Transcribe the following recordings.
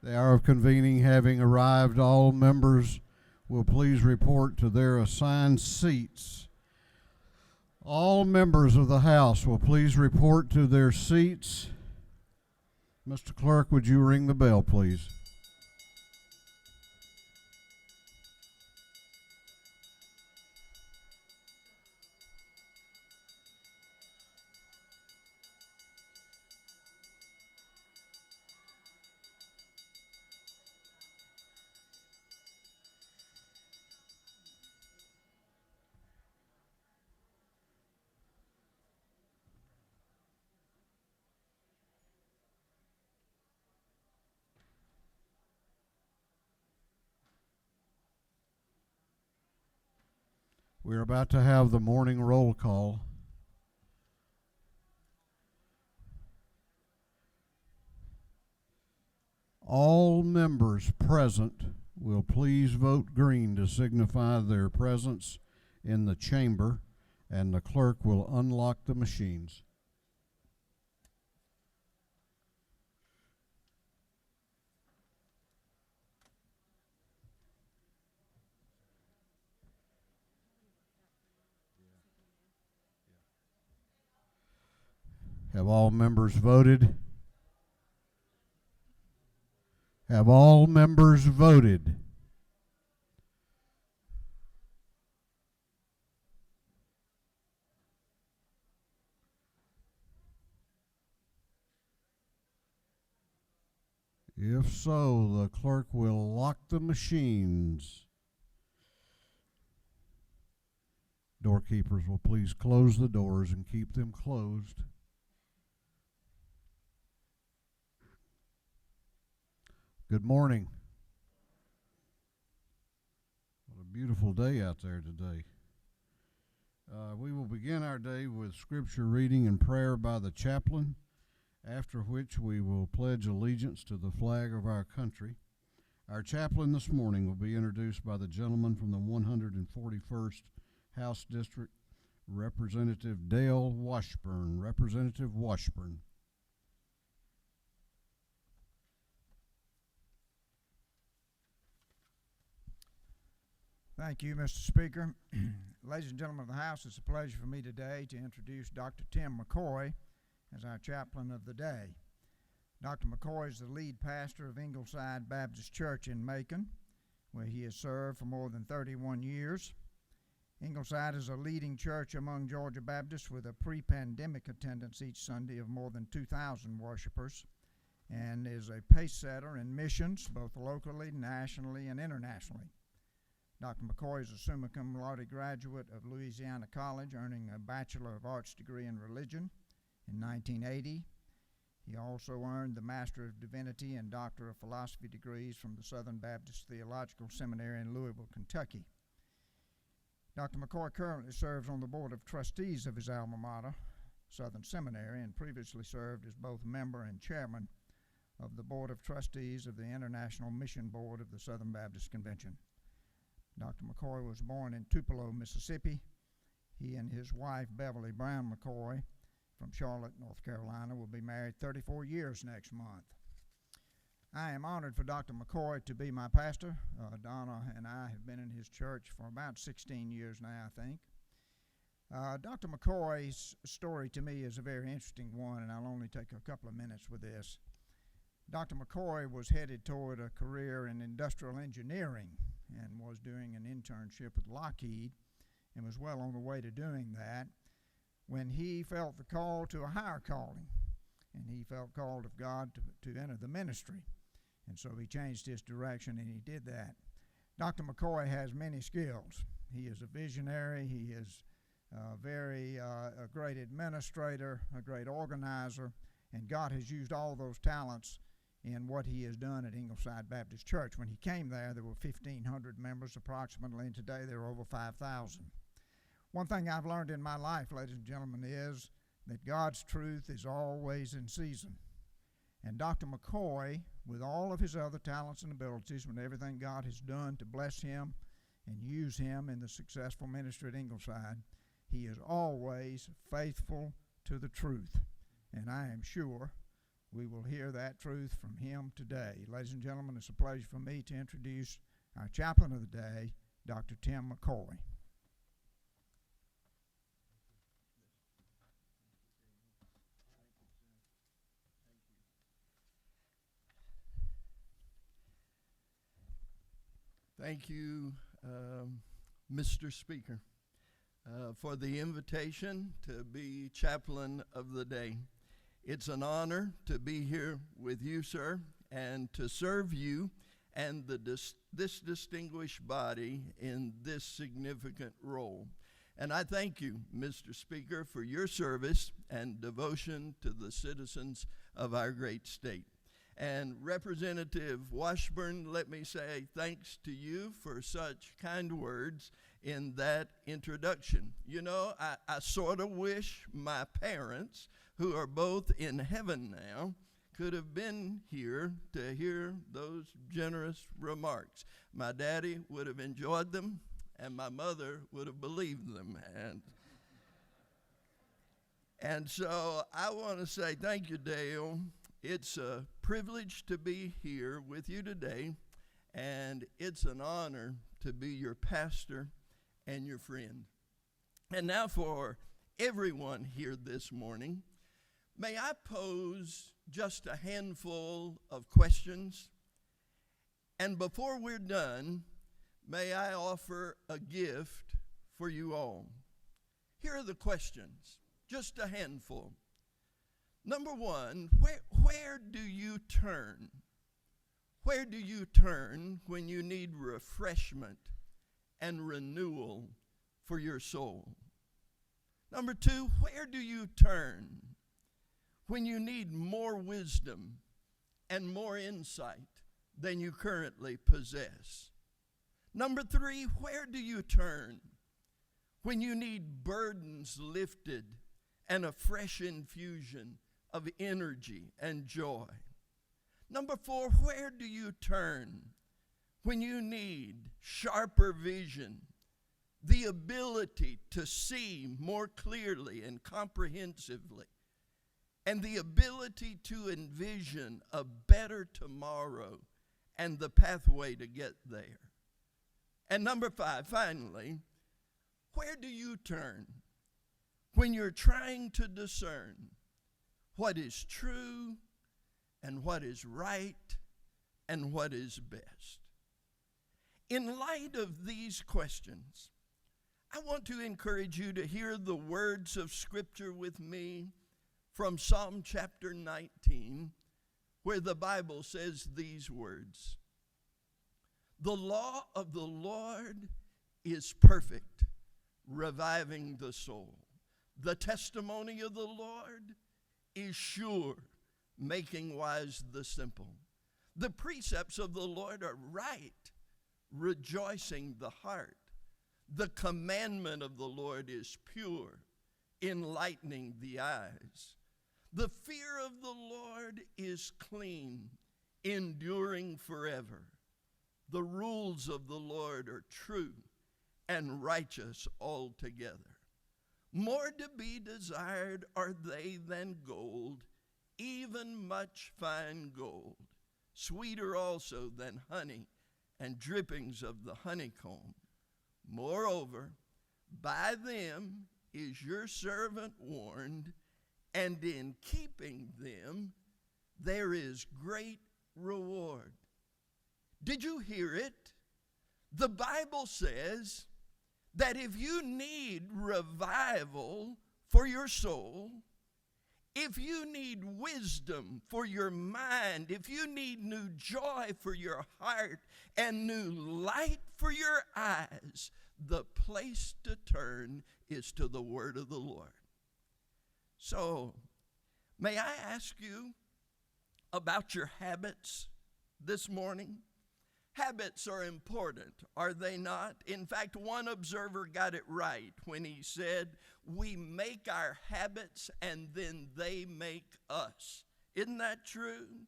The hour of convening having arrived, all members will please report to their assigned seats. All members of the House will please report to their seats. Mr. Clerk, would you ring the bell, please? We're about to have the morning roll call. All members present will please vote green to signify their presence in the chamber, and the clerk will unlock the machines. Have all members voted? Have all members voted? If so, the clerk will lock the machines. Doorkeepers will please close the doors and keep them closed. Good morning. What a beautiful day out there today. We will begin our day with scripture reading and prayer by the chaplain, after which we will pledge allegiance to the flag of our country. Our chaplain this morning will be introduced by the gentleman from the 141st House District, Representative Dale Washburn. Representative Washburn. Thank you, Mr. Speaker. Ladies and gentlemen of the House, it's a pleasure for me today to introduce Dr. Tim Mccoy as our chaplain of the day. Dr. Mccoy is the lead pastor of Ingleside Baptist Church in Macon, where he has served for more than 31 years. Ingleside is a leading church among Georgia Baptists with a pre-pandemic attendance each Sunday of more than 2,000 worshipers, and is a pace setter in missions, both locally, nationally, and internationally. Dr. Mccoy is a summa cum laude graduate of Louisiana College, earning a Bachelor of Arts degree in religion in 1980. He also earned the Master of Divinity and Doctor of Philosophy degrees from the Southern Baptist Theological Seminary in Louisville, Kentucky. Dr. Mccoy currently serves on the Board of Trustees of his alma mater, Southern Seminary, and previously served as both member and chairman of the Board of Trustees of the International Mission Board of the Southern Baptist Convention. Dr. Mccoy was born in Tupelo, Mississippi. He and his wife, Beverly Brown Mccoy, from Charlotte, North Carolina, will be married 34 years next month. I am honored for Dr. Mccoy to be my pastor. Donna and I have been in his church for about 16 years now, I think. Dr. McCoy's story to me is a very interesting one, and I'll only take a couple of minutes with this. Dr. McCoy was headed toward a career in industrial engineering and was doing an internship with Lockheed and was well on the way to doing that when he felt the call to a higher calling, and he felt called of God to enter the ministry. And so he changed his direction, and he did that. Dr. McCoy has many skills. He is a visionary. He is a great administrator, a great organizer, and God has used all those talents in what he has done at Ingleside Baptist Church. When he came there were 1,500 members approximately, and today there are over 5,000. One thing I've learned in my life, ladies and gentlemen, is that God's truth is always in season. And Dr. McCoy, with all of his other talents and abilities, and everything God has done to bless him and use him in the successful ministry at Ingleside, he is always faithful to the truth. And I am sure We will hear that truth from him today. Ladies and gentlemen, it's a pleasure for me to introduce our chaplain of the day, Dr. Tim Mccoy. Thank you, Mr. Speaker, for the invitation to be chaplain of the day. It's an honor to be here with you, sir, and to serve you and this distinguished body in this significant role. And I thank you, Mr. Speaker, for your service and devotion to the citizens of our great state. And Representative Washburn, let me say thanks to you for such kind words in that introduction. You know, I sort of wish my parents, who are both in heaven now, could have been here to hear those generous remarks. My daddy would have enjoyed them, and my mother would have believed them. And so I want to say thank you, Dale. It's a privilege to be here with you today, and it's an honor to be your pastor and your friend. And now for everyone here this morning, may I pose just a handful of questions? And before we're done, may I offer a gift for you all. Here are the questions, just a handful. Number one, where do you turn? Where do you turn when you need refreshment and renewal for your soul? Number two, where do you turn when you need more wisdom and more insight than you currently possess? Number three, where do you turn when you need burdens lifted and a fresh infusion of energy and joy? Number four, where do you turn when you need sharper vision, the ability to see more clearly and comprehensively, and the ability to envision a better tomorrow and the pathway to get there? And number five, finally, where do you turn when you're trying to discern what is true and what is right and what is best? In light of these questions, I want to encourage you to hear the words of Scripture with me from Psalm chapter 19, where the Bible says these words: "The law of the Lord is perfect, reviving the soul. The testimony of the Lord is sure, making wise the simple. The precepts of the Lord are right, rejoicing the heart. The commandment of the Lord is pure, enlightening the eyes. The fear of the Lord is clean, enduring forever. The rules of the Lord are true and righteous altogether. More to be desired are they than gold, even much fine gold, sweeter also than honey and drippings of the honeycomb. Moreover, by them is your servant warned, and in keeping them there is great reward." Did you hear it? The Bible says that if you need revival for your soul, if you need wisdom for your mind, if you need new joy for your heart and new light for your eyes, the place to turn is to the word of the Lord. So, may I ask you about your habits this morning? Habits are important, are they not? In fact, one observer got it right when he said, "We make our habits and then they make us." Isn't that true?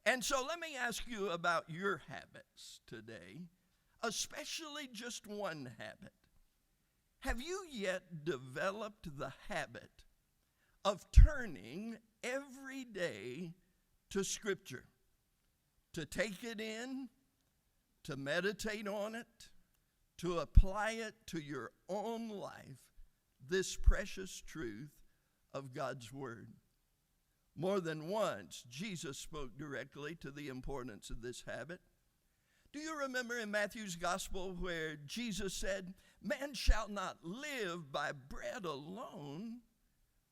And so let me ask you about your habits today, especially just one habit. Have you yet developed the habit of turning every day to Scripture, to take it in, to meditate on it, to apply it to your own life, this precious truth of God's Word. More than once, Jesus spoke directly to the importance of this habit. Do you remember in Matthew's Gospel where Jesus said, "Man shall not live by bread alone,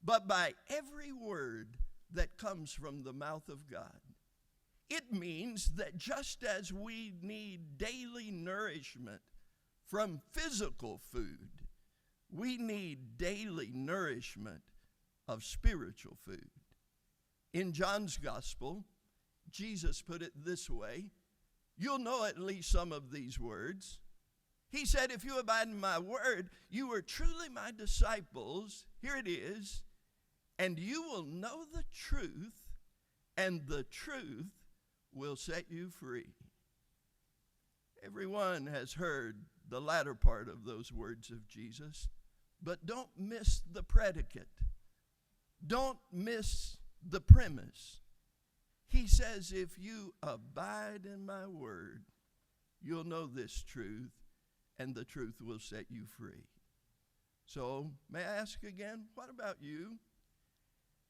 but by every word that comes from the mouth of God"? It means that just as we need daily nourishment from physical food, we need daily nourishment of spiritual food. In John's Gospel, Jesus put it this way. You'll know at least some of these words. He said, "If you abide in my word, you are truly my disciples." Here it is. "And you will know the truth, and the truth will set you free." Everyone has heard the latter part of those words of Jesus, but don't miss the predicate. Don't miss the premise. He says, if you abide in my word, you'll know this truth, and the truth will set you free. So, may I ask again, what about you?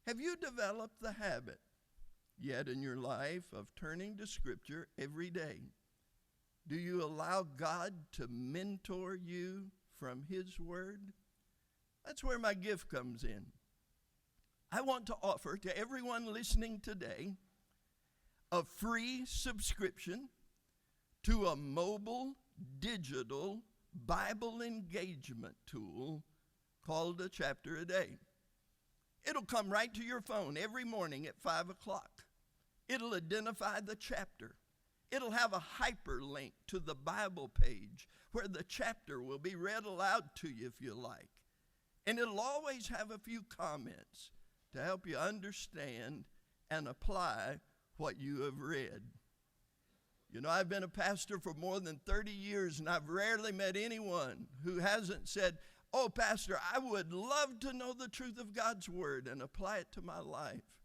Have you developed the habit yet in your life of turning to Scripture every day? Do you allow God to mentor you from His Word? That's where my gift comes in. I want to offer to everyone listening today a free subscription to a mobile, digital Bible engagement tool called A Chapter a Day. It'll come right to your phone every morning at 5 o'clock. It'll identify the chapter. It'll have a hyperlink to the Bible page where the chapter will be read aloud to you if you like. And it'll always have a few comments to help you understand and apply what you have read. You know, I've been a pastor for more than 30 years, and I've rarely met anyone who hasn't said, "Oh, Pastor, I would love to know the truth of God's Word and apply it to my life."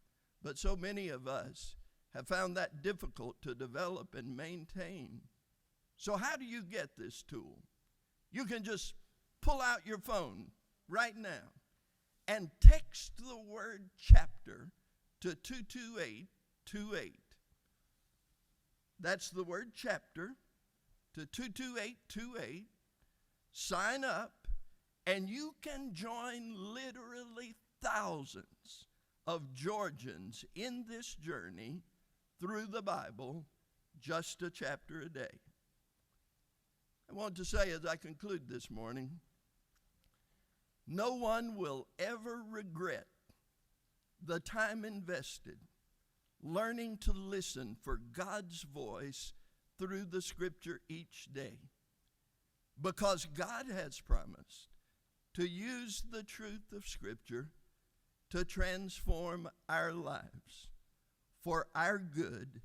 But so many of us have found that difficult to develop and maintain. So how do you get this tool? You can just pull out your phone right now and text the word chapter to 22828. That's the word chapter to 22828. Sign up, and you can join literally thousands of Georgians in this journey through the Bible, just a chapter a day. I want to say as I conclude this morning, no one will ever regret the time invested learning to listen for God's voice through the Scripture each day, because God has promised to use the truth of Scripture to transform our lives for our good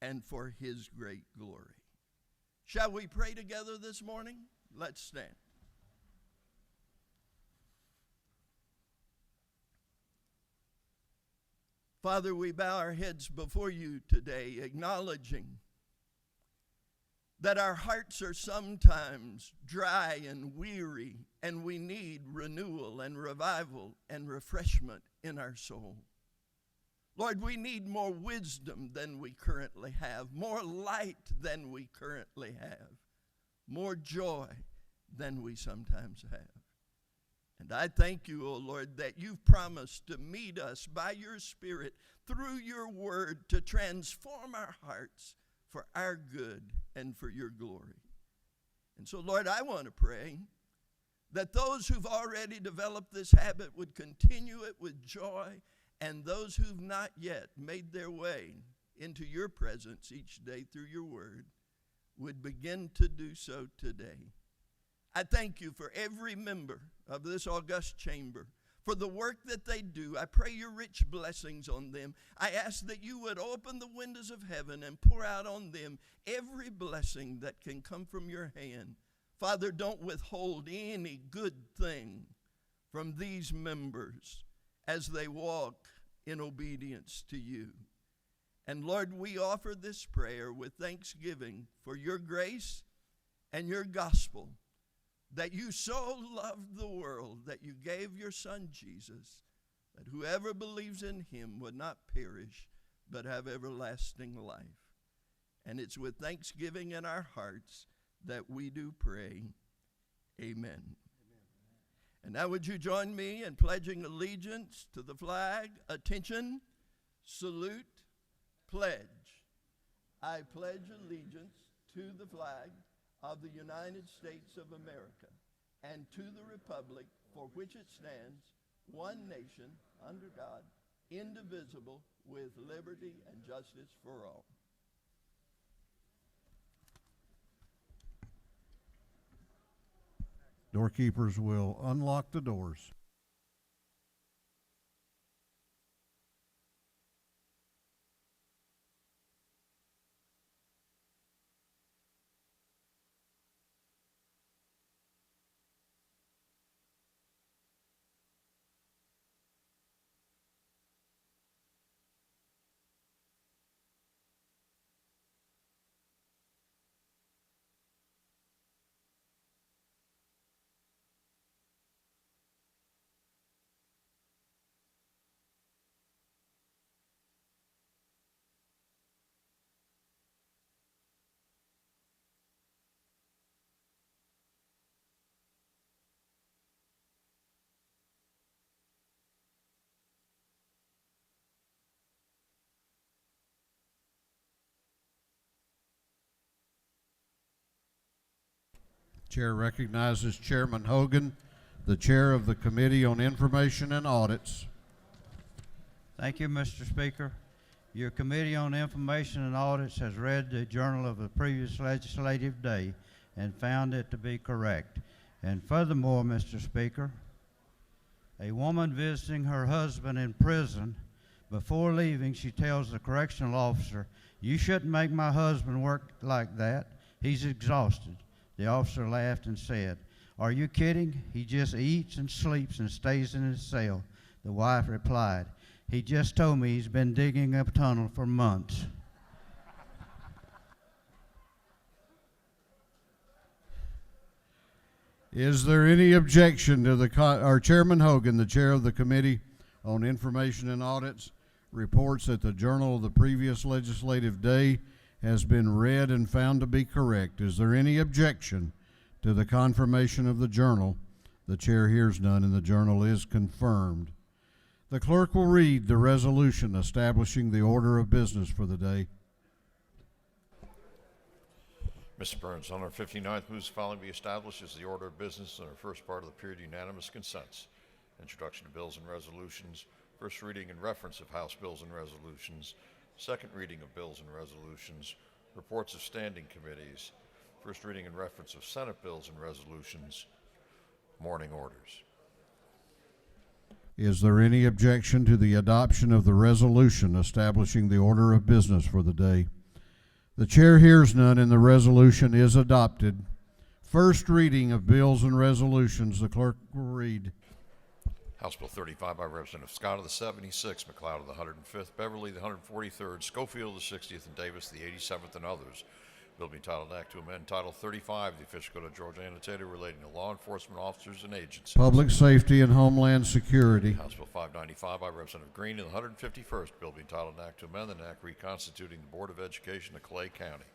and for His great glory. Shall we pray together this morning? Let's stand. Father, we bow our heads before you today, acknowledging that our hearts are sometimes dry and weary, and we need renewal and revival and refreshment in our soul. Lord, we need more wisdom than we currently have, more light than we currently have, more joy than we sometimes have. And I thank you, O Lord, that you've promised to meet us by your Spirit through your word to transform our hearts for our good and for your glory. And so, Lord, I want to pray that those who've already developed this habit would continue it with joy, and those who've not yet made their way into your presence each day through your word would begin to do so today. I thank you for every member of this august chamber, for the work that they do. I pray your rich blessings on them. I ask that you would open the windows of heaven and pour out on them every blessing that can come from your hand. Father, don't withhold any good thing from these members as they walk in obedience to you. And Lord, we offer this prayer with thanksgiving for your grace and your gospel, that you so loved the world that you gave your Son Jesus, that whoever believes in him would not perish but have everlasting life. And it's with thanksgiving in our hearts that we do pray. Amen. And now would you join me in pledging allegiance to the flag? Attention, salute, pledge. I pledge allegiance to the flag of the United States of America and to the republic for which it stands, one nation, under God, indivisible, with liberty and justice for all. Doorkeepers will unlock the doors. Chair recognizes Chairman Hogan, the chair of the Committee on Information and Audits. Thank you, Mr. Speaker. Your Committee on Information and Audits has read the journal of the previous legislative day and found it to be correct. And furthermore, Mr. Speaker, a woman visiting her husband in prison, before leaving, she tells the correctional officer, "You shouldn't make my husband work like that. He's exhausted." The officer laughed and said, "Are you kidding? He just eats and sleeps and stays in his cell." The wife replied, "He just told me he's been digging a tunnel for months." Is there any objection to our Chairman Hogan, the chair of the Committee on Information and Audits, reports that the journal of the previous legislative day has been read and found to be correct. Is there any objection to the confirmation of the journal? The chair hears none, and the journal is confirmed. The clerk will read the resolution establishing the order of business for the day. Mr. Burns, on our 59th moves the following be established as the order of business in our first part of the period unanimous consents. Introduction to bills and resolutions, first reading and reference of House bills and resolutions, second reading of bills and resolutions, reports of standing committees, first reading and reference of Senate bills and resolutions, morning orders. Is there any objection to the adoption of the resolution establishing the order of business for the day? The chair hears none, and the resolution is adopted. First reading of bills and resolutions, the clerk will read. House Bill 35 by Representative Scott of the 76th, McLeod of the 105th, Beverly the 143rd, Schofield the 60th, and Davis the 87th, and others. Bill being titled Act to amend Title 35, the official code of Georgia annotated relating to law enforcement officers and agencies. Public Safety and Homeland Security. House Bill 595 by Representative Green of the 151st. Bill being titled Act to amend the Act reconstituting the Board of Education of Clay County.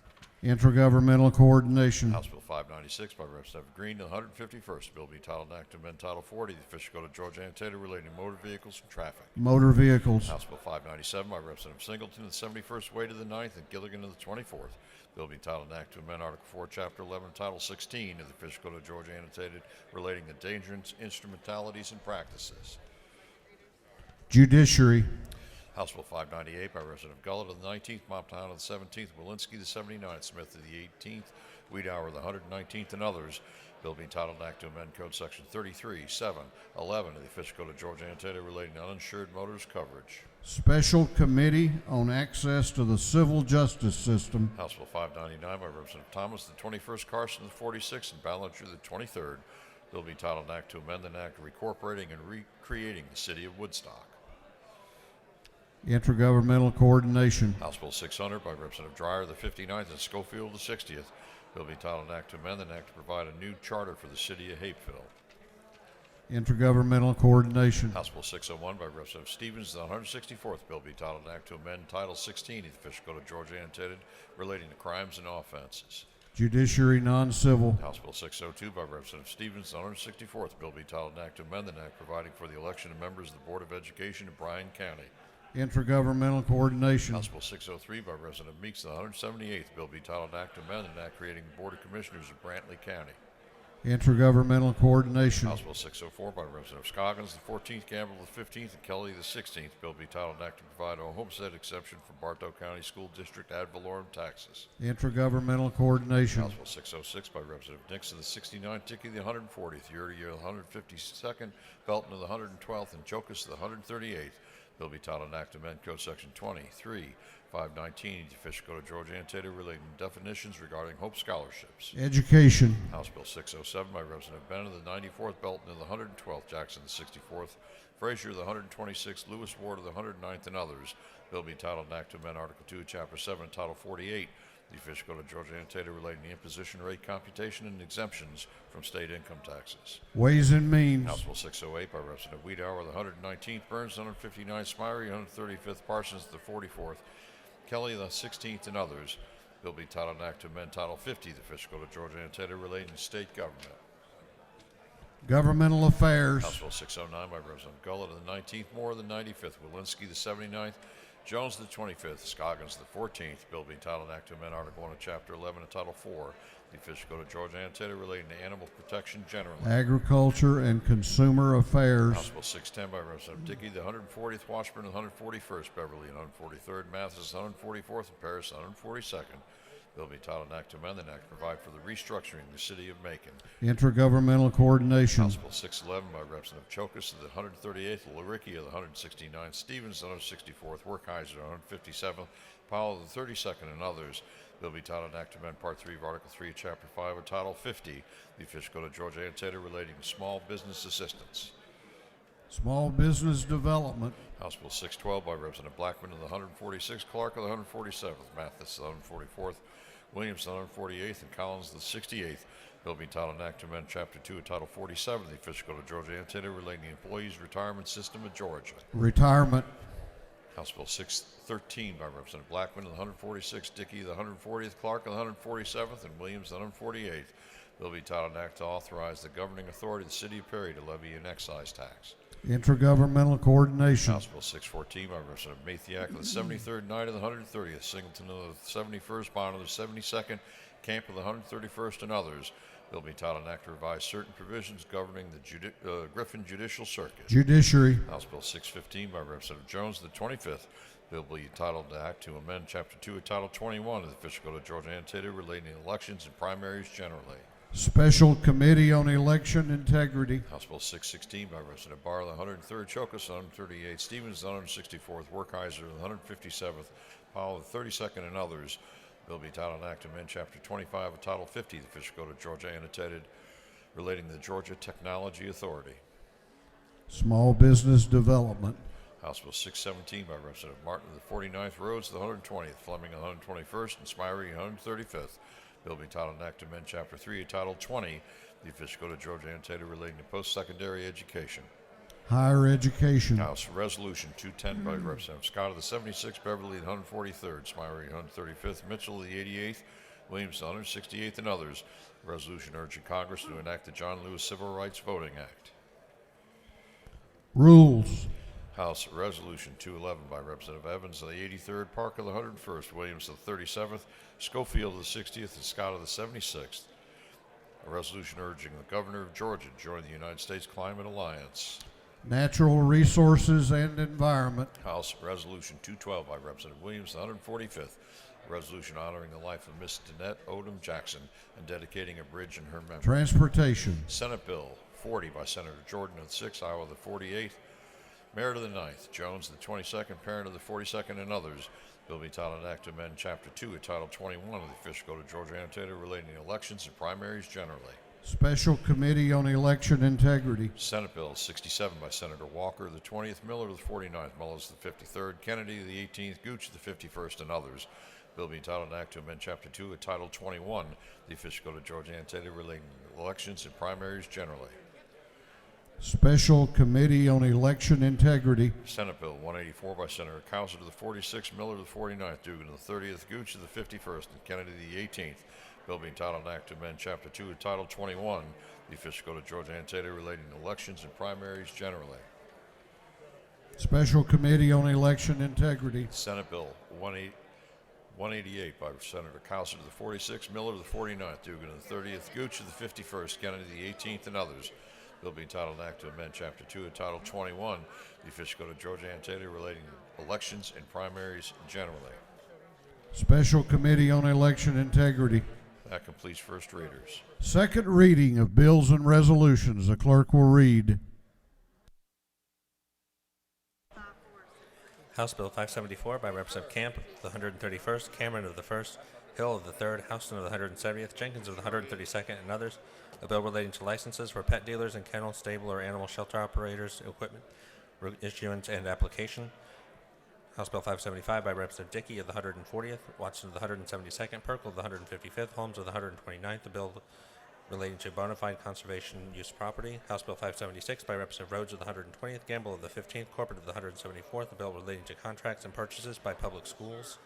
Intergovernmental Coordination. House Bill 596 by Representative Green of the 151st. Bill being titled Act to amend Title 40, the official code of Georgia annotated relating to motor vehicles and traffic. Motor Vehicles. House Bill 597 by Representative Singleton of the 71st, Wade of the 9th, and Gilligan of the 24th. Bill being titled Act to amend Article 4, Chapter 11, Title 16 of the official code of Georgia annotated relating to dangerous instrumentalities and practices. Judiciary. House Bill 598 by Representative Gullett of the 19th, Moptown of the 17th, Walensky the 79th, Smith of the 18th, Wiedauer of the 119th, and others. Bill being titled Act to amend Code Section 33, 7, 11 of the official code of Georgia annotated relating to uninsured motors coverage. Special Committee on Access to the Civil Justice System. House Bill 599 by Representative Thomas, the 21st, Carson, the 46th, and Ballinger, the 23rd. Bill being titled Act to amend an Act reincorporating and recreating the city of Woodstock. Intergovernmental coordination. House Bill 600 by Representative Dreyer, the 59th, and Schofield, the 60th. Bill be titled an act to amend an act to provide a new charter for the city of Hapeville. Intergovernmental coordination. House Bill 601 by Representative Stevens, the 164th. Bill be titled an act to amend Title 16 of the Official Code of Georgia annotated relating to crimes and offenses. Judiciary non-civil. House Bill 602 by Representative Stevens, the 164th. Bill be titled an act to amend an act providing for the election of members of the Board of Education in Bryan County. Intergovernmental coordination. House Bill 603 by Representative Meeks, the 178th. Bill be titled an act to amend an act creating the Board of Commissioners of Brantley County. Intergovernmental coordination. House Bill 604 by Representative Scoggins, the 14th, Campbell, the 15th, and Kelly, the 16th. Bill be titled an act to provide a homestead exemption for Bartow County School District ad valorem taxes. Intergovernmental coordination. House Bill 606 by Representative Nixon, the 69th, Dickey, the 140th, Yurda, the 152nd, Belton, the 112th, and Chocus, the 138th. Bill be titled an act to amend Code Section 23, 519, the Official Code of Georgia annotated relating to definitions regarding Hope scholarships. Education. House Bill 607 by Representative Bennett, the 94th, Belton, of the 112th, Jackson, the 64th, Frazier, the 126th, Lewis Ward, of the 109th, and others. Bill be titled an act to amend Article 2, Chapter 7, Title 48, the Official Code of Georgia annotated relating to imposition rate computation and exemptions from state income taxes. Ways and means. House Bill 608 by Representative Wiedauer, the 119th, Burns, the 159th, Smyrie, 135th, Parsons, the 44th, Kelly, the 16th, and others. Bill be titled an act to amend Title 50, the Official Code of Georgia annotated relating to state government. Governmental affairs. House Bill 609 by Representative Gullett, the 19th, Moore, the 95th, Walensky, the 79th, Jones, the 25th, Scoggins, the 14th. Bill being titled an act to amend Article 1 of Chapter 11 of Title 4, the Official Code of Georgia annotated relating to animal protection generally. Agriculture and consumer affairs. House Bill 610 by Representative Dickey, the 140th, Washburn, the 141st, Beverly, and 143rd, Mathis, the 144th, and Paris, the 142nd. Bill be titled an act to amend an act to provide for the restructuring of the city of Macon. Intergovernmental coordination. House Bill 611 by Representative Chocus, the 138th, Laricki, the 169th, Stevens, the 164th, Werkheiser, the 157th, Powell, the 32nd, and others. Bill be titled an act to amend Part 3 of Article 3 of Chapter 5 of Title 50, the Official Code of Georgia annotated relating to small business assistance. Small business development. House Bill 612 by Representative Blackman of the 146th, Clark of the 147th, Mathis, the 144th, Williams, the 148th, and Collins, the 68th. Bill being titled an act to amend Chapter 2 of Title 47 of the Official Code of Georgia annotated relating to the Employees Retirement System of Georgia. Retirement. House Bill 613 by Representative Blackman of the 146th, Dickey, the 140th, Clark of the 147th, and Williams, the 148th. Bill be titled an act to authorize the governing authority of the City of Perry to levy an excise tax. Intergovernmental coordination. House Bill 614 by Representative Mathiak of the 73rd, Knight of the 130th, Singleton of the 71st, Bond of the 72nd, Camp of the 131st, and others. Bill be titled an act to revise certain provisions governing the Griffin Judicial Circuit. Judiciary. House Bill 615 by Representative Jones, the 25th. Bill be titled the act to amend Chapter 2 of Title 21 of the Official Code of Georgia annotated relating to elections and primaries generally. Special Committee on Election Integrity. House Bill 616 by Representative Barr, the 103rd, Chocus, the 138th, Stevens, the 164th, Werkheiser, the 157th, Powell, the 32nd, and others. Bill be titled an act to amend Chapter 25 of Title 50 of the Official Code of Georgia annotated relating to the Georgia Technology Authority. Small business development. House Bill 617 by Representative Martin of the 49th, Rhodes, the 120th, Fleming, the 121st, and Smyrie, the 135th. Bill be titled an act to amend Chapter 3 of Title 20, the Official Code of Georgia annotated relating to post-secondary education. Higher education. House Resolution 210 by Representative Scott of the 76th, Beverly, the 143rd, Smyrie, 135th, Mitchell, the 88th, Williams, the 168th, and others. Resolution urging Congress to enact the John Lewis Civil Rights Voting Act. Rules. House Resolution 211 by Representative Evans of the 83rd, Parker, the 101st, Williams, the 37th, Schofield, the 60th, and Scott of the 76th. A resolution urging the Governor of Georgia to join the United States Climate Alliance. Natural resources and environment. House Resolution 212 by Representative Williams, the 145th. A resolution honoring the life of Miss Danette Odom Jackson and dedicating a bridge in her memory. Transportation. Senate Bill 40 by Senator Jordan of the 6th, Iowa the 48th. Merit of the 9th, Jones the 22nd, Parent of the 42nd, and others. Bill be titled an act to amend Chapter 2 of Title 21 of the Official Code of Georgia annotated relating to elections and primaries generally. Special Committee on Election Integrity. Senate Bill 67 by Senator Walker, the 20th, Miller, the 49th, Mullins, the 53rd, Kennedy, the 18th, Gooch, the 51st, and others. Bill being titled an act to amend Chapter 2 of Title 21, the official code of Georgia and Taylor relating to elections and primaries generally. Special Committee on Election Integrity. Senate Bill 184 by Senator Couser to the 46th, Miller to the 49th, Dugan to the 30th, Gooch to the 51st, and Kennedy to the 18th. Bill being titled an act to amend Chapter 2 of Title 21, the official code of Georgia and Taylor relating to elections and primaries generally. Special Committee on Election Integrity. Senate Bill 188 by Senator Couser to the 46th, Miller to the 49th, Dugan to the 30th, Gooch to the 51st, Kennedy to the 18th, and others. Bill being titled an act to amend Chapter 2 of Title 21, the official code of Georgia and Taylor relating to elections and primaries generally. Special Committee on Election Integrity. That completes first readers. Second reading of bills and resolutions. The clerk will read. House Bill 574 by Representative Camp of the 131st, Cameron of the 1st, Hill of the 3rd, Houston of the 170th, Jenkins of the 132nd, and others. A bill relating to licenses for pet dealers and kennel, stable, or animal shelter operators, equipment, issuance, and application. House Bill 575 by Representative Dickey of the 140th, Watson of the 172nd, Perkle of the 155th, Holmes of the 129th. A bill relating to bona fide conservation use property. House Bill 576 by Representative Rhodes of the 120th, Gamble of the 15th, Corbett of the 174th. A bill relating to contracts and purchases by public schools.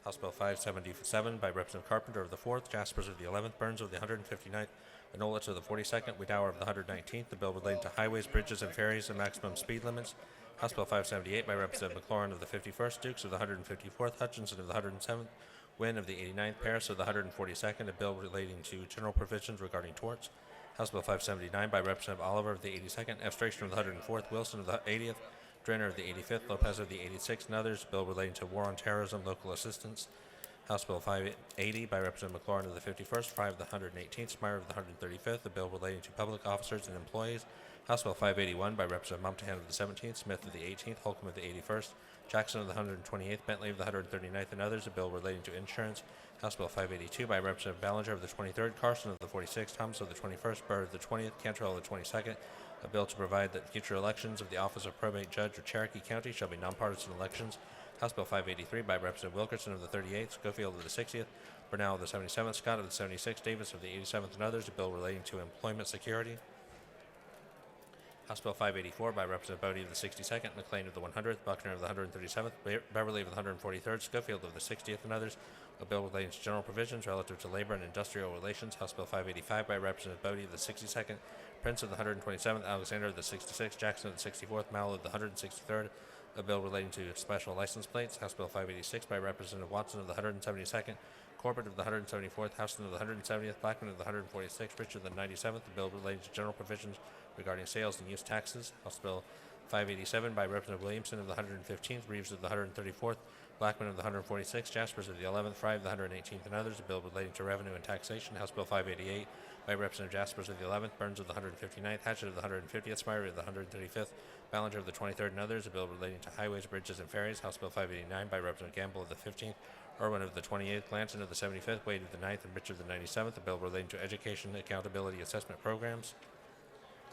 House Bill 577 by Representative Carpenter of the 4th, Jaspers of the 11th, Burns of the 159th, Anolich of the 42nd, Wiedauer of the 119th. The bill relating to highways, bridges, and ferries and maximum speed limits. House Bill 578 by Representative McLaurin of the 51st, Dukes of the 154th, Hutchinson of the 107th, Wynn of the 89th, Paris of the 142nd. A bill relating to general provisions regarding torts. House Bill 579 by Representative Oliver of the 82nd, Abstraction of the 104th, Wilson of the 80th, Drenner of the 85th, Lopez of the 86th, and others. A bill relating to war on terrorism, local assistance. House Bill 580 by Representative McLaurin of the 51st, Fry of the 118th, Smyer of the 135th. A bill relating to public officers and employees. House Bill 581 by Representative Mumtahan of the 17th, Smith of the 18th, Holcomb of the 81st, Jackson of the 128th, Bentley of the 139th, and others. A bill relating to insurance. House Bill 582 by Representative Ballinger of the 23rd, Carson of the 46th, Thomas of the 21st, Byrd of the 20th, Cantrell of the 22nd. A bill to provide that future elections of the office of probate judge of Cherokee County shall be nonpartisan elections. House Bill 583 by Representative Wilkerson of the 38th, Schofield of the 60th, Burnell of the 77th, Scott of the 76th, Davis of the 87th, and others. A bill relating to employment security. House Bill 584 by Representative Bodie of the 62nd, McLean of the 100th, Buckner of the 137th, Beverly of the 143rd, Schofield of the 60th, and others. A bill relating to general provisions relative to labor and industrial relations. House Bill 585 by Representative Bodie of the 62nd, Prince of the 127th, Alexander of the 66th, Jackson of the 64th, Mallett of the 163rd. A bill relating to special license plates. House Bill 586 by Representative Watson of the 172nd, Corbett of the 174th, Houston of the 170th, Blackman of the 146th, Richard of the 97th. A bill relating to general provisions regarding sales and use taxes. House Bill 587 by Representative Williamson of the 115th, Reeves of the 134th, Blackman of the 146th, Jaspers of the 11th, Fry of the 118th, and others. A bill relating to revenue and taxation. House Bill 588 by Representative Jaspers of the 11th, Burns of the 159th, Hatchett of the 150th, Smyrie of the 135th, Ballinger of the 23rd, and others. A bill relating to highways, bridges, and ferries. House Bill 589 by Representative Gamble of the 15th, Irwin of the 28th, Glanton of the 75th, Wade of the 9th, and Richard of the 97th. A bill relating to education accountability assessment programs.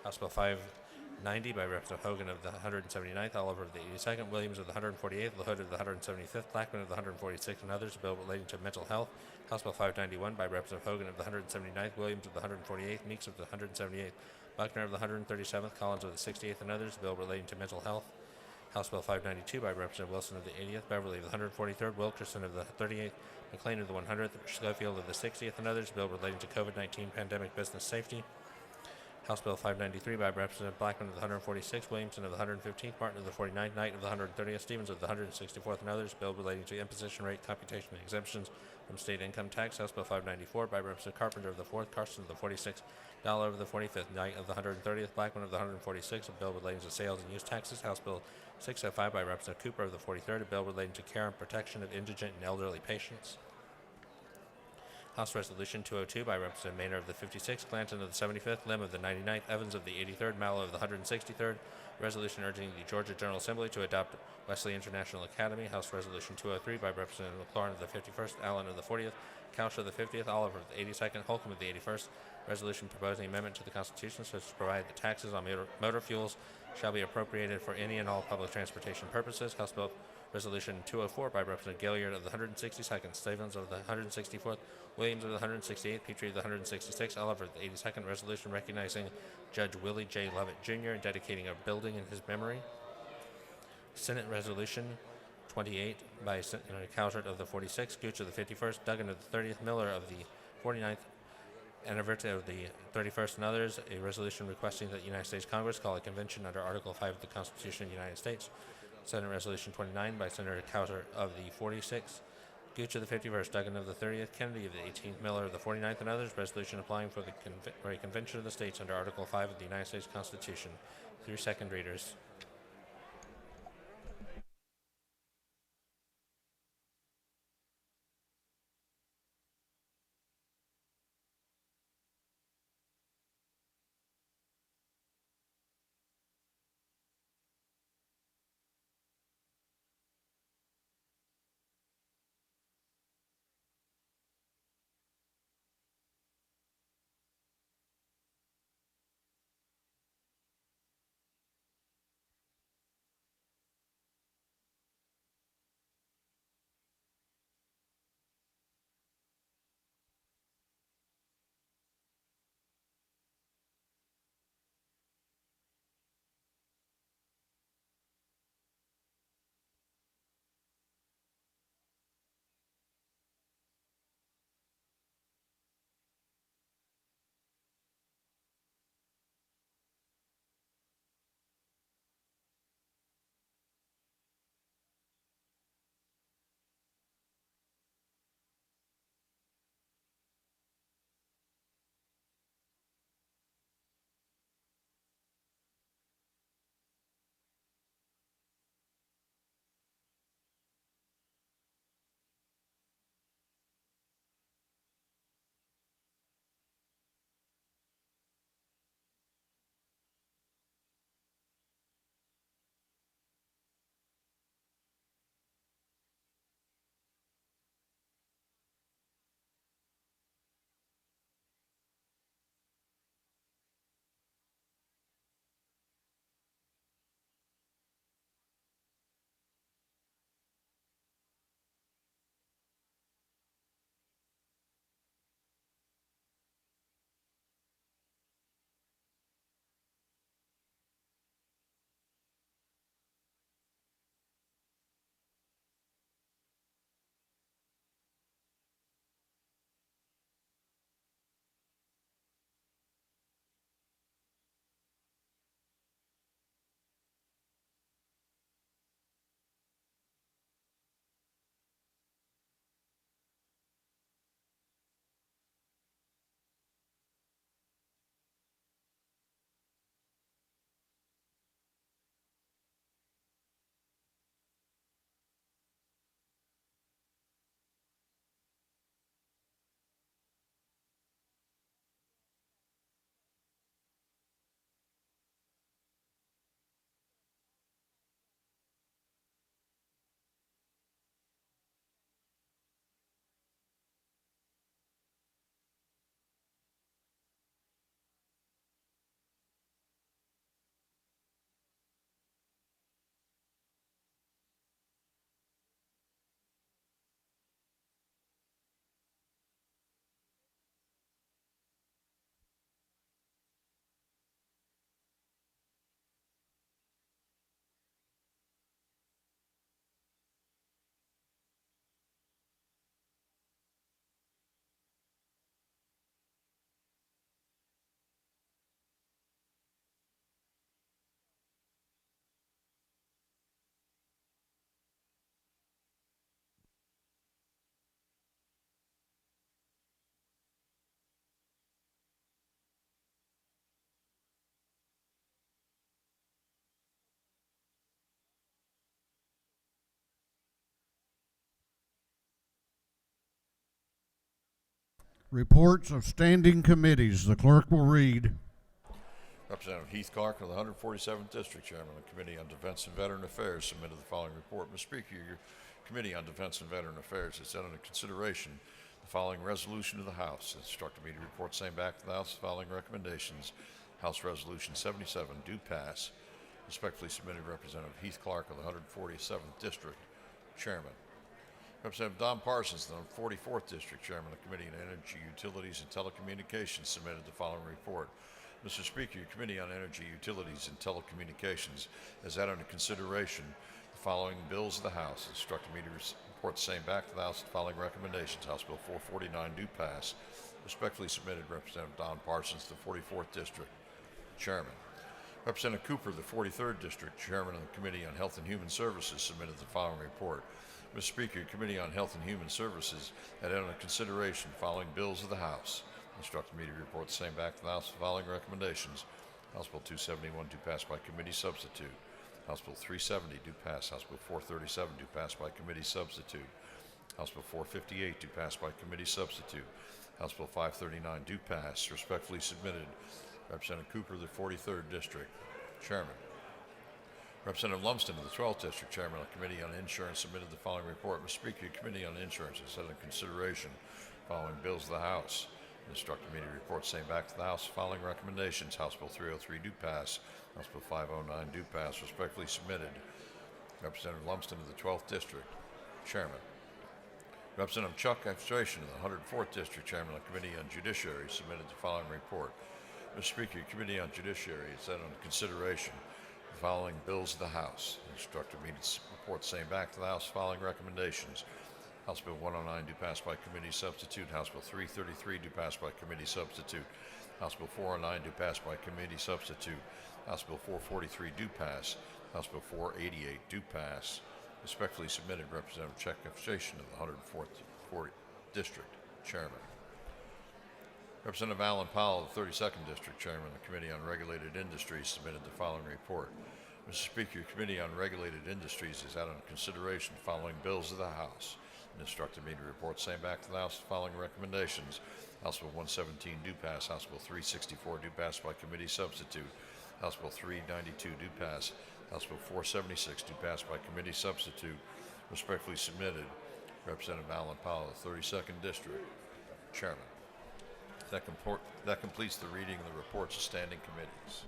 House Bill 590 by Representative Hogan of the 179th, Oliver of the 82nd, Williams of the 148th, LaHood of the 175th, Blackman of the 146th, and others. A bill relating to mental health. House Bill 591 by Representative Hogan of the 179th, Williams of the 148th, Meeks of the 178th, Buckner of the 137th, Collins of the 68th, and others. A bill relating to mental health. House Bill 592 by Representative Wilson of the 80th, Beverly of the 143rd, Wilkerson of the 38th, McLean of the 100th, Schofield of the 60th, and others. A bill relating to COVID-19 pandemic business safety. House Bill 593 by Representative Blackman of the 146th, Williamson of the 115th, Martin of the 49th, Knight of the 130th, Stevens of the 164th, and others. Bill relating to imposition rate computation and exemptions from state income tax. House Bill 594 by Representative Carpenter of the 4th, Carson of the 46th, Dollar of the 45th, Knight of the 130th, Blackman of the 146th. A bill relating to sales and use taxes. House Bill 605 by Representative Cooper of the 43rd. A bill relating to care and protection of indigent and elderly patients. House Resolution 202 by Representative Maynard of the 56th, Glanton of the 75th, Lim of the 99th, Evans of the 83rd, Mallow of the 163rd. Resolution urging the Georgia General Assembly to adopt Wesley International Academy. House Resolution 203 by Representative McLaurin of the 51st, Allen of the 40th, Couch of the 50th, Oliver of the 82nd, Holcomb of the 81st, Resolution proposing amendment to the Constitution so as to provide that taxes on motor fuels shall be appropriated for any and all public transportation purposes. House Bill Resolution 204 by Representative Gilliard of the 162nd, Stevens of the 164th, Williams of the 168th, Petrie of the 166th, Oliver of the 82nd. Resolution recognizing Judge Willie J. Lovett Jr. and dedicating a building in his memory. Senate Resolution 28 by Senator Cowsert of the 46th, Gooch of the 51st, Duggan of the 30th, Miller of the 49th, anniversary of the 31st, and others. A resolution requesting that the United States Congress call a convention under Article 5 of the Constitution of the United States. Senate Resolution 29 by Senator Cowsert of the 46th, Gooch of the 51st, Duggan of the 30th, Kennedy of the 18th, Miller of the 49th, and others. Resolution applying for a convention of the states under Article 5 of the United States Constitution. 3 second readers. Reports of standing committees. The clerk will read. Representative Heath Clark of the 147th District, Chairman of the Committee on Defense and Veteran Affairs, submitted the following report. Mr. Speaker, your Committee on Defense and Veteran Affairs has had under consideration the following resolution to the House. Instructed me to report same back to the House. The following recommendations. House Resolution 77 do pass. Respectfully submitted, Representative Heath Clark of the 147th District, Chairman. Representative Don Parsons, the 44th District Chairman of the Committee on Energy, Utilities, and Telecommunications, submitted the following report. Mr. Speaker, your Committee on Energy, Utilities, and Telecommunications has had under consideration the following bills of the House. Instructed me to report the same back to the House. The following recommendations. House Bill 449 do pass. Respectfully submitted, Representative Don Parsons, the 44th District Chairman. Representative Cooper, the 43rd District Chairman of the Committee on Health and Human Services, submitted the following report. Mr. Speaker, your Committee on Health and Human Services had under consideration the following bills of the House. Instructed me to report the same back to the House. The following recommendations. House Bill 271 do pass by committee substitute. House Bill 370 do pass. House Bill 437 do pass by committee substitute. House Bill 458 do pass by committee substitute. House Bill 539 do pass. Respectfully submitted, Representative Cooper, the 43rd District Chairman. Representative Lumsden of the 12th District Chairman of the Committee on Insurance submitted the following report. Mr. Speaker, your Committee on Insurance has had in consideration the following bills of the House. Instructed me to report same back to the House. Following recommendations. House Bill 303 do pass. House Bill 509 do pass. Respectfully submitted, Representative Lumsden of the 12th District Chairman. Representative Chuck Abstration of the 104th District Chairman of the Committee on Judiciary submitted the following report. Mr. Speaker, your Committee on Judiciary has had under consideration the following bills of the House. Instructed me to report the same back to the House. Following recommendations. House Bill 109 do pass by committee substitute. House Bill 333 do pass by committee substitute. House Bill 409 do pass by committee substitute. House Bill 443 do pass. House Bill 488 do pass. Respectfully submitted, Representative Chuck Abstration of the 104th District Chairman. Representative Alan Powell, the 32nd District Chairman of the Committee on Regulated Industries, submitted the following report. Mr. Speaker, your Committee on Regulated Industries has had under consideration the following bills of the House and instructed me to report same back to the House. The following recommendations. House Bill 117 do pass. House Bill 364 do pass by committee substitute. House Bill 392 do pass. House Bill 476 do pass by committee substitute. Respectfully submitted, Representative Alan Powell, the 32nd District Chairman. That completes the reading of the reports of standing committees.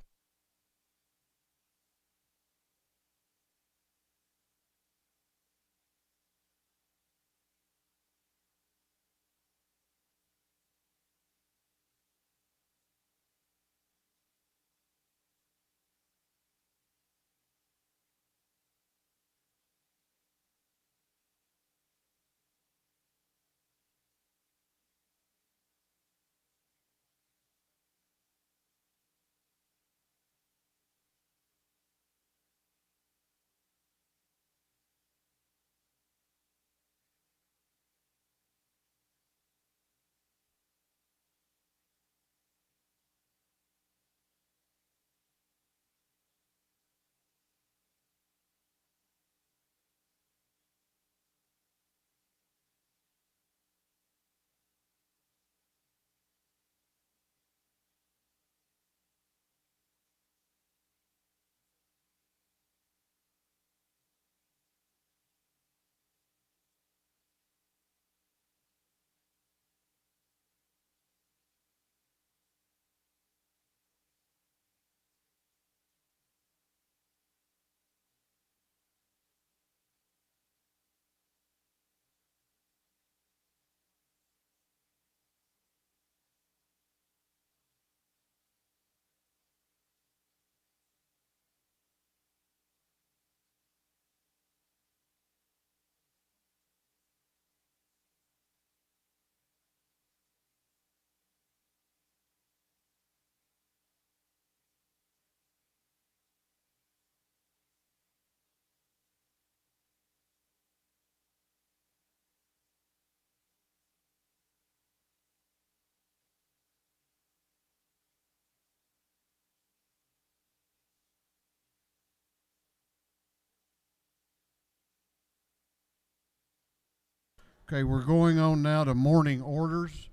Okay, we're going on now to morning orders.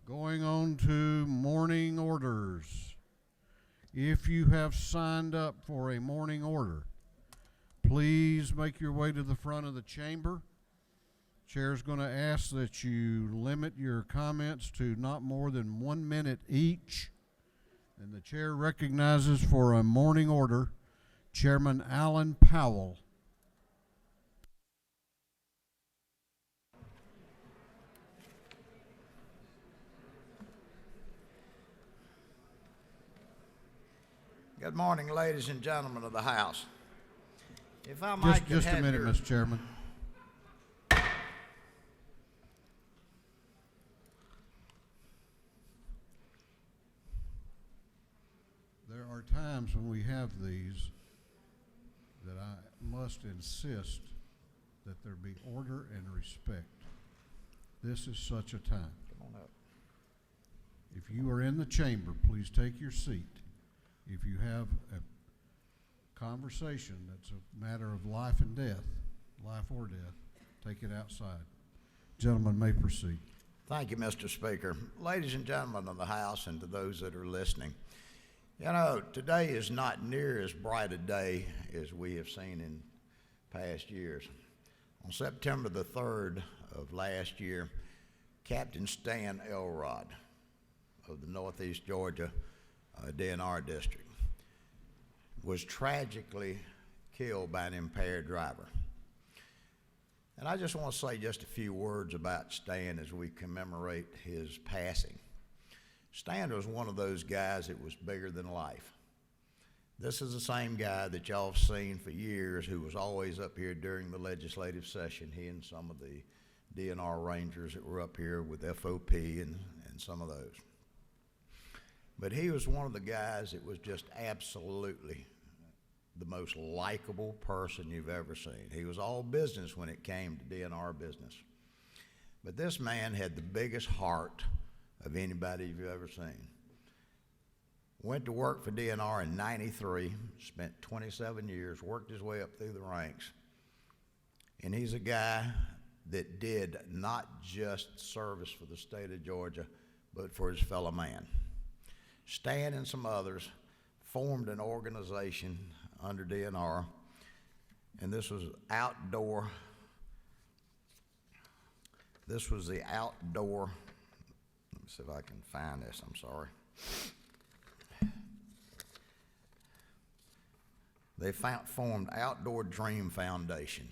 Going on to morning orders. If you have signed up for a morning order, please make your way to the front of the chamber Chair's going to ask that you limit your comments to not more than 1 minute each. And the chair recognizes for a morning order Chairman Alan Powell. Good morning, ladies and gentlemen of the House. If I might Just a minute, Mr. Chairman. There are times when we have these that I must insist that there be order and respect. This is such a time. Come on up. If you are in the chamber, please take your seat. If you have a conversation that's a matter of life and death, life or death, take it outside. Gentlemen may proceed. Thank you, Mr. Speaker. Ladies and gentlemen of the House, and to those that are listening, you know, today is not near as bright a day as we have seen in past years. On September the 3rd of last year, Captain Stan Elrod of the Northeast Georgia DNR district was tragically killed by an impaired driver. And I just want to say just a few words about Stan as we commemorate his passing. Stan was one of those guys that was bigger than life. This is the same guy that y'all have seen for years who was always up here during the legislative session, he and some of the DNR Rangers that were up here with FOP and some of those. But he was one of the guys that was just absolutely the most likable person you've ever seen. He was all business when it came to DNR business. But this man had the biggest heart of anybody you've ever seen. Went to work for DNR in '93, spent 27 years, worked his way up through the ranks. And he's a guy that did not just service for the state of Georgia, but for his fellow man. Stan and some others formed an organization under DNR, and this was the outdoor, let me see if I can find this, I'm sorry. They formed Outdoor Dream Foundation,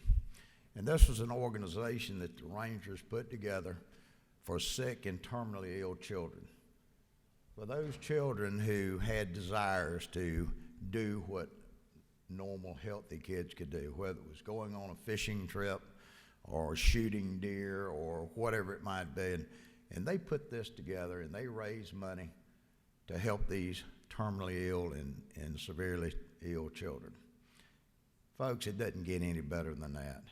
and this was an organization that the Rangers put together for sick and terminally ill children. For those children who had desires to do what normal healthy kids could do, whether it was going on a fishing trip or shooting deer or whatever it might be. And they put this together and they raised money to help these terminally ill and severely ill children. Folks, it doesn't get any better than that.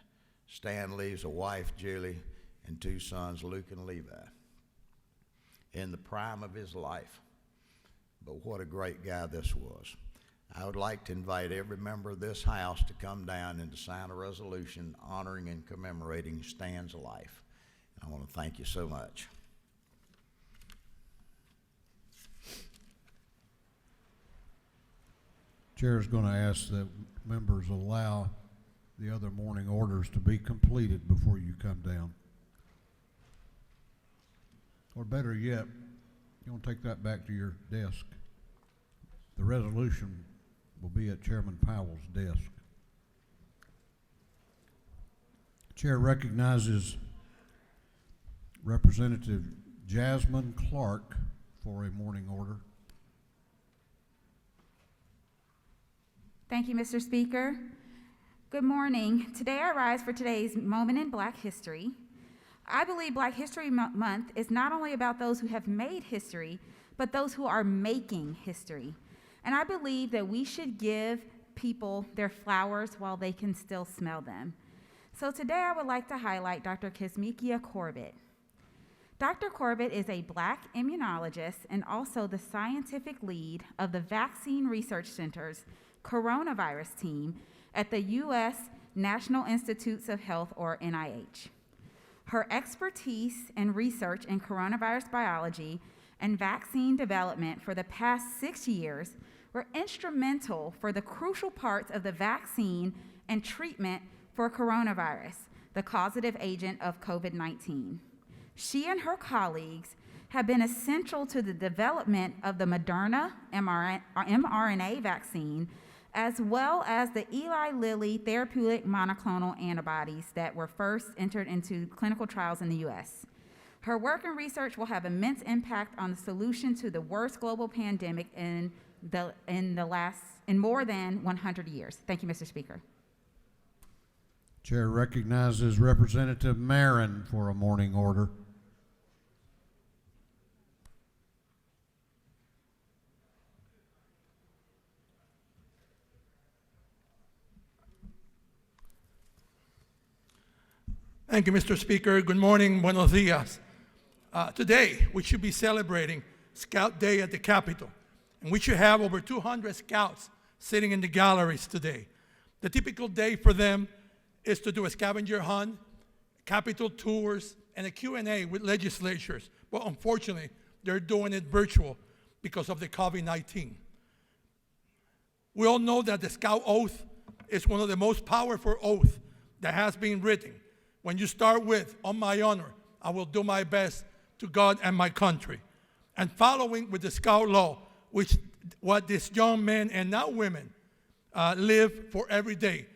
Stan leaves a wife, Julie, and 2 sons, Luke and Levi, in the prime of his life. But what a great guy this was. I would like to invite every member of this House to come down and to sign a resolution honoring and commemorating Stan's life. I want to thank you so much. Chair is going to ask that members allow the other morning orders to be completed before you come down. Or better yet, you want to take that back to your desk. The resolution will be at Chairman Powell's desk. Chair recognizes Representative Jasmine Clark for a morning order. Thank you, Mr. Speaker. Good morning. Today I rise for today's moment in Black history. I believe Black History Month is not only about those who have made history, but those who are making history. And I believe that we should give people their flowers while they can still smell them. So today I would like to highlight Dr. Kasmikia Corbett. Dr. Corbett is a Black immunologist and also the scientific lead of the Vaccine Research Center's coronavirus team at the U.S. National Institutes of Health, or NIH. Her expertise and research in coronavirus biology and vaccine development for the past 6 years were instrumental for the crucial parts of the vaccine and treatment for coronavirus, the causative agent of COVID-19. She and her colleagues have been essential to the development of the Moderna mRNA vaccine, as well as the Eli Lilly therapeutic monoclonal antibodies that were first entered into clinical trials in the U.S. Her work and research will have immense impact on the solution to the worst global pandemic in more than 100 years. Thank you, Mr. Speaker. Chair recognizes Representative Marin for a morning order. Thank you, Mr. Speaker. Good morning, buenos dias. Today, we should be celebrating Scout Day at the Capitol, and we should have over 200 Scouts sitting in the galleries today. The typical day for them is to do a scavenger hunt, Capitol tours, and a Q&A with legislatures. But unfortunately, they're doing it virtual because of the COVID-19. We all know that the Scout Oath is one of the most powerful oaths that has been written. When you start with, on my honor, I will do my best to God and my country. And following with the Scout Law, which what these young men and now women live for every day,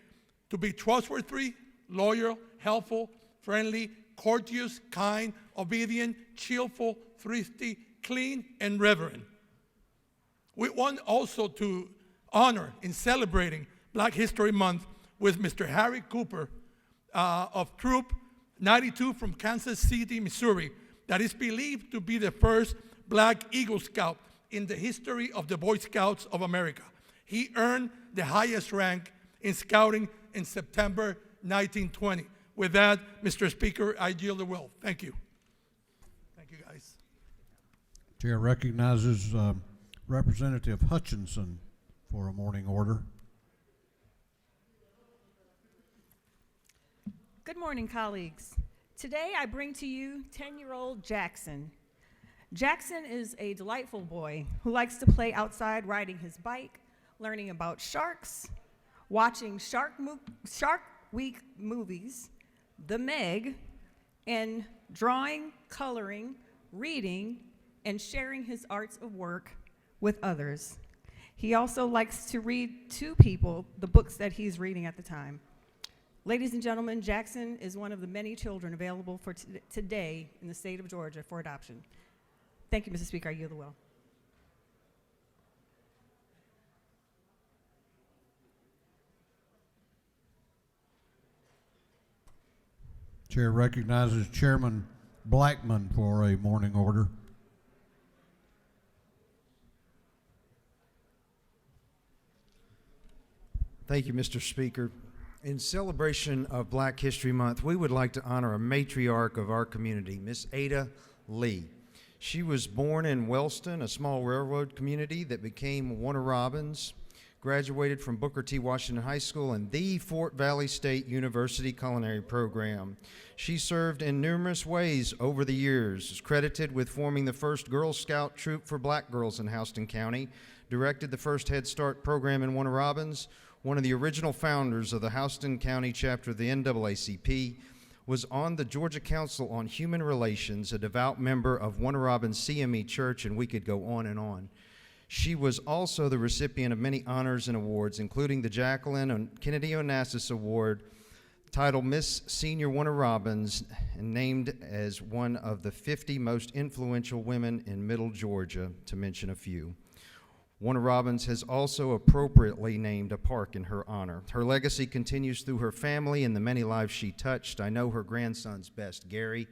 to be trustworthy, loyal, helpful, friendly, courteous, kind, obedient, cheerful, thrifty, clean, and reverent. We want also to honor in celebrating Black History Month with Mr. Harry Cooper of Troop 92 from Kansas City, Missouri, that is believed to be the first Black Eagle Scout in the history of the Boy Scouts of America. He earned the highest rank in scouting in September 1920. With that, Mr. Speaker, I yield the will. Thank you. Thank you, guys. Chair recognizes Representative Hutchinson for a morning order. Good morning, colleagues. Today I bring to you 10-year-old Jackson. Jackson is a delightful boy who likes to play outside riding his bike, learning about sharks, watching Shark Week movies, The Meg, and drawing, coloring, reading, and sharing his arts of work with others. He also likes to read to people the books that he's reading at the time. Ladies and gentlemen, Jackson is one of the many children available for today in the state of Georgia for adoption. Thank you, Mr. Speaker. I yield the will. Chair recognizes Chairman Blackman for a morning order. Thank you, Mr. Speaker. In celebration of Black History Month, we would like to honor a matriarch of our community, Miss Ada Lee. She was born in Wellston, a small railroad community that became Warner Robins, graduated from Booker T. Washington High School and the Fort Valley State University Culinary Program. She served in numerous ways over the years, is credited with forming the first Girl Scout troop for black girls in Houston County, directed the first Head Start program in Warner Robins, one of the original founders of the Houston County chapter of the NAACP, was on the Georgia Council on Human Relations, a devout member of Warner Robins CME Church, and we could go on and on. She was also the recipient of many honors and awards, including the Jacqueline and Kennedy Onassis Award, titled Miss Senior Warner Robins, and named as one of the 50 most influential women in Middle Georgia, to mention a few. Warner Robins has also appropriately named a park in her honor. Her legacy continues through her family and the many lives she touched. I know her grandson's best, Gary,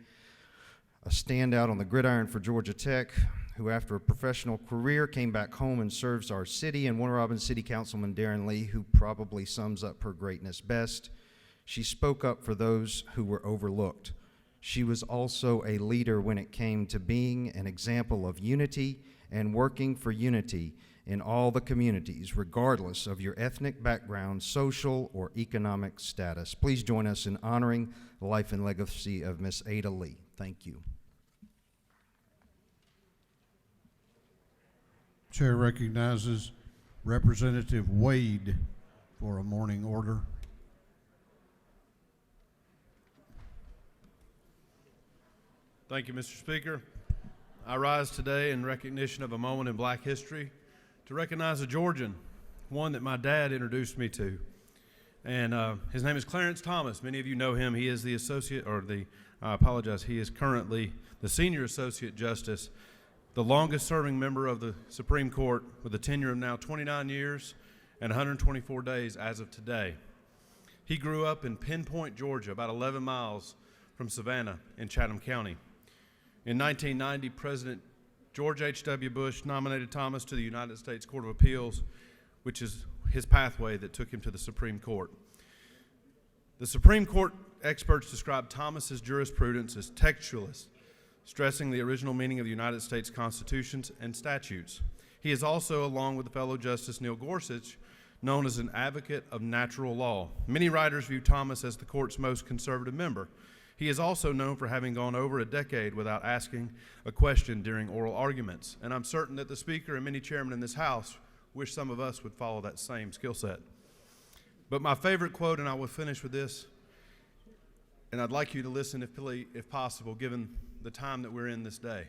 a standout on the gridiron for Georgia Tech, who after a professional career came back home and serves our city, and Warner Robins City Councilman Darren Lee, who probably sums up her greatness best. She spoke up for those who were overlooked. She was also a leader when it came to being an example of unity and working for unity in all the communities, regardless of your ethnic background, social, or economic status. Please join us in honoring the life and legacy of Miss Ada Lee. Thank you. Chair recognizes Representative Wade for a morning order. Thank you, Mr. Speaker. I rise today in recognition of a moment in Black history to recognize a Georgian, one that my dad introduced me to. And his name is Clarence Thomas. Many of you know him. He is the he is currently the Senior Associate Justice, the longest serving member of the Supreme Court with a tenure of now 29 years and 124 days as of today. He grew up in Pinpoint, Georgia, about 11 miles from Savannah in Chatham County. In 1990, President George H.W. Bush nominated Thomas to the United States Court of Appeals, which is his pathway that took him to the Supreme Court. The Supreme Court experts describe Thomas's jurisprudence as textualist, stressing the original meaning of the United States constitutions and statutes. He is also, along with fellow Justice Neil Gorsuch, known as an advocate of natural law. Many writers view Thomas as the court's most conservative member. He is also known for having gone over a decade without asking a question during oral arguments, and I'm certain that the Speaker and many chairmen in this House wish some of us would follow that same skill set. But my favorite quote, and I will finish with this, and I'd like you to listen if possible, given the time that we're in this day.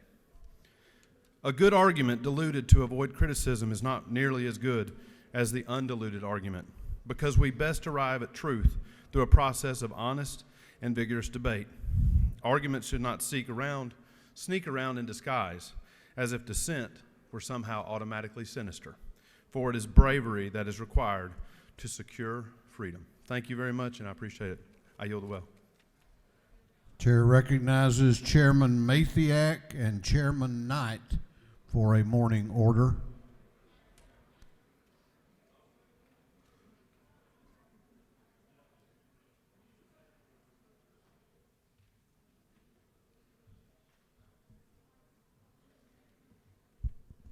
A good argument diluted to avoid criticism is not nearly as good as the undiluted argument, because we best arrive at truth through a process of honest and vigorous debate. Arguments should not sneak around in disguise, as if dissent were somehow automatically sinister, for it is bravery that is required to secure freedom. Thank you very much, and I appreciate it. I yield the well. Chair recognizes Chairman Mathiak and Chairman Knight for a morning order.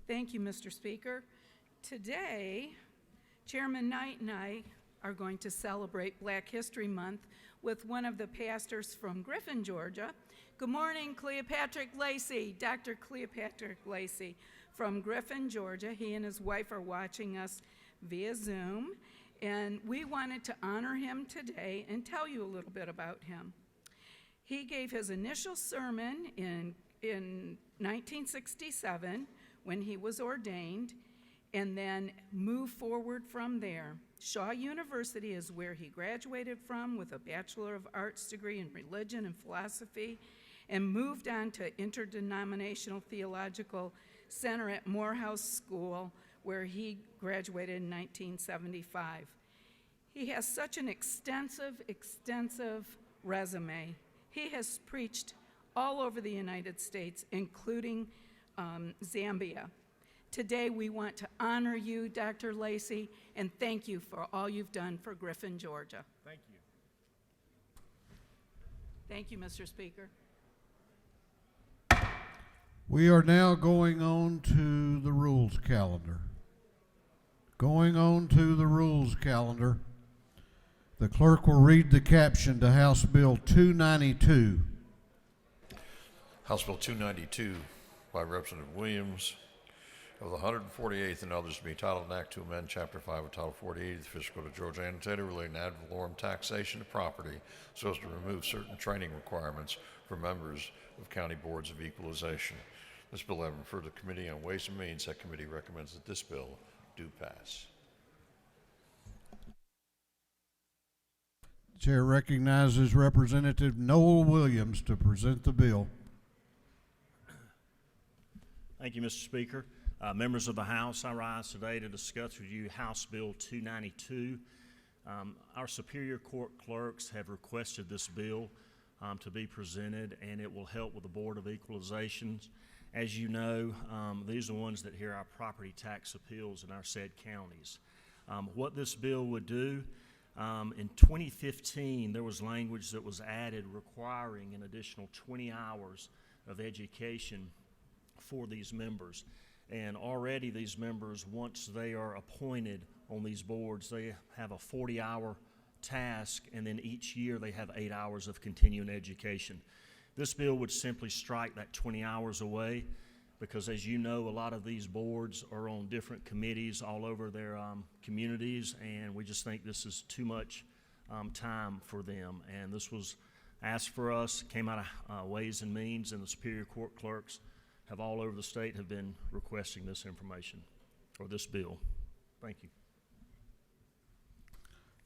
Thank you, Mr. Speaker. Today, Chairman Knight and I are going to celebrate Black History Month with one of the pastors from Griffin, Georgia. Good morning, Cleopatra Lacey, Dr. Cleopatra Lacey from Griffin, Georgia. He and his wife are watching us via Zoom, and we wanted to honor him today and tell you a little bit about him. He gave his initial sermon in 1967 when he was ordained, and then moved forward from there. Shaw University is where he graduated from with a Bachelor of Arts degree in religion and philosophy, and moved on to Interdenominational Theological Center at Morehouse School, where he graduated in 1975. He has such an extensive resume. He has preached all over the United States, including Zambia. Today we want to honor you, Dr. Lacey, and thank you for all you've done for Griffin, Georgia. Thank you. Thank you, Mr. Speaker. We are now going on to the rules calendar. The clerk will read the caption to House Bill 292. House Bill 292 by Representative Williams of the 148th and others to be titled an act to amend Chapter 5 of Title 48 of the Fiscal Code of Georgia annotated relating to ad valorem taxation of property so as to remove certain training requirements for members of county boards of equalization. This bill having referred to the Committee on Ways and Means, that committee recommends that this bill do pass. The chair recognizes Representative Noel Williams to present the bill. Thank you, Mr. Speaker. Members of the House, I rise today to discuss with you House Bill 292. Our Superior Court clerks have requested this bill to be presented, and it will help with the Board of Equalizations. As you know, these are the ones that hear our property tax appeals in our said counties. What this bill would do, in 2015, there was language that was added requiring an additional 20 hours of education for these members. And already these members, once they are appointed on these boards, they have a 40-hour task, and then each year they have 8 hours of continuing education. This bill would simply strike that 20 hours away because, as you know, a lot of these boards are on different committees all over their communities, and we just think this is too much time for them. And this was asked for us, came out of Ways and Means, and the Superior Court clerks have all over the state have been requesting this information, or this bill. Thank you.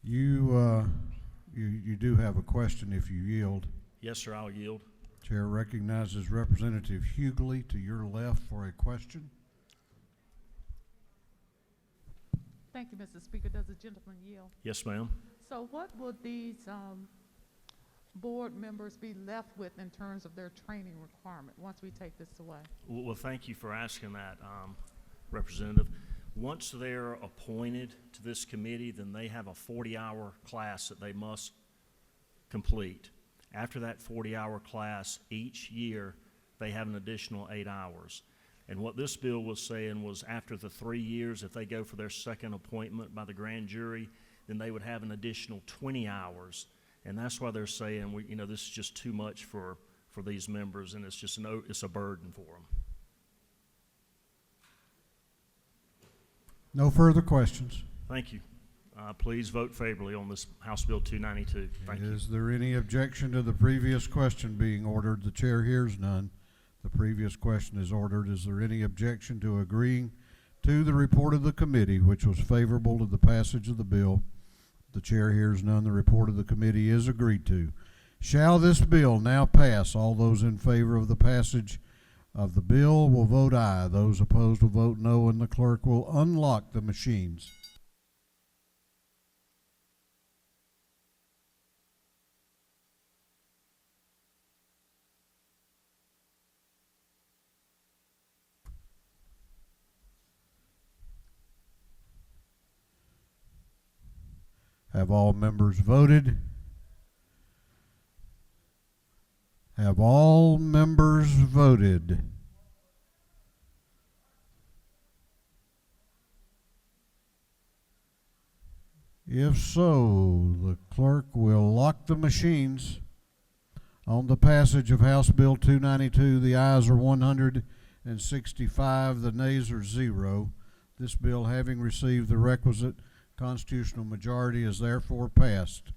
You do have a question if you yield. Yes, sir, I'll yield. Chair recognizes Representative Hughley to your left for a question. Thank you, Mr. Speaker. Does the gentleman yield? Yes, ma'am. So what will these board members be left with in terms of their training requirement once we take this away? Well, thank you for asking that, Representative. Once they're appointed to this committee, then they have a 40-hour class that they must complete. After that 40-hour class, each year they have an additional 8 hours. And what this bill was saying was after the 3 years, if they go for their second appointment by the grand jury, then they would have an additional 20 hours. And that's why they're saying, this is just too much for these members, and it's a burden for them. No further questions. Thank you. Please vote favorably on this House Bill 292. Thank you. Is there any objection to the previous question being ordered? The chair hears none. The previous question is ordered. Is there any objection to agreeing to the report of the committee, which was favorable to the passage of the bill? The chair hears none. The report of the committee is agreed to. Shall this bill now pass? All those in favor of the passage of the bill will vote aye. Those opposed will vote no, and the clerk will unlock the machines. Have all members voted? Have all members voted? If so, the clerk will lock the machines on the passage of House Bill 292. The ayes are 165, the nays are 0. This bill, having received the requisite constitutional majority, is therefore passed.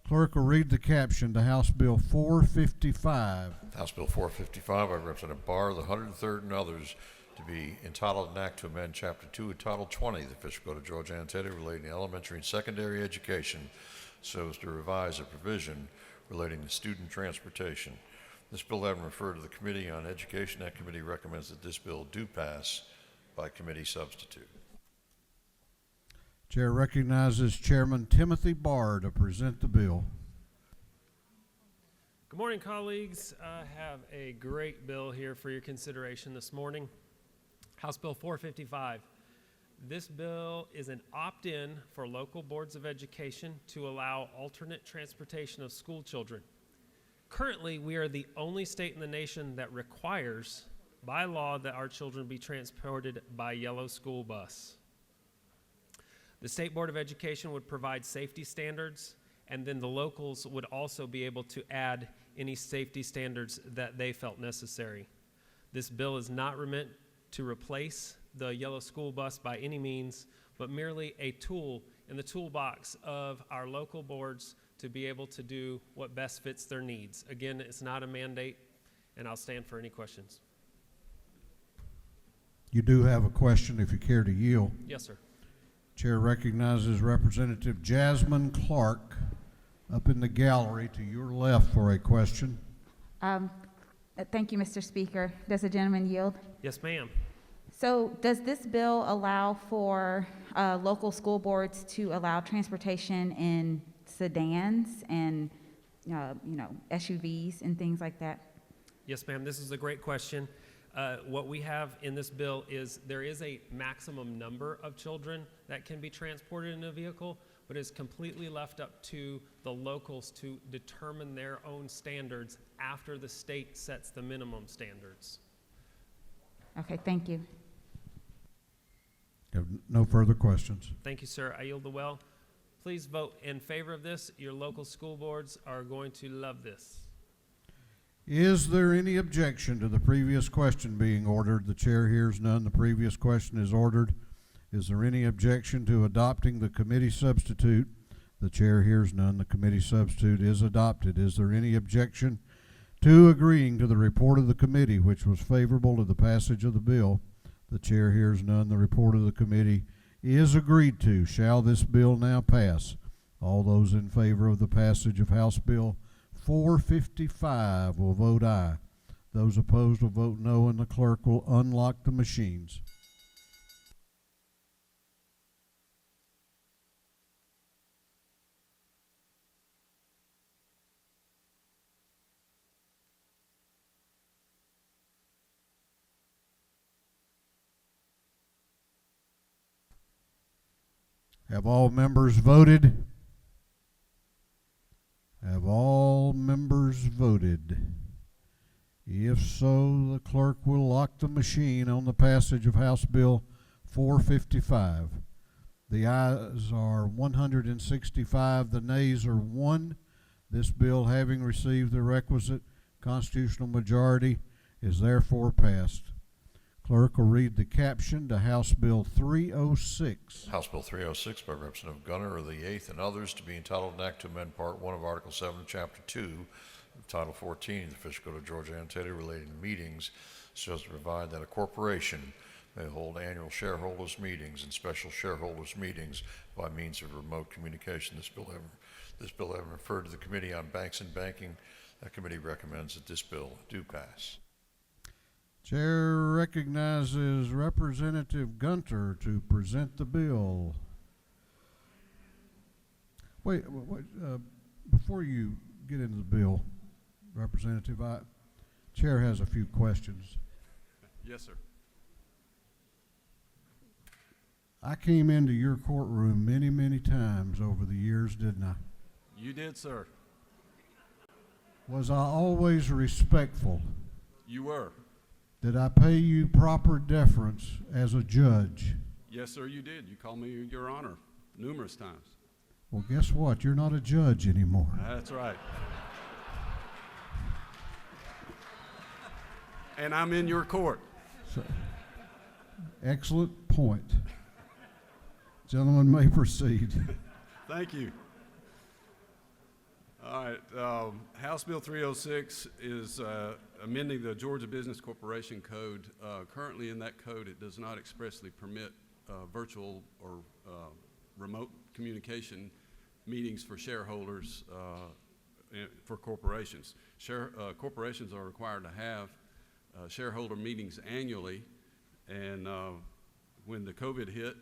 Clerk will read the caption to House Bill 455. House Bill 455 by Representative Barr, the 103rd, and others, to be entitled an act to amend Chapter 2 of Title 20 of the Official Code of Georgia and Teddy relating to elementary and secondary education so as to revise a provision relating to student transportation. This bill having referred to the Committee on Education, that committee recommends that this bill do pass by committee substitute. Chair recognizes Chairman Timothy Barr to present the bill. Good morning, colleagues. I have a great bill here for your consideration this morning. House Bill 455. This bill is an opt-in for local boards of education to allow alternate transportation of school children. Currently, we are the only state in the nation that requires by law that our children be transported by yellow school bus. The State Board of Education would provide safety standards, and then the locals would also be able to add any safety standards that they felt necessary. This bill is not meant to replace the yellow school bus by any means, but merely a tool in the toolbox of our local boards to be able to do what best fits their needs. Again, it's not a mandate, and I'll stand for any questions. You do have a question if you care to yield. Yes, sir. Chair recognizes Representative Jasmine Clark up in the gallery to your left for a question. Thank you, Mr. Speaker. Does the gentleman yield? Yes, ma'am. So does this bill allow for local school boards to allow transportation in sedans and SUVs and things like that? Yes, ma'am. This is a great question. What we have in this bill is there is a maximum number of children that can be transported in a vehicle, but it's completely left up to the locals to determine their own standards after the state sets the minimum standards. Okay, thank you. Have no further questions. Thank you, sir. I yield the well. Please vote in favor of this. Your local school boards are going to love this. Is there any objection to the previous question being ordered? The chair hears none. The previous question is ordered. Is there any objection to adopting the committee substitute? The chair hears none. The committee substitute is adopted. Is there any objection to agreeing to the report of the committee, which was favorable to the passage of the bill? The chair hears none. The report of the committee is agreed to. Shall this bill now pass? All those in favor of the passage of House Bill 455 will vote aye. Those opposed will vote no, and the clerk will unlock the machines. Have all members voted? Have all members voted? If so, the clerk will lock the machine on the passage of House Bill 455. The ayes are 165, the nays are 1. This bill, having received the requisite constitutional majority, is therefore passed. Clerk will read the caption to House Bill 306. House Bill 306 by Representative Gunner of the 8th and others, to be entitled an act to amend Part 1 of Article 7 of Chapter 2 of Title 14 of the Official Code of Georgia Annotated relating to meetings, so as to provide that a corporation may hold annual shareholders meetings and special shareholders meetings by means of remote communication. This bill having referred to the Committee on Banks and Banking, that committee recommends that this bill do pass. Chair recognizes Representative Gunter to present the bill. Wait, before you get into the bill, Representative, Chair has a few questions. Yes, sir. I came into your courtroom many, many times over the years, didn't I? You did, sir. Was I always respectful? You were. Did I pay you proper deference as a judge? Yes, sir, you did. You called me Your Honor numerous times. Well, guess what? You're not a judge anymore. That's right. And I'm in your court. So, excellent point. Gentlemen may proceed. Thank you. All right. House Bill 306 is amending the Georgia Business Corporation Code. Currently in that code, it does not expressly permit virtual or remote communication meetings for shareholders for corporations. Corporations are required to have shareholder meetings annually, and when the COVID hit,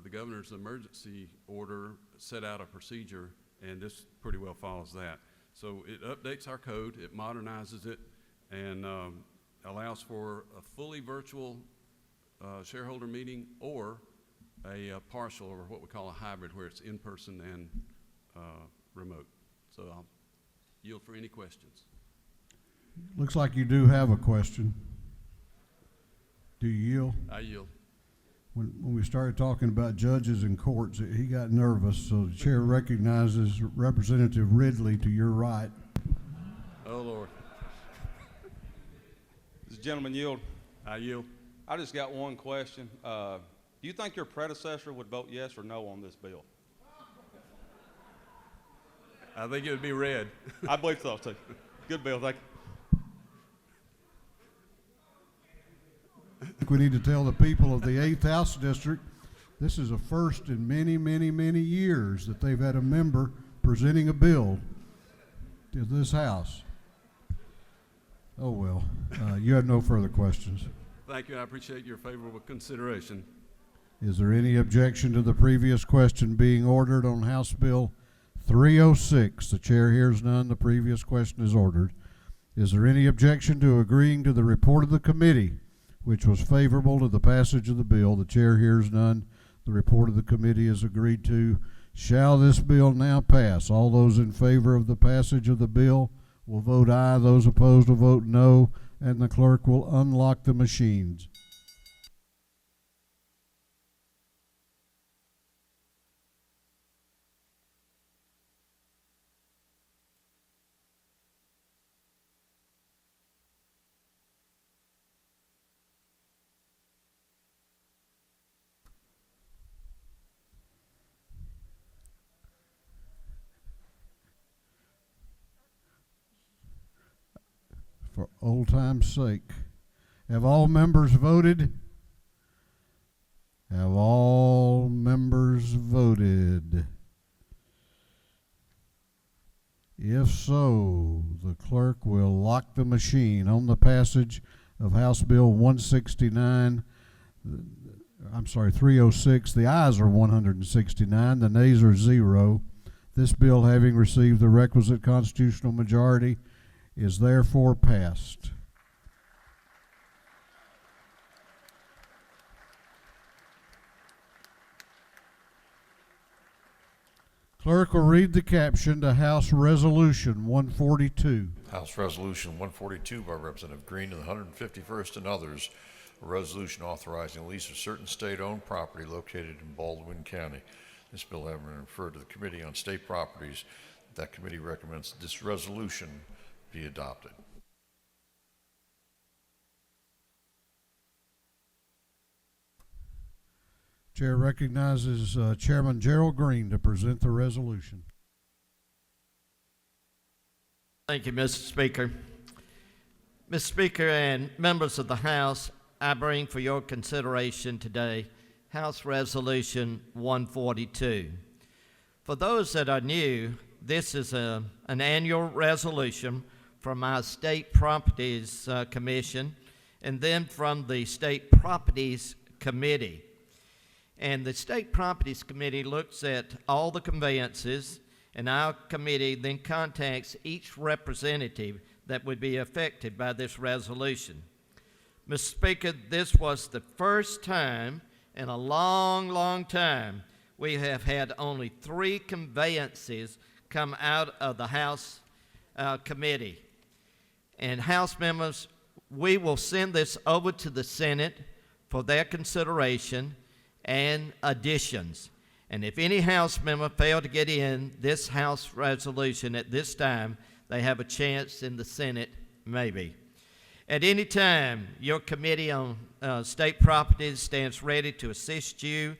the governor's emergency order set out a procedure, and this pretty well follows that. So it updates our code, it modernizes it, and allows for a fully virtual shareholder meeting or a partial, or what we call a hybrid, where it's in-person and remote. So I'll yield for any questions. Looks like you do have a question. Do you yield? I yield. When we started talking about judges and courts, he got nervous, so the chair recognizes Representative Ridley to your right. Oh, Lord. Does the gentleman yield? I yield. I just got one question. Do you think your predecessor would vote yes or no on this bill? I think it would be red. I believe so, too. Good bill, thank you. I think we need to tell the people of the 8th House District this is a first in many, many, many years that they've had a member presenting a bill to this House. Oh, well, you have no further questions. Thank you. I appreciate your favorable consideration. Is there any objection to the previous question being ordered on House Bill 306? The chair hears none. The previous question is ordered. Is there any objection to agreeing to the report of the committee, which was favorable to the passage of the bill? The chair hears none. The report of the committee is agreed to. Shall this bill now pass? All those in favor of the passage of the bill will vote aye. Those opposed will vote no, and the clerk will unlock the machines. for old time's sake. Have all members voted? Have all members voted? If so, the clerk will lock the machine on the passage of House Bill 306. The ayes are 169, the nays are 0. This bill, having received the requisite constitutional majority, is therefore passed. Clerk will read the caption to House Resolution 142. House Resolution 142 by Representative Green of the 151st and others, a resolution authorizing the lease of certain state-owned property located in Baldwin County. This bill having been referred to the Committee on State Properties, that committee recommends this resolution be adopted. Chair recognizes Chairman Gerald Green to present the resolution. Thank you, Mr. Speaker. Mr. Speaker and members of the House, I bring for your consideration today House Resolution 142. For those that are new, this is an annual resolution from our State Properties Commission and then from the State Properties Committee. And the State Properties Committee looks at all the conveyances, and our committee then contacts each representative that would be affected by this resolution. Mr. Speaker, this was the first time in a long, long time we have had only 3 conveyances come out of the House committee. And House members, we will send this over to the Senate for their consideration and additions. And if any House member failed to get in this House resolution at this time, they have a chance in the Senate, maybe. At any time, your Committee on State Properties stands ready to assist you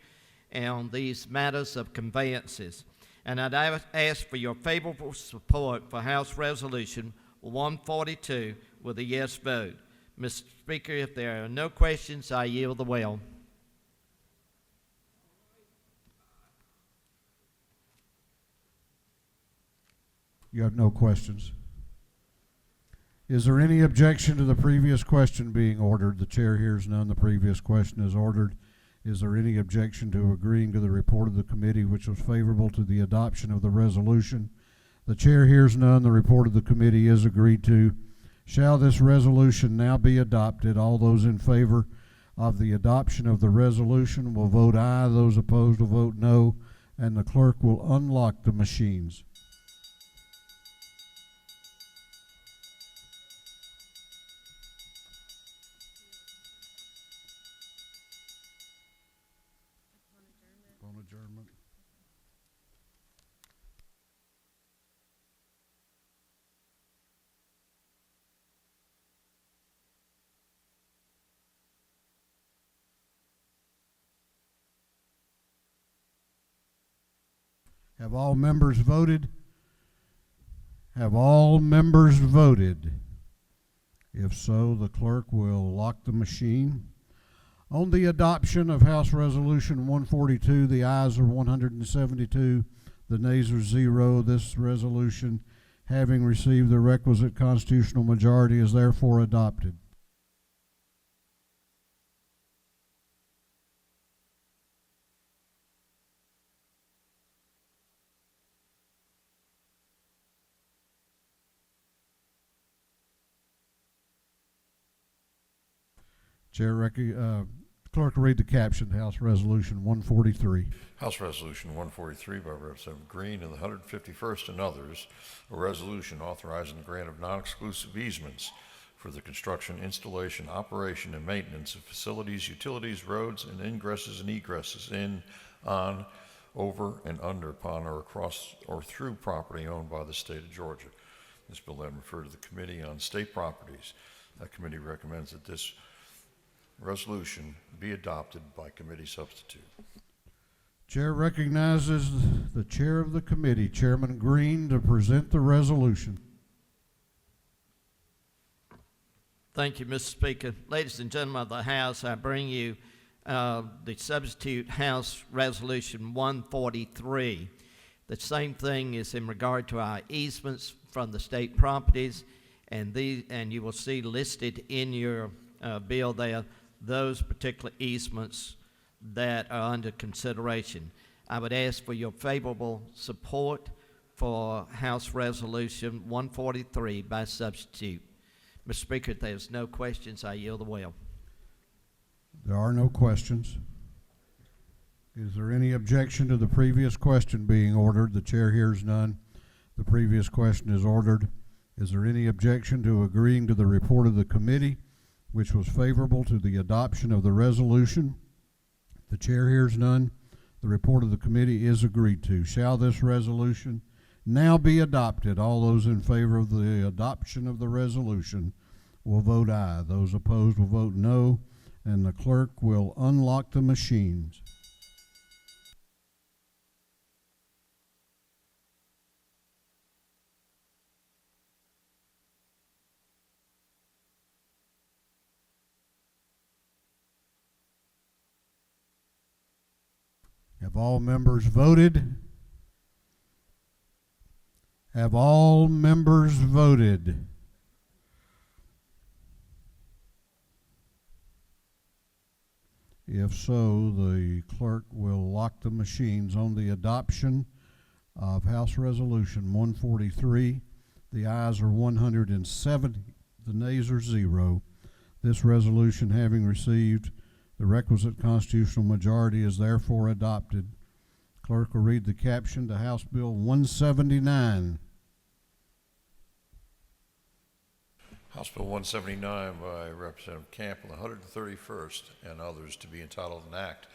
on these matters of conveyances. And I'd ask for your favorable support for House Resolution 142 with a yes vote. Mr. Speaker, if there are no questions, I yield the well. You have no questions. Is there any objection to the previous question being ordered? The chair hears none. The previous question is ordered. Is there any objection to agreeing to the report of the committee which was favorable to the adoption of the resolution? The chair hears none. The report of the committee is agreed to. Shall this resolution now be adopted? All those in favor of the adoption of the resolution will vote aye. Those opposed will vote no, and the clerk will unlock the machines. Adjournment. Have all members voted? Have all members voted? If so, the clerk will lock the machine. On the adoption of House Resolution 142, the ayes are 172, the nays are 0. This resolution, having received the requisite constitutional majority, is therefore adopted. Clerk will read the caption, House Resolution 143. House Resolution 143 by Representative Green and the 151st and others, a resolution authorizing the grant of non-exclusive easements for the construction, installation, operation, and maintenance of facilities, utilities, roads, and ingresses and egresses in, on, over, and under, upon, or across, or through property owned by the state of Georgia. This bill then referred to the Committee on State Properties. That committee recommends that this resolution be adopted by committee substitute. Chair recognizes the chair of the committee, Chairman Green, to present the resolution. Thank you, Mr. Speaker. Ladies and gentlemen of the House, I bring you the substitute House Resolution 143. The same thing is in regard to our easements from the state properties, and you will see listed in your bill there those particular easements that are under consideration. I would ask for your favorable support for House Resolution 143 by substitute. Mr. Speaker, if there's no questions, I yield the will. There are no questions. Is there any objection to the previous question being ordered? The chair hears none. The previous question is ordered. Is there any objection to agreeing to the report of the committee, which was favorable to the adoption of the resolution? The chair hears none. The report of the committee is agreed to. Shall this resolution now be adopted? All those in favor of the adoption of the resolution will vote aye. Those opposed will vote no, and the clerk will unlock the machines. Have all members voted? Have all members voted? If so, the clerk will lock the machines on the adoption of House Resolution 143. The ayes are 170, the nays are 0. This resolution, having received the requisite constitutional majority, is therefore adopted. Clerk will read the caption to House Bill 179. House Bill 179 by Representative Camp on the 131st and others, to be entitled an act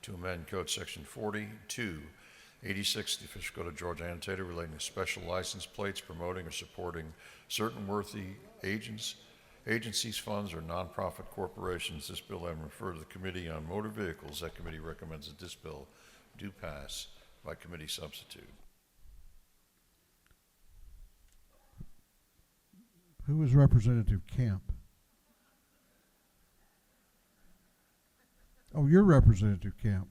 to amend Code Section 4286, the official code of Georgia annotated, relating to special license plates promoting or supporting certain worthy agencies, funds, or nonprofit corporations. This bill having referred to the Committee on Motor Vehicles, that committee recommends that this bill do pass by committee substitute. Who is Representative Camp? Oh, you're Representative Camp.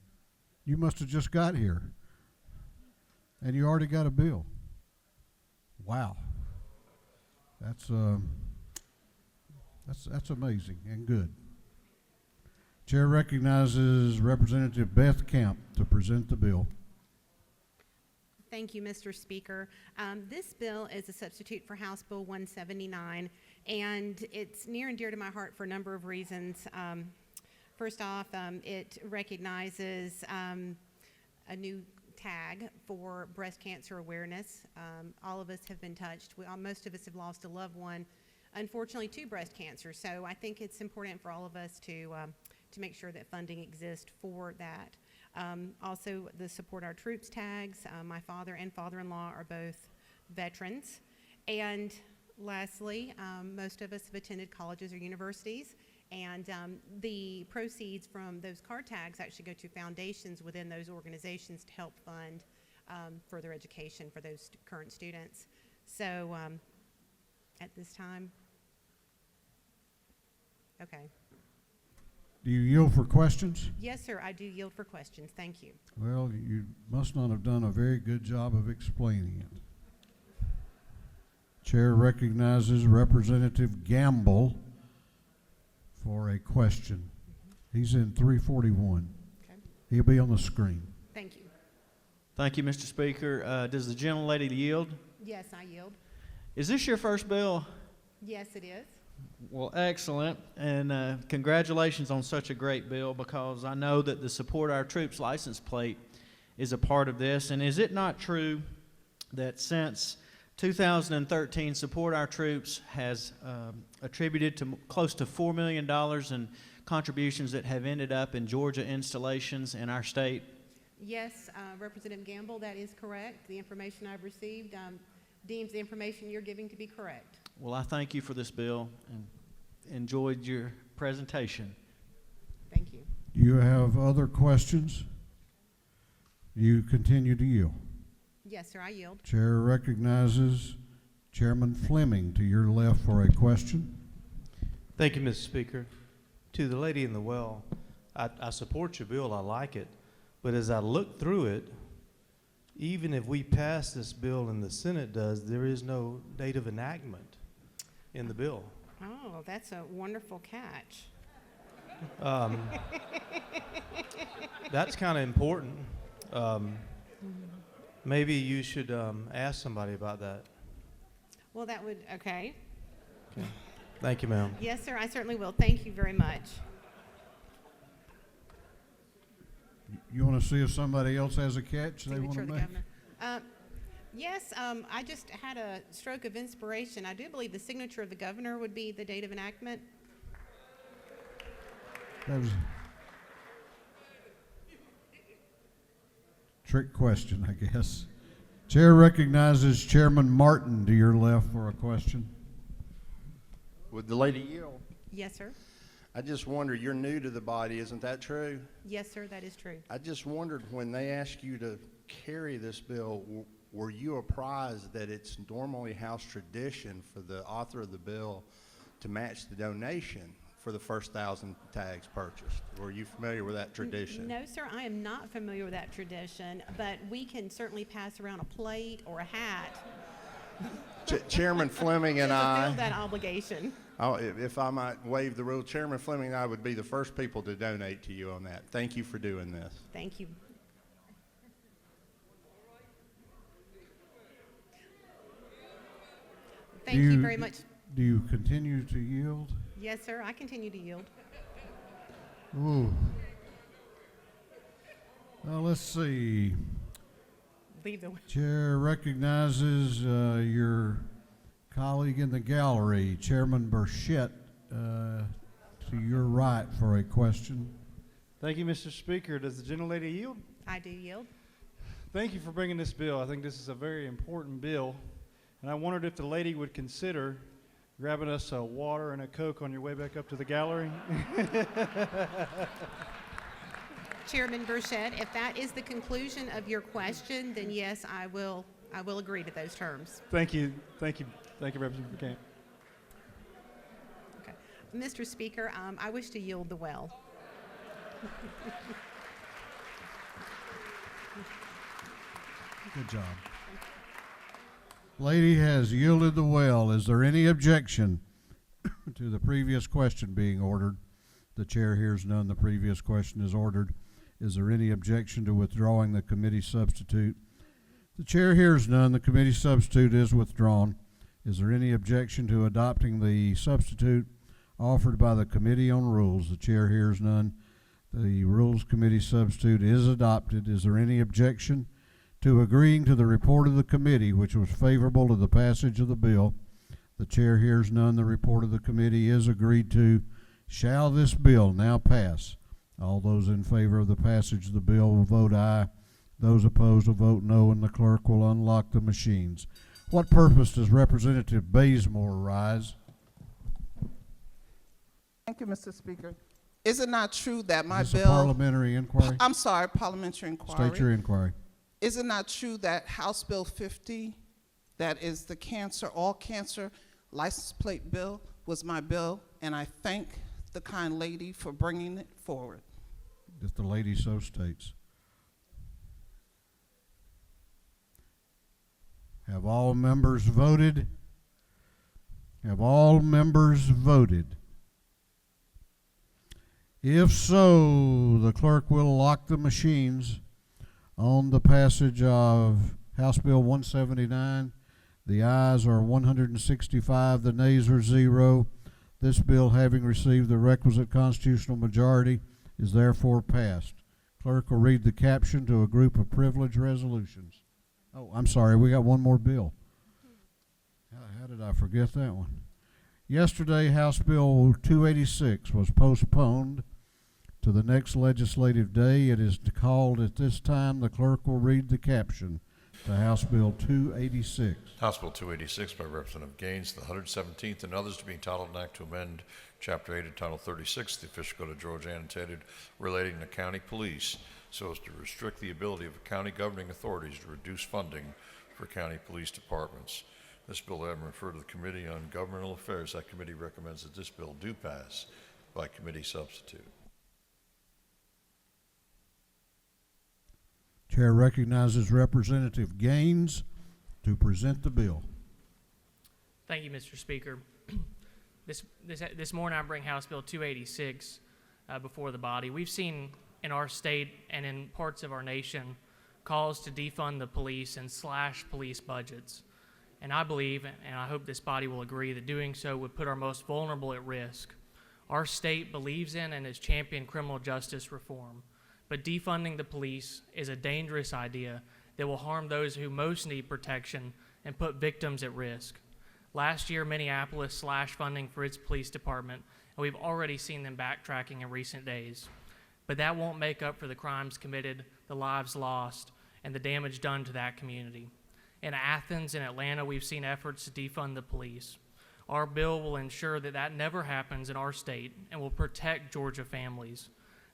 You must have just got here. And you already got a bill. Wow. That's amazing and good. Chair recognizes Representative Beth Camp to present the bill. Thank you, Mr. Speaker. This bill is a substitute for House Bill 179, and it's near and dear to my heart for a number of reasons. First off, it recognizes a new tag for breast cancer awareness. All of us have been touched. Most of us have lost a loved one, unfortunately, to breast cancer. So I think it's important for all of us to make sure that funding exists for that. Also, the Support Our Troops tags. My father and father-in-law are both veterans. And lastly, most of us have attended colleges or universities, and the proceeds from those card tags actually go to foundations within those organizations to help fund further education for those current students. So at this time, okay. Do you yield for questions? Yes, sir, I do yield for questions. Thank you. Well, you must not have done a very good job of explaining it. Chair recognizes Representative Gamble for a question. He's in 341. Okay. He'll be on the screen. Thank you. Thank you, Mr. Speaker. Does the gentlelady yield? Yes, I yield. Is this your first bill? Yes, it is. Well, excellent, and congratulations on such a great bill, because I know that the Support Our Troops license plate is a part of this. And is it not true that since 2013, Support Our Troops has attributed to close to $4 million in contributions that have ended up in Georgia installations in our state? Yes, Representative Gamble, that is correct. The information I've received deems the information you're giving to be correct. Well, I thank you for this bill and enjoyed your presentation. Thank you. Do you have other questions? You continue to yield. Yes, sir, I yield. Chair recognizes Chairman Fleming to your left for a question. Thank you, Mr. Speaker. To the lady in the well, I support your bill. I like it. But as I look through it, even if we pass this bill and the Senate does, there is no date of enactment in the bill. Oh, that's a wonderful catch. That's kind of important. Maybe you should ask somebody about that. Well, that would, okay. Okay. Thank you, ma'am. Yes, sir, I certainly will. Thank you very much. You want to see if somebody else has a catch they want Signature to of the make? governor. Yes, I just had a stroke of inspiration. I do believe the signature of the governor would be the date of enactment. That was a trick question, I guess. Chair recognizes Chairman Martin to your left for a question. Would the lady yield? Yes, sir. I just wonder, you're new to the body, isn't that true? Yes, sir, that is true. I just wondered, when they asked you to carry this bill, were you apprised that it's normally House tradition for the author of the bill to match the donation for the first 1,000 tags purchased? Were you familiar with that tradition? No, sir, I am not familiar with that tradition, but we can certainly pass around a plate or a hat. Chairman Fleming and I, fulfill that obligation. if I might waive the rule, Chairman Fleming and I would be the first people to donate to you on that. Thank you for doing this. Thank you. Thank you very much. Do you continue to yield? Yes, sir, I continue to yield. Ooh. Well, let's see. Leave the Chair recognizes your colleague in the gallery, Chairman Burchett, to your right for a question. Thank you, Mr. Speaker. Does the gentlelady yield? I do yield. Thank you for bringing this bill. I think this is a very important bill. And I wondered if the lady would consider grabbing us a water and a Coke on your way back up to the gallery. Chairman Burchett, if that is the conclusion of your question, then yes, I will agree to those terms. Thank you. Thank you. Thank you, Representative McCain. Okay. Mr. Speaker, I wish to yield the well. Good job. Lady has yielded the well. Is there any objection to the previous question being ordered? The chair hears none. The previous question is ordered. Is there any objection to withdrawing the committee substitute? The chair hears none. The committee substitute is withdrawn. Is there any objection to adopting the substitute offered by the Committee on Rules? The chair hears none. The Rules Committee substitute is adopted. Is there any objection to agreeing to the report of the committee, which was favorable to the passage of the bill? The chair hears none. The report of the committee is agreed to. Shall this bill now pass? All those in favor of the passage of the bill will vote aye. Those opposed will vote no, and the clerk will unlock the machines. What purpose does Representative Bazemore rise? Thank you, Mr. Speaker. Is it not true that my Is this bill... a parliamentary inquiry? I'm sorry, parliamentary inquiry. State your inquiry. Is it not true that House Bill 50, that is the all cancer license plate bill, was my bill, and I thank the kind lady for bringing it forward. If the lady so states. Have all members voted? Have all members voted? If so, the clerk will lock the machines on the passage of House Bill 179. The ayes are 165, the nays are 0. This bill, having received the requisite constitutional majority, is therefore passed. Clerk will read the caption to a group of privilege resolutions. Oh, I'm sorry, we got one more bill. How did I forget that one? Yesterday, House Bill 286 was postponed to the next legislative day. It is called at this time. The clerk will read the caption to House Bill 286. House Bill 286 by Representative Gaines, the 117th, and others to be entitled an act to amend Chapter 8 of Title 36, the official code of Georgia, annotated relating to county police, so as to restrict the ability of county governing authorities to reduce funding for county police departments. This bill item referred to the Committee on Governmental Affairs. That committee recommends that this bill do pass by committee substitute. Chair recognizes Representative Gaines to present the bill. Thank you, Mr. Speaker. This morning I bring House Bill 286 before the body. We've seen in our state and in parts of our nation calls to defund the police and slash police budgets. And I believe, and I hope this body will agree, that doing so would put our most vulnerable at risk. Our state believes in and has championed criminal justice reform, but defunding the police is a dangerous idea that will harm those who most need protection and put victims at risk. Last year, Minneapolis slashed funding for its police department, and we've already seen them backtracking in recent days. But that won't make up for the crimes committed, the lives lost, and the damage done to that community. In Athens and Atlanta, we've seen efforts to defund the police. Our bill will ensure that that never happens in our state and will protect Georgia families.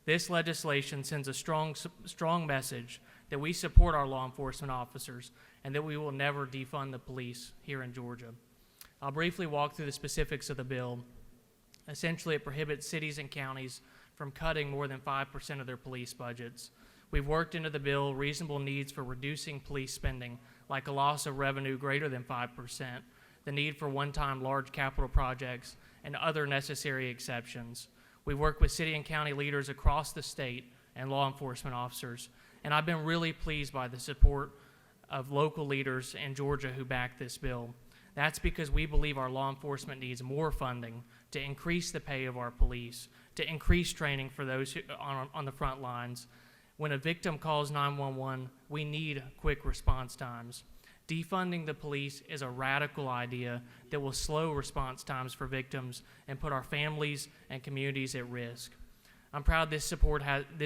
This legislation sends a strong message that we support our law enforcement officers and that we will never defund the police here in Georgia. I'll briefly walk through the specifics of the bill. Essentially, it prohibits cities and counties from cutting more than 5% of their police budgets. We've worked into the bill reasonable needs for reducing police spending, like a loss of revenue greater than 5%, the need for one-time large capital projects, and other necessary exceptions. We've worked with city and county leaders across the state and law enforcement officers, and I've been really pleased by the support of local leaders in Georgia who back this bill. That's because we believe our law enforcement needs more funding to increase the pay of our police, to increase training for those who, on the front lines. When a victim calls 911, we need quick response times. Defunding the police is a radical idea that will slow response times for victims and put our families and communities at risk. I'm proud this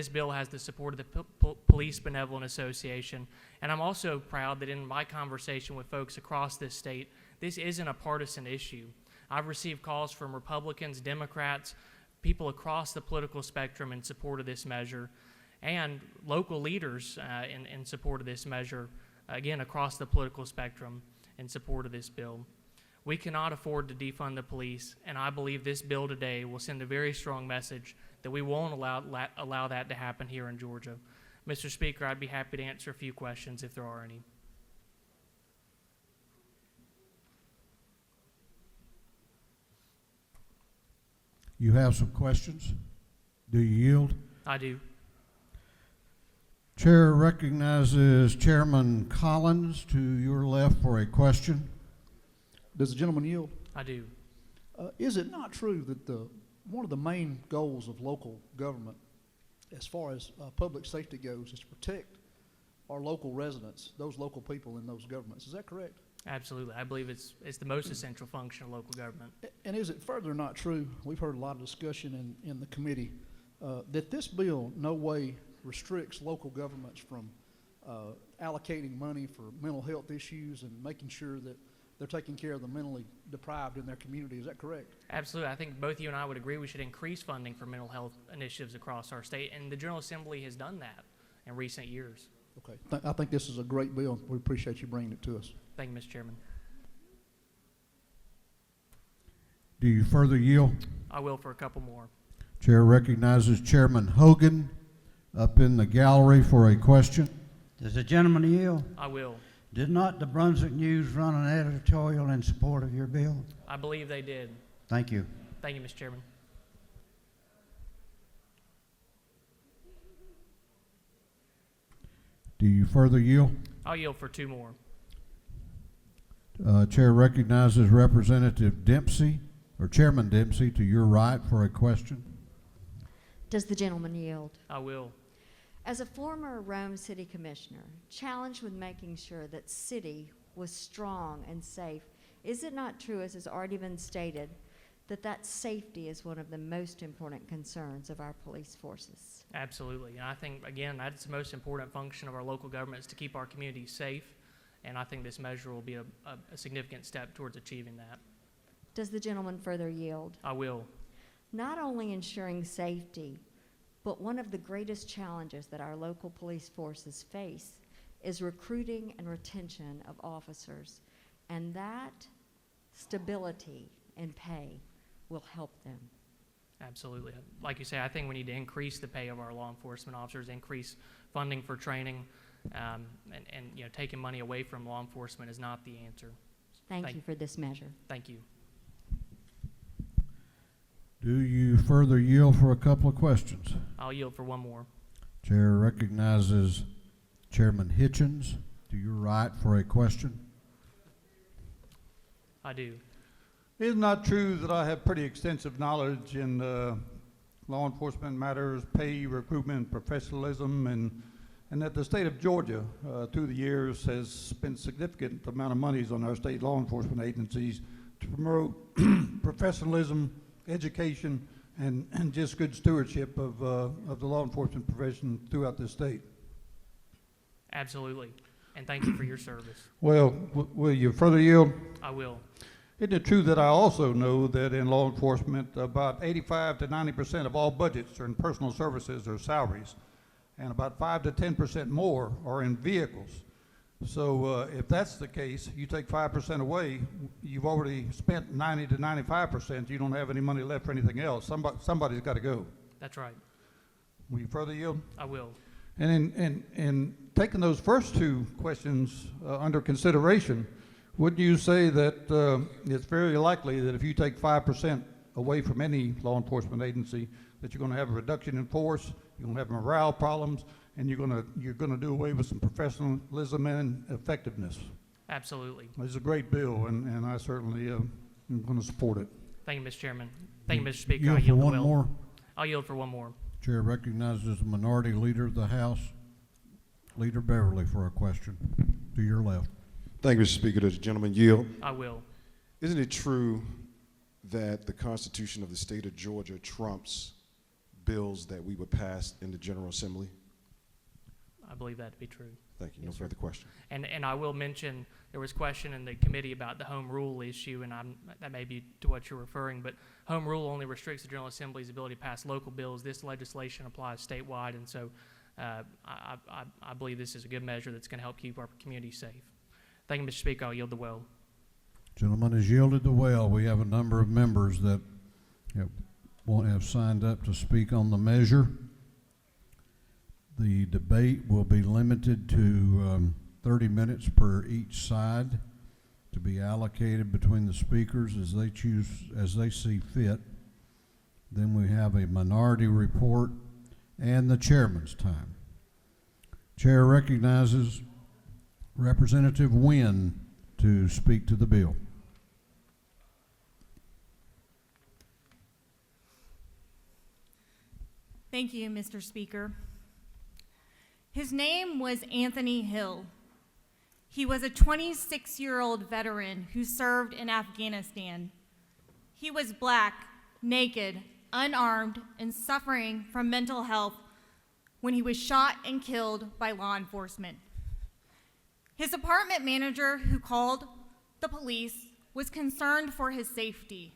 bill has the support of the Police Benevolent Association, and I'm also proud that in my conversation with folks across this state, this isn't a partisan issue. I've received calls from Republicans, Democrats, people across the political spectrum in support of this measure, and local leaders in support of this measure, again, across the political spectrum in support of this bill. We cannot afford to defund the police, and I believe this bill today will send a very strong message that we won't allow that to happen here in Georgia. Mr. Speaker, I'd be happy to answer a few questions if there are any. You have some questions? Do you yield? I do. Chair recognizes Chairman Collins to your left for a question. Does the gentleman yield? I do. Is it not true that one of the main goals of local government, as far as public safety goes, is to protect our local residents, those local people in those governments? Is that correct? Absolutely. I believe it's the most essential function of local government. And is it further not true, we've heard a lot of discussion in the committee, that this bill no way restricts local governments from allocating money for mental health issues and making sure that they're taking care of the mentally deprived in their community? Is that correct? Absolutely. I think both you and I would agree we should increase funding for mental health initiatives across our state, and the General Assembly has done that in recent years. Okay. I think this is a great bill. We appreciate you bringing it to us. Thank you, Mr. Chairman. Do you further yield? I will for a couple more. Chair recognizes Chairman Hogan up in the gallery for a question. Does the gentleman yield? I will. Did not the Brunswick News run an editorial in support of your bill? I believe they did. Thank you. Thank you, Mr. Chairman. Do you further yield? I'll yield for two more. Chair recognizes Representative Dempsey, or Chairman Dempsey, to your right for a question. Does the gentleman yield? I will. As a former Rome City Commissioner, challenged with making sure that city was strong and safe, is it not true, as has already been stated, that safety is one of the most important concerns of our police forces? Absolutely. And I think, again, that's the most important function of our local government, is to keep our communities safe. And I think this measure will be a significant step towards achieving that. Does the gentleman further yield? I will. Not only ensuring safety, but one of the greatest challenges that our local police forces face is recruiting and retention of officers. And that stability in pay will help them. Absolutely. Like you say, I think we need to increase the pay of our law enforcement officers, increase funding for training, and you know, taking money away from law enforcement is not the answer. Thank you for this measure. Thank you. Do you further yield for a couple of questions? I'll yield for one more. Chair recognizes Chairman Hitchens. Do you right for a question? I do. Is it not true that I have pretty extensive knowledge in law enforcement matters, pay, recruitment, professionalism, and that the state of Georgia, through the years, has spent significant amount of monies on our state law enforcement agencies to promote professionalism, education, and just good stewardship of the law enforcement profession throughout the state? Absolutely. And thank you for your service. Well, will you further yield? I will. Isn't it true that I also know that in law enforcement, about 85 to 90% of all budgets are in personal services or salaries, and about 5 to 10% more are in vehicles? So if that's the case, you take 5% away, you've already spent 90 to 95%. You don't have any money left for anything else. Somebody's got to go. That's right. Will you further yield? I will. And in taking those first two questions under consideration, wouldn't you say that it's very likely that if you take 5% away from any law enforcement agency, that you're going to have a reduction in force, you're going to have morale problems, and you're going to do away with some professionalism and effectiveness? Absolutely. It's a great bill, and I certainly am going to support it. Thank you, Mr. Chairman. Thank you, Mr. Speaker. Yield I for yield one the will. more. I'll yield for one more. Chair recognizes the Minority Leader of the House, Leader Beverly, for a question. To your left. Thank you, Mr. Speaker. Does the gentleman yield? I will. Isn't it true that the Constitution of the state of Georgia trumps bills that we would pass in the General Assembly? I believe that to be true. Thank you. Yes, No further question. And I will mention there was question in the committee about the home rule issue, and that may be to what you're referring, but home rule only restricts the General Assembly's ability to pass local bills. This legislation applies statewide, and so I believe this is a good measure that's going to help keep our community safe. Thank you, Mr. Speaker. I'll yield the will. Gentleman has yielded the well. We have a number of members that have signed up to speak on the measure. The debate will be limited to 30 minutes per each side to be allocated between the speakers as they choose, as they see fit. Then we have a minority report and the chairman's time. Chair recognizes Representative Wynn to speak to the bill. Thank you, Mr. Speaker. His name was Anthony Hill. He was a 26-year-old veteran who served in Afghanistan. He was black, naked, unarmed, and suffering from mental health when he was shot and killed by law enforcement. His apartment manager, who called the police, was concerned for his safety,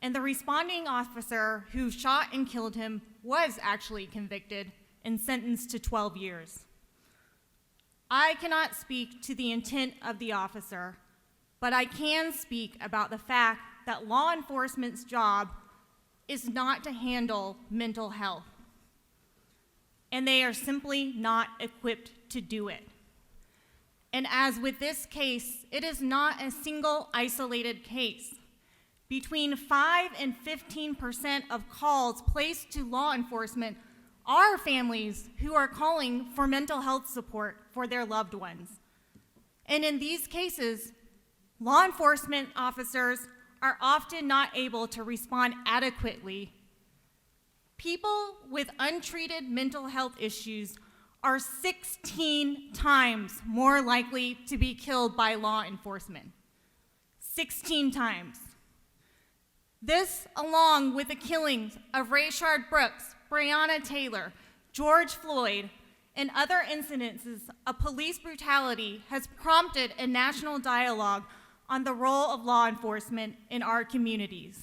and the responding officer who shot and killed him was actually convicted and sentenced to 12 years. I cannot speak to the intent of the officer, but I can speak about the fact that law enforcement's job is not to handle mental health, and they are simply not equipped to do it. And as with this case, it is not a single isolated case. Between 5 and 15% of calls placed to law enforcement are families who are calling for mental health support for their loved ones. And in these cases, law enforcement officers are often not able to respond adequately. People with untreated mental health issues are 16 times more likely to be killed by law enforcement. 16 times. This, along with the killings of Rayshard Brooks, Breonna Taylor, George Floyd, and other incidences of police brutality, has prompted a national dialogue on the role of law enforcement in our communities.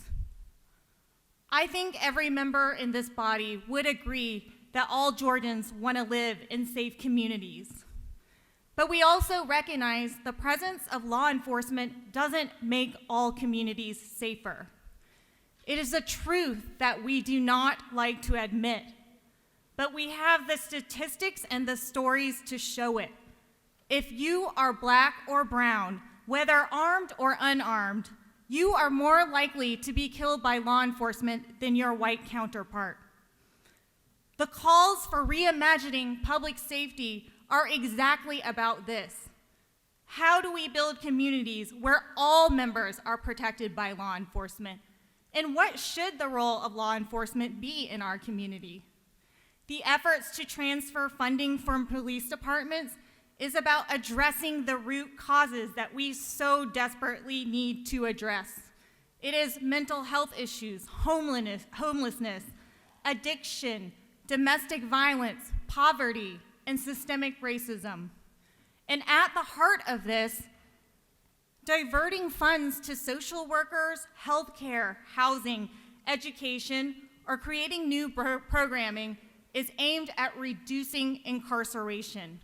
I think every member in this body would agree that all Georgians want to live in safe communities. But we also recognize the presence of law enforcement doesn't make all communities safer. It is a truth that we do not like to admit, but we have the statistics and the stories to show it. If you are black or brown, whether armed or unarmed, you are more likely to be killed by law enforcement than your white counterpart. The calls for reimagining public safety are exactly about this. How do we build communities where all members are protected by law enforcement? And what should the role of law enforcement be in our community? The efforts to transfer funding from police departments is about addressing the root causes that we so desperately need to address. It is mental health issues, homelessness, addiction, domestic violence, poverty, and systemic racism. And at the heart of this, diverting funds to social workers, healthcare, housing, education, or creating new programming is aimed at reducing incarceration.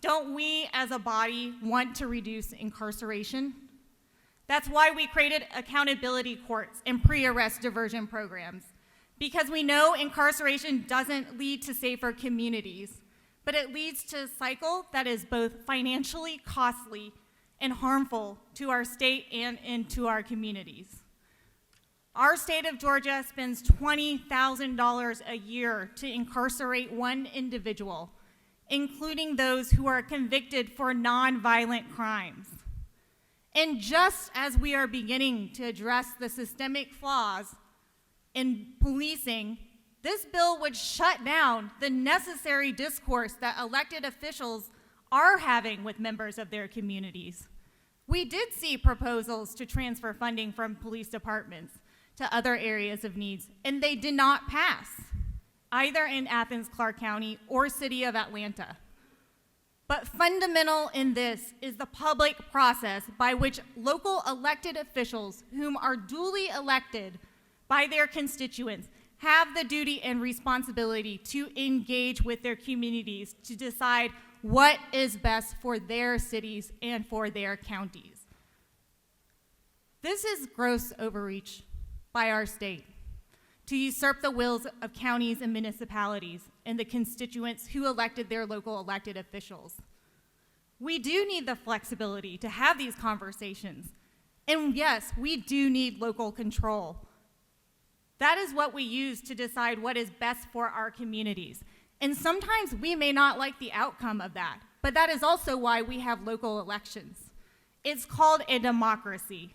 Don't we as a body want to reduce incarceration? That's why we created accountability courts and pre-arrest diversion programs, because we know incarceration doesn't lead to safer communities, but it leads to a cycle that is both financially costly and harmful to our state and to our communities. Our state of Georgia spends $20,000 a year to incarcerate one individual, including those who are convicted for nonviolent crimes. And just as we are beginning to address the systemic flaws in policing, this bill would shut down the necessary discourse that elected officials are having with members of their communities. We did see proposals to transfer funding from police departments to other areas of needs, and they did not pass, either in Athens, Clarke County, or City of Atlanta. But fundamental in this is the public process by which local elected officials, whom are duly elected by their constituents, have the duty and responsibility to engage with their communities to decide what is best for their cities and for their counties. This is gross overreach by our state to usurp the wills of counties and municipalities and the constituents who elected their local elected officials. We do need the flexibility to have these conversations. And yes, we do need local control. That is what we use to decide what is best for our communities. And sometimes we may not like the outcome of that, but that is also why we have local elections. It's called a democracy.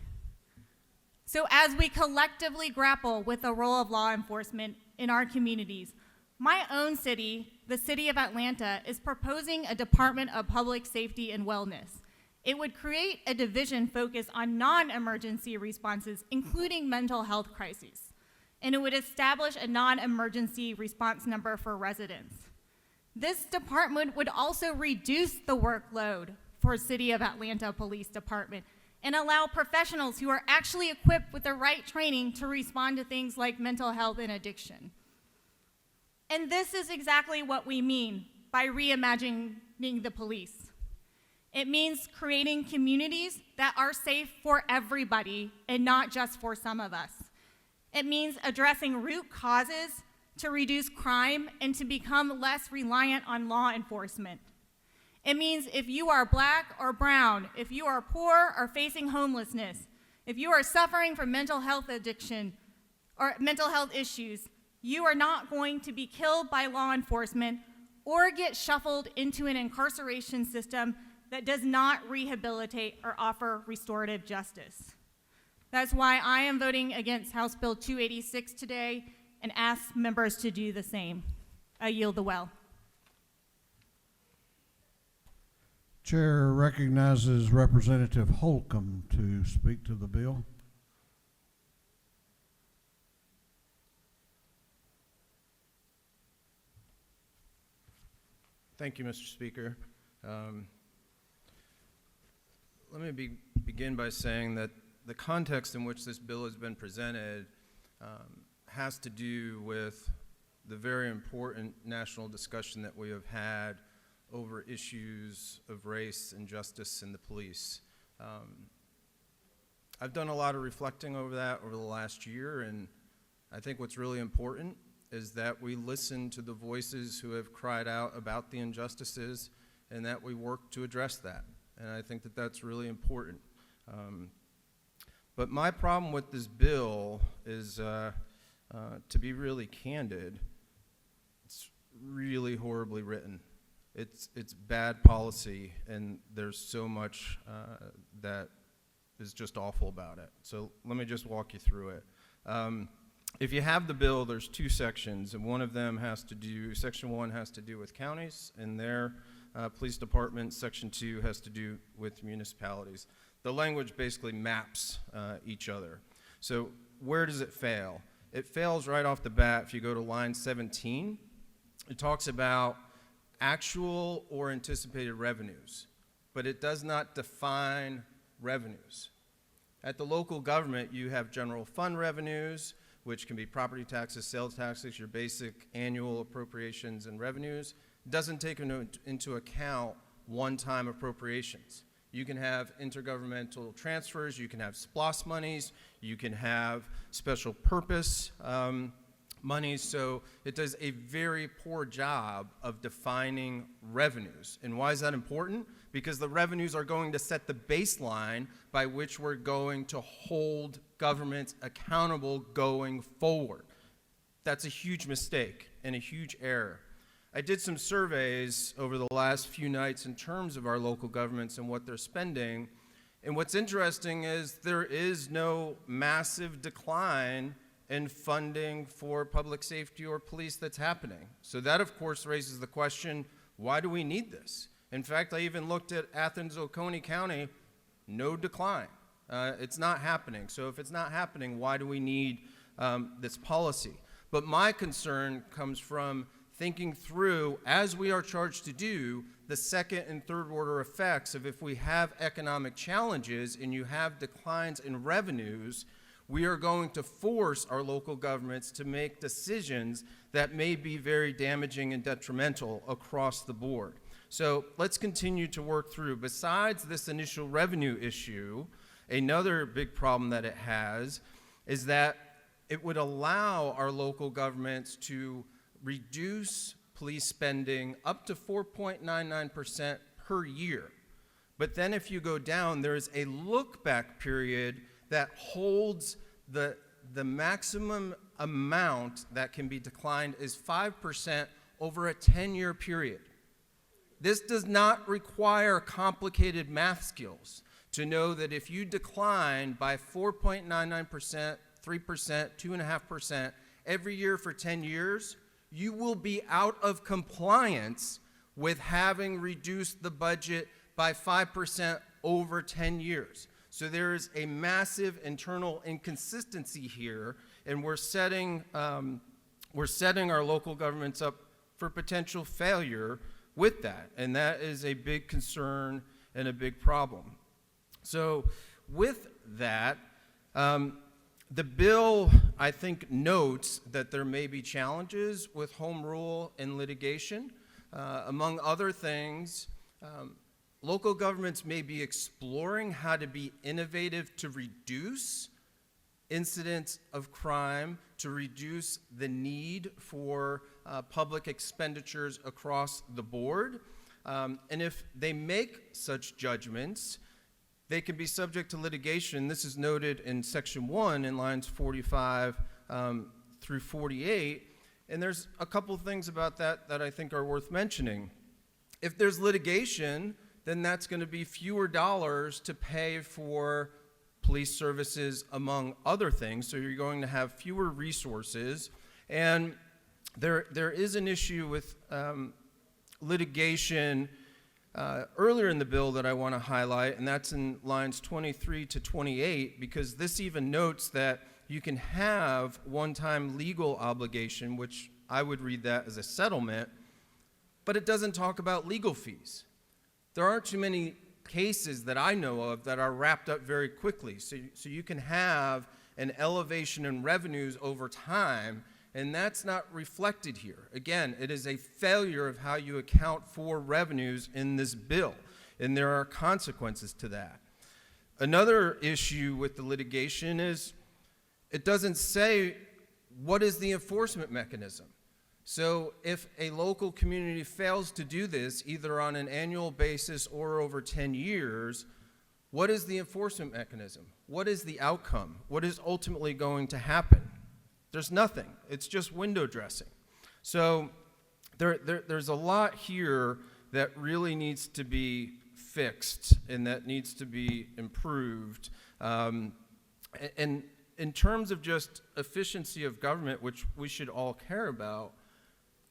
So as we collectively grapple with the role of law enforcement in our communities, my own city, the City of Atlanta, is proposing a Department of Public Safety and Wellness. It would create a division focused on non-emergency responses, including mental health crises. And it would establish a non-emergency response number for residents. This department would also reduce the workload for City of Atlanta Police Department and allow professionals who are actually equipped with the right training to respond to things like mental health and addiction. And this is exactly what we mean by reimagining the police. It means creating communities that are safe for everybody and not just for some of us. It means addressing root causes to reduce crime and to become less reliant on law enforcement. It means if you are black or brown, if you are poor or facing homelessness, if you are suffering from mental health addiction or mental health issues, you are not going to be killed by law enforcement or get shuffled into an incarceration system that does not rehabilitate or offer restorative justice. That's why I am voting against House Bill 286 today and ask members to do the same. I yield the well. Chair recognizes Representative Holcomb to speak to the bill. Thank you, Mr. Speaker. Let me begin by saying that the context in which this bill has been presented has to do with the very important national discussion that we have had over issues of race and justice in the police. I've done a lot of reflecting over that over the last year, and I think what's really important is that we listen to the voices who have cried out about the injustices and that we work to address that. And I think that that's really important. But my problem with this bill is, to be really candid, it's really horribly written. It's bad policy, and there's so much that is just awful about it. So let me just walk you through it. If you have the bill, there's two sections, and one of them has to do, section 1 has to do with counties and their police departments. Section 2 has to do with municipalities. The language basically maps each other. So where does it fail? It fails right off the bat. If you go to line 17, it talks about actual or anticipated revenues, but it does not define revenues. At the local government, you have general fund revenues, which can be property taxes, sales taxes, your basic annual appropriations and revenues. It doesn't take into account one-time appropriations. You can have intergovernmental transfers, you can have SPLOS monies, you can have special purpose monies, so it does a very poor job of defining revenues. And why is that important? Because the revenues are going to set the baseline by which we're going to hold governments accountable going forward. That's a huge mistake and a huge error. I did some surveys over the last few nights in terms of our local governments and what they're spending, and what's interesting is there is no massive decline in funding for public safety or police that's happening. So that, of course, raises the question, why do we need this? In fact, I even looked at Athens-Oconee County, no decline. It's not happening. So if it's not happening, why do we need this policy? But my concern comes from thinking through, as we are charged to do, the second and third order effects of if we have economic challenges and you have declines in revenues, we are going to force our local governments to make decisions that may be very damaging and detrimental across the board. So let's continue to work through. Besides this initial revenue issue, another big problem that it has is that it would allow our local governments to reduce police spending up to 4.99% per year. But then if you go down, there's a look-back period that holds the maximum amount that can be declined is 5% over a 10-year period. This does not require complicated math skills to know that if you decline by 4.99%, 3%, 2.5% every year for 10 years, you will be out of compliance with having reduced the budget by 5% over 10 years. So there is a massive internal inconsistency here, and we're setting our local governments up for potential failure with that, and that is a big concern and a big problem. So with that, the bill, I think, notes that there may be challenges with home rule and litigation. Among other things, local governments may be exploring how to be innovative to reduce incidents of crime, to reduce the need for public expenditures across the board. And if they make such judgments, they can be subject to litigation. This is noted in section 1 in lines 45 through 48. And there's a couple of things about that that I think are worth mentioning. If there's litigation, then that's going to be fewer dollars to pay for police services, among other things. So you're going to have fewer resources. And there is an issue with litigation earlier in the bill that I want to highlight, and that's in lines 23 to 28, because this even notes that you can have one-time legal obligation, which I would read that as a settlement, but it doesn't talk about legal fees. There aren't too many cases that I know of that are wrapped up very quickly. So you can have an elevation in revenues over time And that's not reflected here. Again, it is a failure of how you account for revenues in this bill, and there are consequences to that. Another issue with the litigation is it doesn't say what is the enforcement mechanism. So if a local community fails to do this, either on an annual basis or over 10 years, what is the enforcement mechanism? What is the outcome? What is ultimately going to happen? There's nothing. It's just window dressing. So there's a lot here that really needs to be fixed and that needs to be improved. And in terms of just efficiency of government, which we should all care about,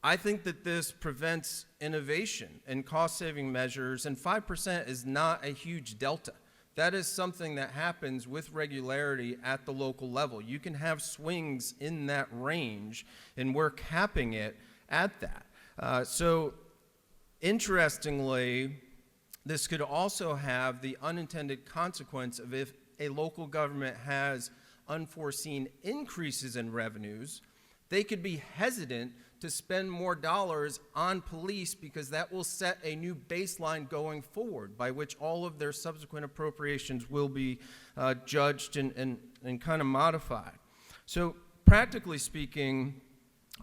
I think that this prevents innovation and cost-saving measures, and 5% is not a huge delta. That is something that happens with regularity at the local level. You can have swings in that range, and we're capping it at that. So interestingly, this could also have the unintended consequence of if a local government has unforeseen increases in revenues, they could be hesitant to spend more dollars on police because that will set a new baseline going forward by which all of their subsequent appropriations will be judged and kind of modified. So practically speaking,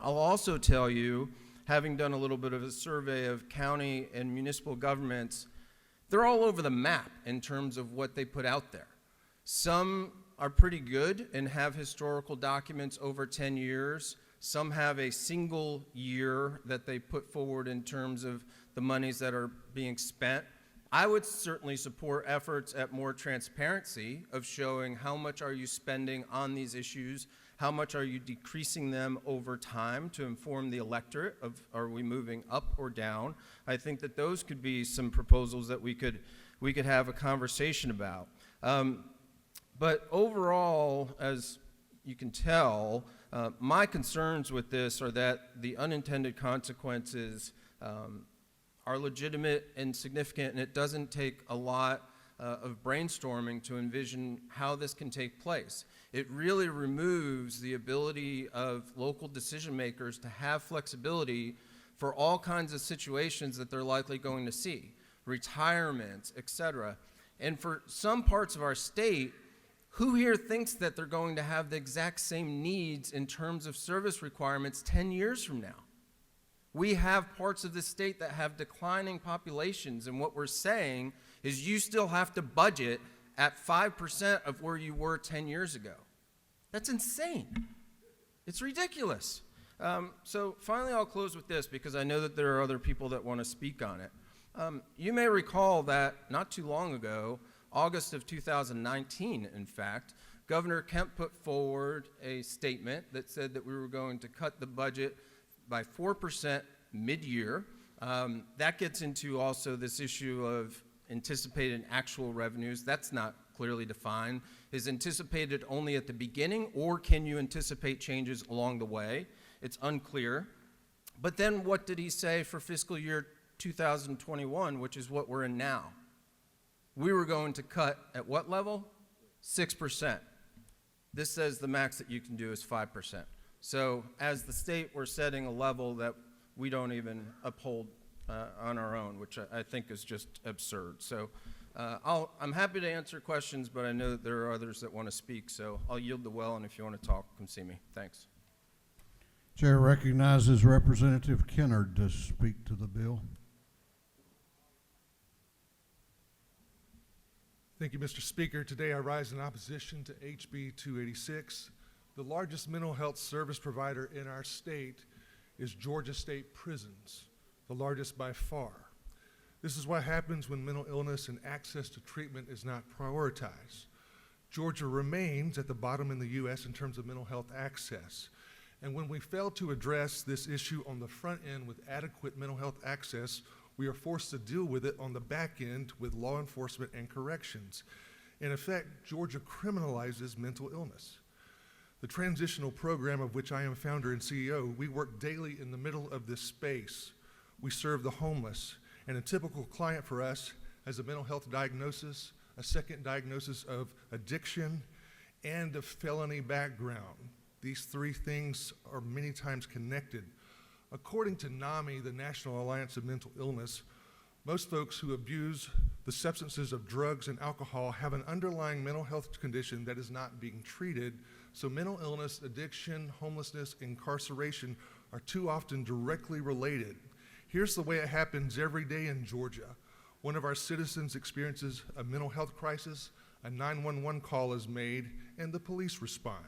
I'll also tell you, having done a little bit of a survey of county and municipal governments, they're all over the map in terms of what they put out there. Some are pretty good and have historical documents over 10 years. Some have a single year that they put forward in terms of the monies that are being spent. I would certainly support efforts at more transparency of showing how much are you spending on these issues, how much are you decreasing them over time to inform the electorate of are we moving up or down. I think that those could be some proposals that we could have a conversation about. But overall, as you can tell, my concerns with this are that the unintended consequences are legitimate and significant, and it doesn't take a lot of brainstorming to envision how this can take place. It really removes the ability of local decision makers to have flexibility for all kinds of situations that they're likely going to see, retirements, et cetera. And for some parts of our state, who here thinks that they're going to have the exact same needs in terms of service requirements 10 years from now? We have parts of the state that have declining populations, and what we're saying is you still have to budget at 5% of where you were 10 years ago. That's insane. It's ridiculous. So finally, I'll close with this because I know that there are other people that want to speak on it. You may recall that not too long ago, August of 2019, in fact, Governor Kemp put forward a statement that said that we were going to cut the budget by 4% mid-year. That gets into also this issue of anticipated and actual revenues. That's not clearly defined. Is anticipated only at the beginning, or can you anticipate changes along the way? It's unclear. But then what did he say for fiscal year 2021, which is what we're in now? We were going to cut at what level? 6%. This says the max that you can do is 5%. So as the state, we're setting a level that we don't even uphold on our own, which I think is just absurd. So I'm happy to answer questions, but I know that there are others that want to speak, so I'll yield the well, and if you want to talk, come see me. Thanks. Chair recognizes Representative Kennard to speak to the bill. Thank you, Mr. Speaker. Today I rise in opposition to HB 286. The largest mental health service provider in our state is Georgia State Prisons, the largest by far. This is what happens when mental illness and access to treatment is not prioritized. Georgia remains at the bottom in the U.S. in terms of mental health access. And when we fail to address this issue on the front end with adequate mental health access, we are forced to deal with it on the back end with law enforcement and corrections. In effect, Georgia criminalizes mental illness. The Transitional program, of which I am founder and CEO, we work daily in the middle of this space. We serve the homeless, and a typical client for us has a mental health diagnosis, a second diagnosis of addiction, and a felony background. These three things are many times connected. According to NAMI, the National Alliance of Mental Illness, most folks who abuse the substances of drugs and alcohol have an underlying mental health condition that is not being treated. So mental illness, addiction, homelessness, incarceration are too often directly related. Here's the way it happens every day in Georgia. One of our citizens experiences a mental health crisis, a 911 call is made, and the police respond.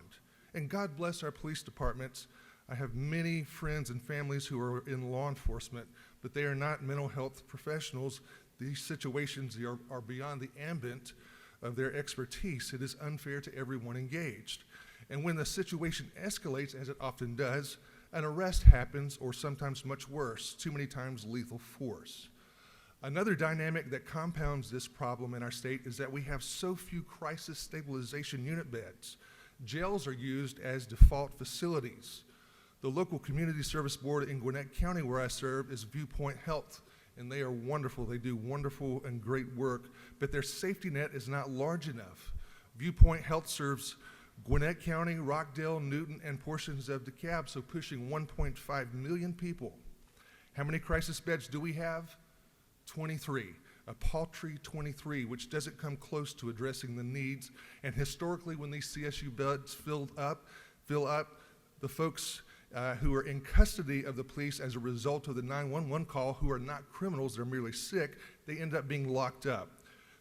And God bless our police departments. I have many friends and families who are in law enforcement, but they are not mental health professionals. These situations are beyond the ambit of their expertise. It is unfair to everyone engaged. And when the situation escalates, as it often does, an arrest happens, or sometimes much worse, too many times lethal force. Another dynamic that compounds this problem in our state is that we have so few crisis stabilization unit beds. Jails are used as default facilities. The local community service board in Gwinnett County, where I serve, is Viewpoint Health, and they are wonderful. They do wonderful and great work, but their safety net is not large enough. Viewpoint Health serves Gwinnett County, Rockdale, Newton, and portions of DeKalb, so pushing 1.5 million people. How many crisis beds do we have? 23, a paltry 23, which doesn't come close to addressing the needs. And historically, when these CSU beds fill up, the folks who are in custody of the police as a result of the 911 call, who are not criminals, they're merely sick, they end up being locked up.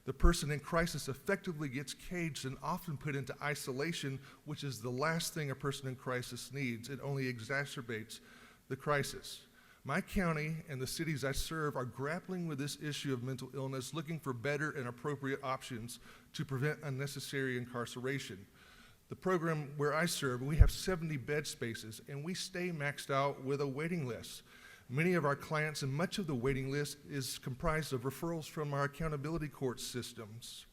The person in crisis effectively gets caged and often put into isolation, which is the last thing a person in crisis needs. It only exacerbates the crisis. My county and the cities I serve are grappling with this issue of mental illness, looking for better and appropriate options to prevent unnecessary incarceration. The program where I serve, we have 70 bed spaces, and we stay maxed out with a waiting list. Many of our clients, and much of the waiting list, is comprised of referrals from our accountability court systems.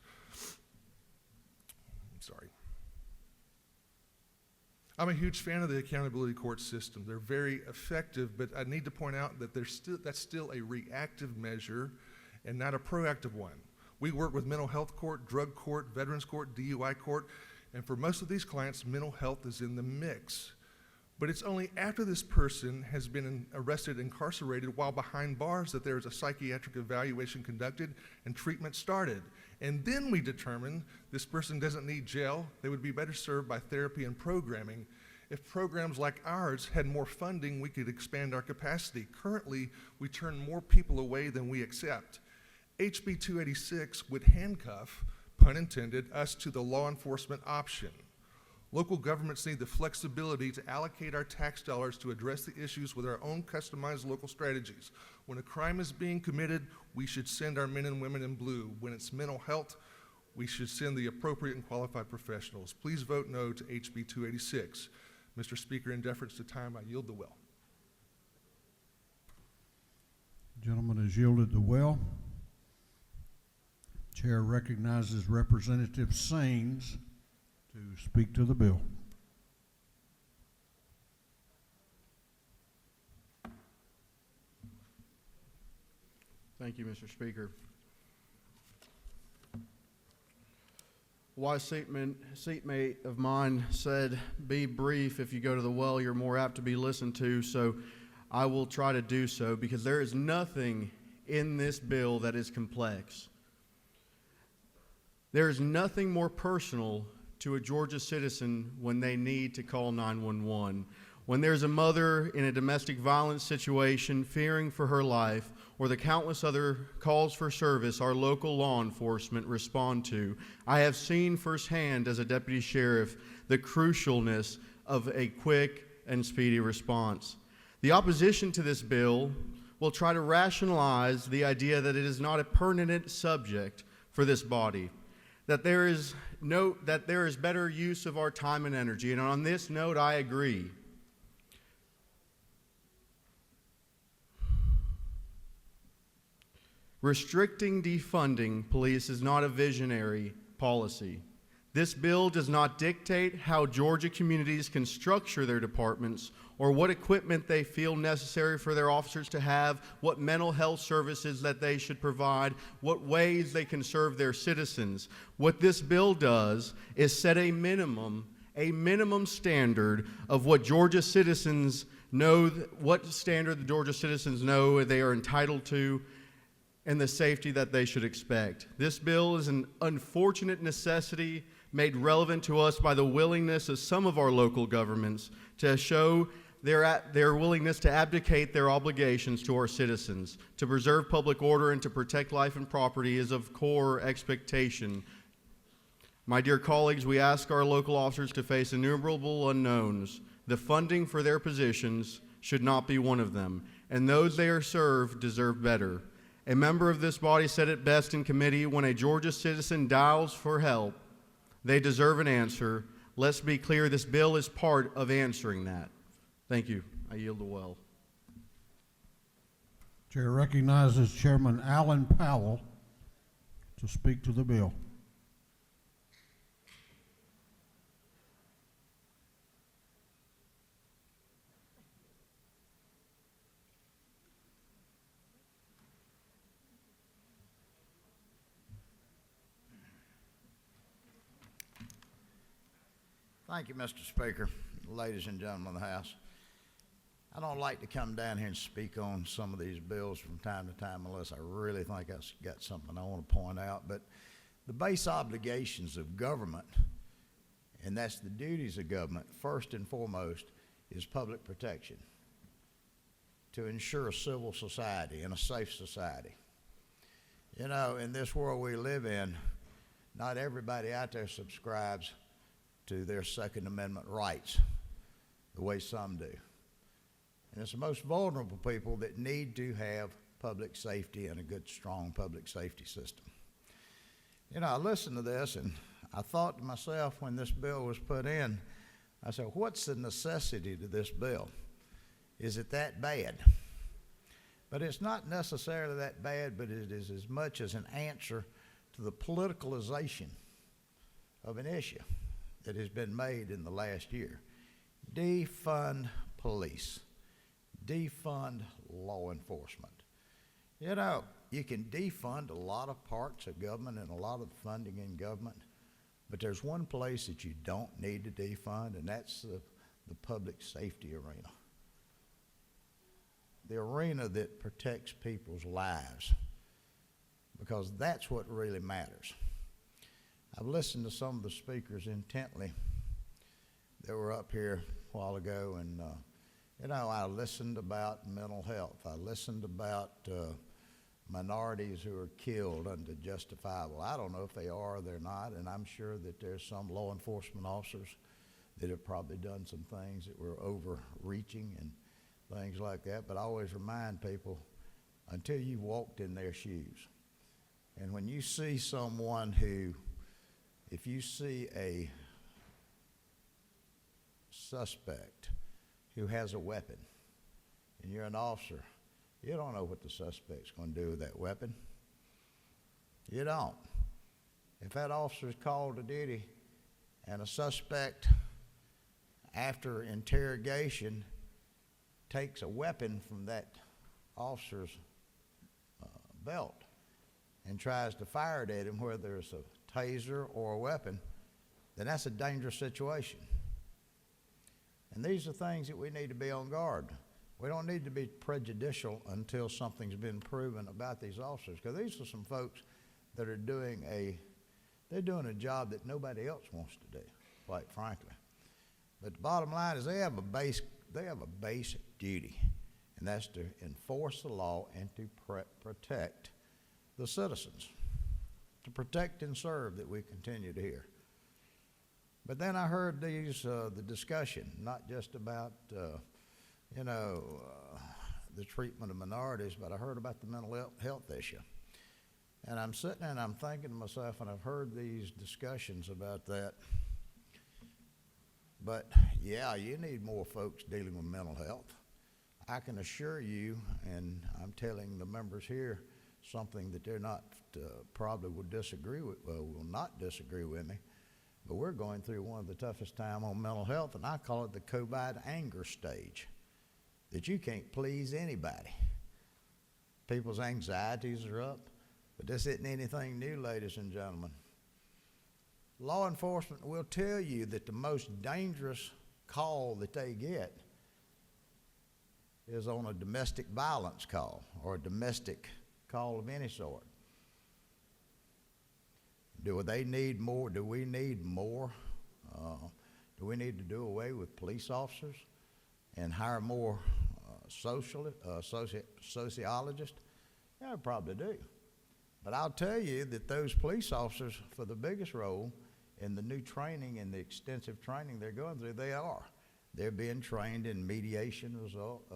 I'm a huge fan of the accountability court system. They're very effective, but I need to point out that that's still a reactive measure and not a proactive one. We work with mental health court, drug court, veterans court, DUI court, and for most of these clients, mental health is in the mix. But it's only after this person has been arrested, incarcerated while behind bars, that there is a psychiatric evaluation conducted and treatment started. And then we determine this person doesn't need jail. They would be better served by therapy and programming. If programs like ours had more funding, we could expand our capacity. Currently, we turn more people away than we accept. HB 286 would handcuff, pun intended, us to the law enforcement option. Local governments need the flexibility to allocate our tax dollars to address the issues with our own customized local strategies. When a crime is being committed, we should send our men and women in blue. When it's mental health, we should send the appropriate and qualified professionals. Please vote no to HB 286. Mr. Speaker, in deference to time, I yield the well. Gentleman has yielded the well. Chair recognizes Representative Saines to speak to the bill. Thank you, Mr. Speaker. A wise seatmate of mine said, "Be brief. If you go to the well, you're more apt to be listened to." So I will try to do so, because there is nothing in this bill that is complex. There is nothing more personal to a Georgia citizen when they need to call 911. When there's a mother in a domestic violence situation fearing for her life, or the countless other calls for service our local law enforcement respond to, I have seen firsthand as a deputy sheriff the crucialness of a quick and speedy response. The opposition to this bill will try to rationalize the idea that it is not a pertinent subject for this body, that there is better use of our time and energy. And on this note, I agree. Restricting defunding police is not a visionary policy. This bill does not dictate how Georgia communities can structure their departments or what equipment they feel necessary for their officers to have, what mental health services that they should provide, what ways they can serve their citizens. What this bill does is set a minimum a minimum standard of what Georgia citizens know, what standard the Georgia citizens know they are entitled to, and the safety that they should expect. This bill is an unfortunate necessity made relevant to us by the willingness of some of our local governments to show their willingness to abdicate their obligations to our citizens. To preserve public order and to protect life and property is of core expectation. My dear colleagues, we ask our local officers to face innumerable unknowns. The funding for their positions should not be one of them, and those they are served deserve better. A member of this body said it best in committee, when a Georgia citizen dials for help, they deserve an answer. Let's be clear, this bill is part of answering that. Thank you. I yield the well. Chair recognizes Chairman Alan Powell to speak to the bill. Thank you, Mr. Speaker, ladies and gentlemen of the House. I don't like to come down here and speak on some of these bills from time to time unless I really think I've got something I want to point out. But the base obligations of government, and that's the duties of government, first and foremost, is public protection, to ensure a civil society and a safe society. You know, in this world we live in, not everybody out there subscribes to their Second Amendment rights the way some do. And it's the most vulnerable people that need to have public safety and a good, strong public safety system. You know, I listened to this and I thought to myself when this bill was put in, I said, what's the necessity to this bill? Is it that bad? But it's not necessarily that bad, but it is as much as an answer to the politicalization of an issue that has been made in the last year. Defund police. Defund law enforcement. You know, you can defund a lot of parts of government and a lot of funding in government, but there's one place that you don't need to defund, and that's the public safety arena. The arena that protects people's lives, because that's what really matters. I've listened to some of the speakers intently that were up here a while ago, and you know, I listened about mental health. I listened about minorities who are killed under justifiable. I don't know if they are or they're not, and I'm sure that there's some law enforcement officers that have probably done some things that were overreaching and things like that, but I always remind people, until you've walked in their shoes. And when you see someone who, if you see a suspect who has a weapon and you're an officer, you don't know what the suspect's going to do with that weapon. You don't. If that officer's called to duty and a suspect, after interrogation, takes a weapon from that officer's belt and tries to fire it at him, whether it's a taser or a weapon, then that's a dangerous situation. And these are things that we need to be on guard. We don't need to be prejudicial until something's been proven about these officers, because these are some folks that are doing a job that nobody else wants to do, quite frankly. But the bottom line is they have a basic duty, and that's to enforce the law and to protect the citizens, to protect and serve that we continue to hear. But then I heard the discussion, not just about, the treatment of minorities, but I heard about the mental health issue. And I'm sitting there and I'm thinking to myself, and I've heard these discussions about that, but yeah, you need more folks dealing with mental health. I can assure you, and I'm telling the members here something that they're not, probably will not disagree with me, but we're going through one of the toughest times on mental health, and I call it the COVID anger stage, that you can't please anybody. People's anxieties are up, but this isn't anything new, ladies and gentlemen. law enforcement will tell you that the most dangerous call that they get is on a domestic violence call or a domestic call of any sort. Do they need more? Do we need more? Do we need to do away with police officers and hire more sociologists? Yeah, we probably do. But I'll tell you that those police officers, for the biggest role in the new training and the extensive training they're going through, they're being trained in mediation results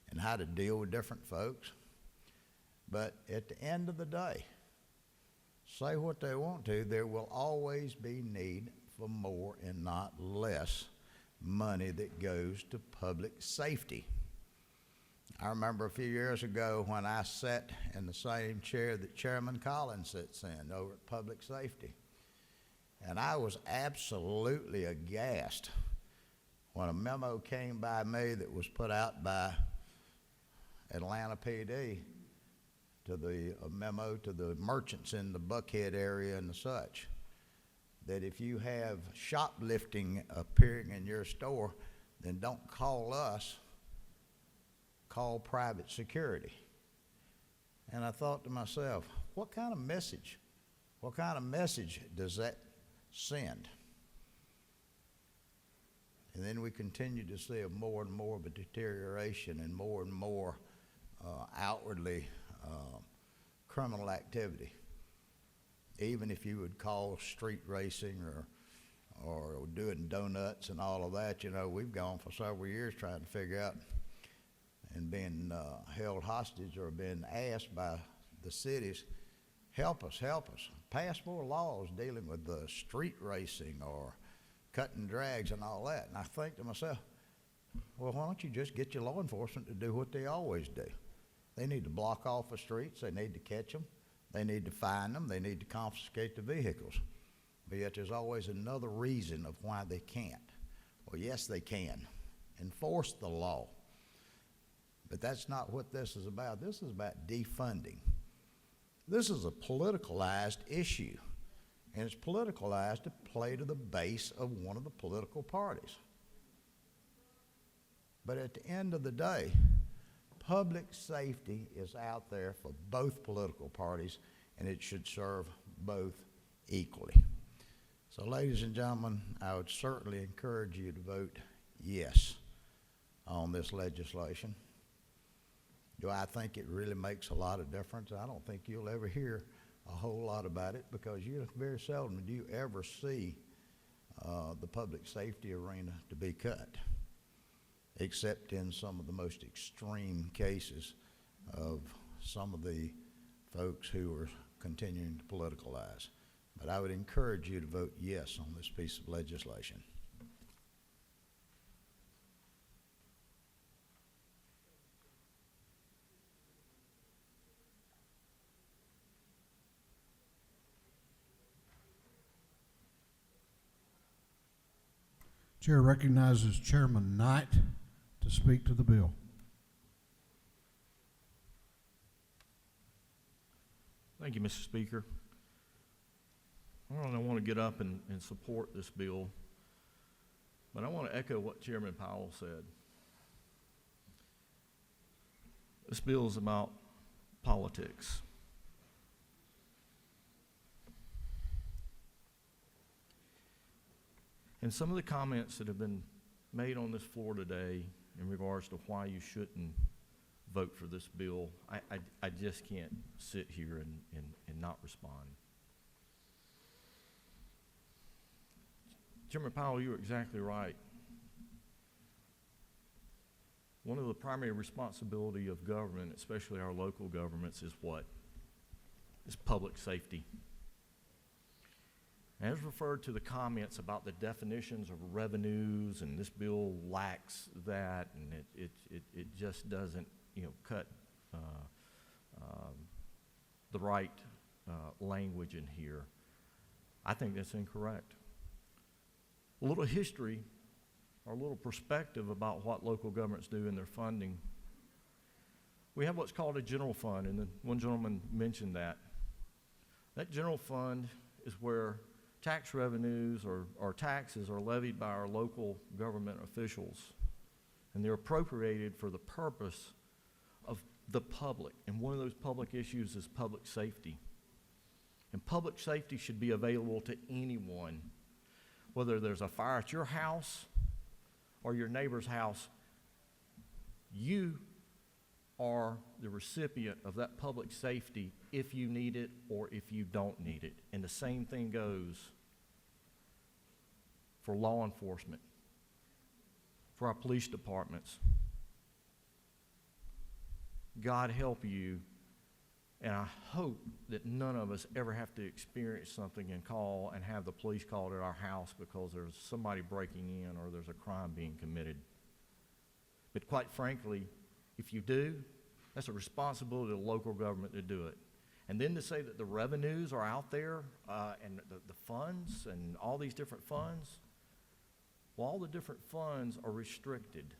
and how to deal with different folks. But at the end of the day, say what they want to, there will always be need for more and not less money that goes to public safety. I remember a few years ago when I sat in the same chair that Chairman Collins sits in over at Public Safety. And I was absolutely aghast when a memo came by me that was put out by Atlanta PD a memo to the merchants in the Buckhead area and the such, that if you have shoplifting appearing in your store, then don't call us, call private security. And I thought to myself, what kind of message does that send? And then we continue to see more and more of a deterioration and more outwardly criminal activity. Even if you would call street racing or doing donuts and all of that, you know, we've gone for several years trying to figure out and being held hostage or being asked by the cities, help us, pass more laws dealing with the street racing or cutting drags and all that. And I think to myself, well, why don't you just get your law enforcement to do what they always do? They need to block off the streets. They need to catch them. They need to fine them. They need to confiscate the vehicles. But yet there's always another reason of why they can't. Well, yes, they can. Enforce the law. But that's not what this is about. This is about defunding. This is a politicalized issue. And it's politicalized to play to the base of one of the political parties. But at the end of the day, public safety is out there for both political parties, and it should serve both equally. So, ladies and gentlemen, I would certainly encourage you to vote yes on this legislation. Do I think it really makes a lot of difference? I don't think you'll ever hear a whole lot about it, because very seldom do you ever see the public safety arena to be cut, except in some of the most extreme cases of some of the folks who are continuing to politicalize. But I would encourage you to vote yes on this piece of legislation. Chair recognizes Chairman Knight to speak to the bill. Thank you, Mr. Speaker. I don't want to get up and support this bill, but I want to echo what Chairman Powell said. This bill is about politics. And some of the comments that have been made on this floor today in regards to why you shouldn't vote for this bill, I just can't sit here and not respond. Chairman Powell, you're exactly right. One of the primary responsibility of government, especially our local governments, is what? Is public safety. As referred to the comments about the definitions of revenues, and this bill lacks that, and it just doesn't, cut the right language in here. I think that's incorrect. A little history or a little perspective about what local governments do in their funding. We have what's called a general fund, and one gentleman mentioned that. That general fund is where tax revenues or taxes are levied by our local government officials, and they're appropriated for the purpose of the public. And one of those public issues is public safety. And public safety should be available to anyone. Whether there's a fire at your house or your neighbor's house, you are the recipient of that public safety if you need it or if you don't need it. And the same thing goes for law enforcement, for our police departments. God help you, and I hope that none of us ever have to experience something and call and have the police called at our house because there's somebody breaking in or there's a crime being committed. But quite frankly, if you do, that's a responsibility of the local government to do it. And then to say that the revenues are out there and the funds and all these different funds, well, all the different funds are restricted.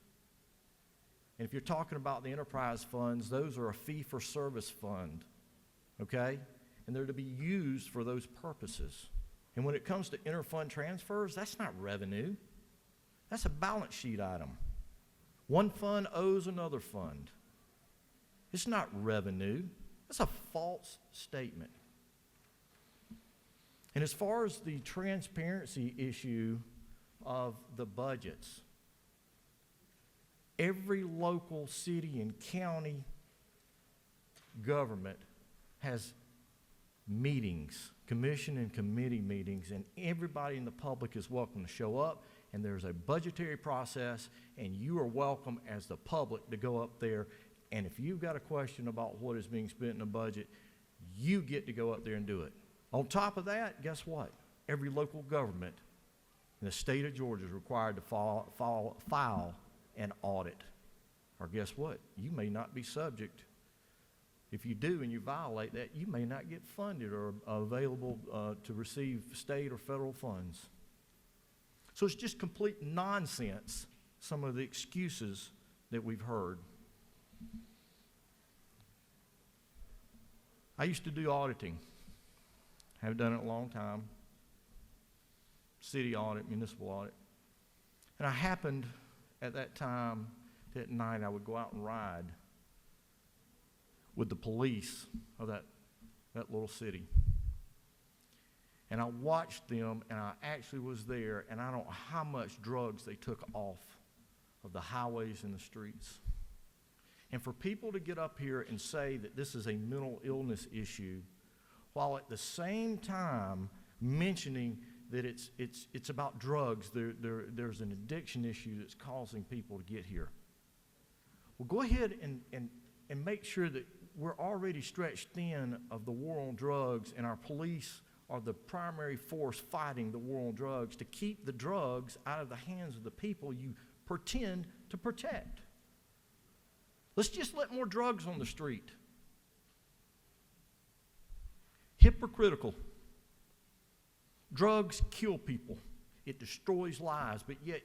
And if you're talking about the enterprise funds, those are a fee-for-service fund, okay? And they're to be used for those purposes. And when it comes to inter-fund transfers, that's not revenue. That's a balance sheet item. One fund owes another fund. It's not revenue. That's a false statement. And as far as the transparency issue of the budgets, every local city and county government has meetings, commission and committee meetings, and everybody in the public is welcome to show up, and there's a budgetary process, and you are welcome as the public to go up there, and if you've got a question about what is being spent in the budget, you get to go up there and do it. On top of that, guess what? Every local government in the state of Georgia is required to file an audit. Or guess what? You may not be subject. If you do and you violate that, you may not get funded or available to receive state or federal funds. So it's just complete nonsense, some of the excuses that we've heard. I used to do auditing. Haven't done it in a long time. City audit, municipal audit. And I happened at that time, at night, I would go out and ride with the police of that little city. And I watched them, and I actually was there, and I don't know how much drugs they took off of the highways and the streets. And for people to get up here and say that this is a mental illness issue, while at the same time mentioning that it's about drugs, there's an addiction issue that's causing people to get here. Well, go ahead and make sure that we're already stretched thin of the war on drugs, and our police are the primary force fighting the war on drugs to keep the drugs out of the hands of the people you pretend to protect. Let's just let more drugs on the street. Hypocritical. Drugs kill people. It destroys lives, but yet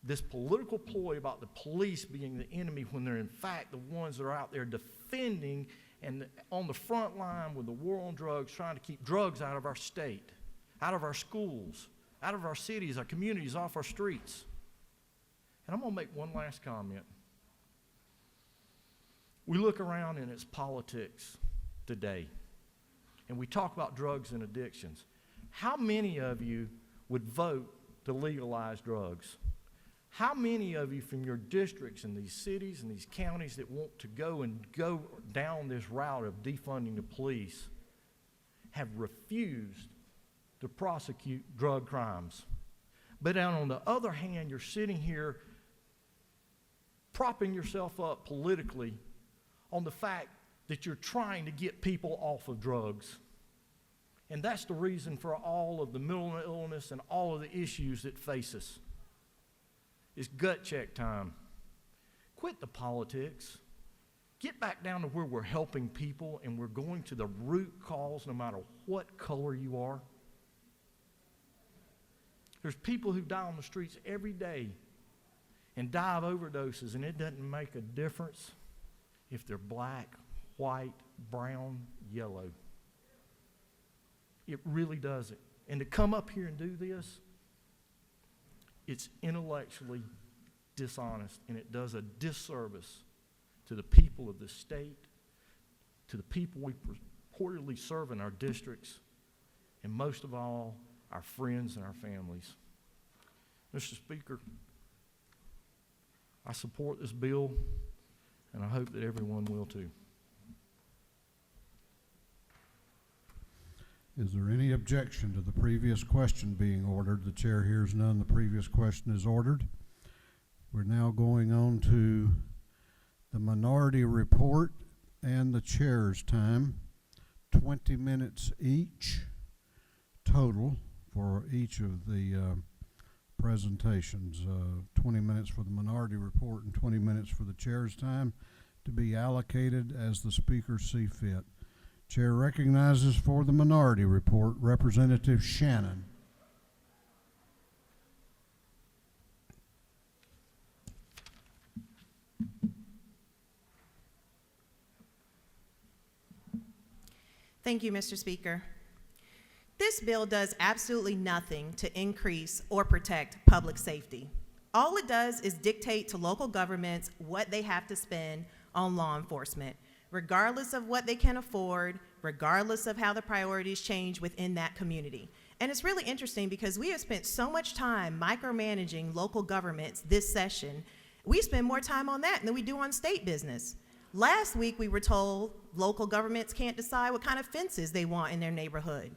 this political ploy about the police being the enemy when they're in fact the ones that are out there defending and on the front line with the war on drugs, trying to keep drugs out of our state, out of our schools, out of our cities, our communities, off our streets. And I'm going to make one last comment. We look around and it's politics today, and we talk about drugs and addictions. How many of you would vote to legalize drugs? How many of you from your districts and these cities and these counties that want to go down this route of defunding the police have refused to prosecute drug crimes? But then on the other hand, you're sitting here propping yourself up politically on the fact that you're trying to get people off of drugs. And that's the reason for all of the mental illness and all of the issues that face us. It's gut check time. Quit the politics. Get back down to where we're helping people and we're going to the root cause no matter what color you are. There's people who die on the streets every day and die of overdoses, and it doesn't make a difference if they're black, white, brown, yellow. It really doesn't. And to come up here and do this, it's intellectually dishonest, and it does a disservice to the people of this state, to the people we purportedly serve in our districts, and most of all, our friends and our families. Mr. Speaker, I support this bill, and I hope that everyone will too. Is there any objection to the previous question being ordered? The chair hears none. The previous question is ordered. We're now going on to the minority report and the chair's time. 20 minutes each total for each of the presentations. 20 minutes for the minority report and 20 minutes for the chair's time, to be allocated as the speakers see fit. Chair recognizes for the minority report Representative Shannon. Thank you, Mr. Speaker. This bill does absolutely nothing to increase or protect public safety. All it does is dictate to local governments what they have to spend on law enforcement, regardless of what they can afford, regardless of how the priorities change within that community. And it's really interesting because we have spent so much time micromanaging local governments this session. We spend more time on that than we do on state business. Last week we were told local governments can't decide what kind of fences they want in their neighborhood.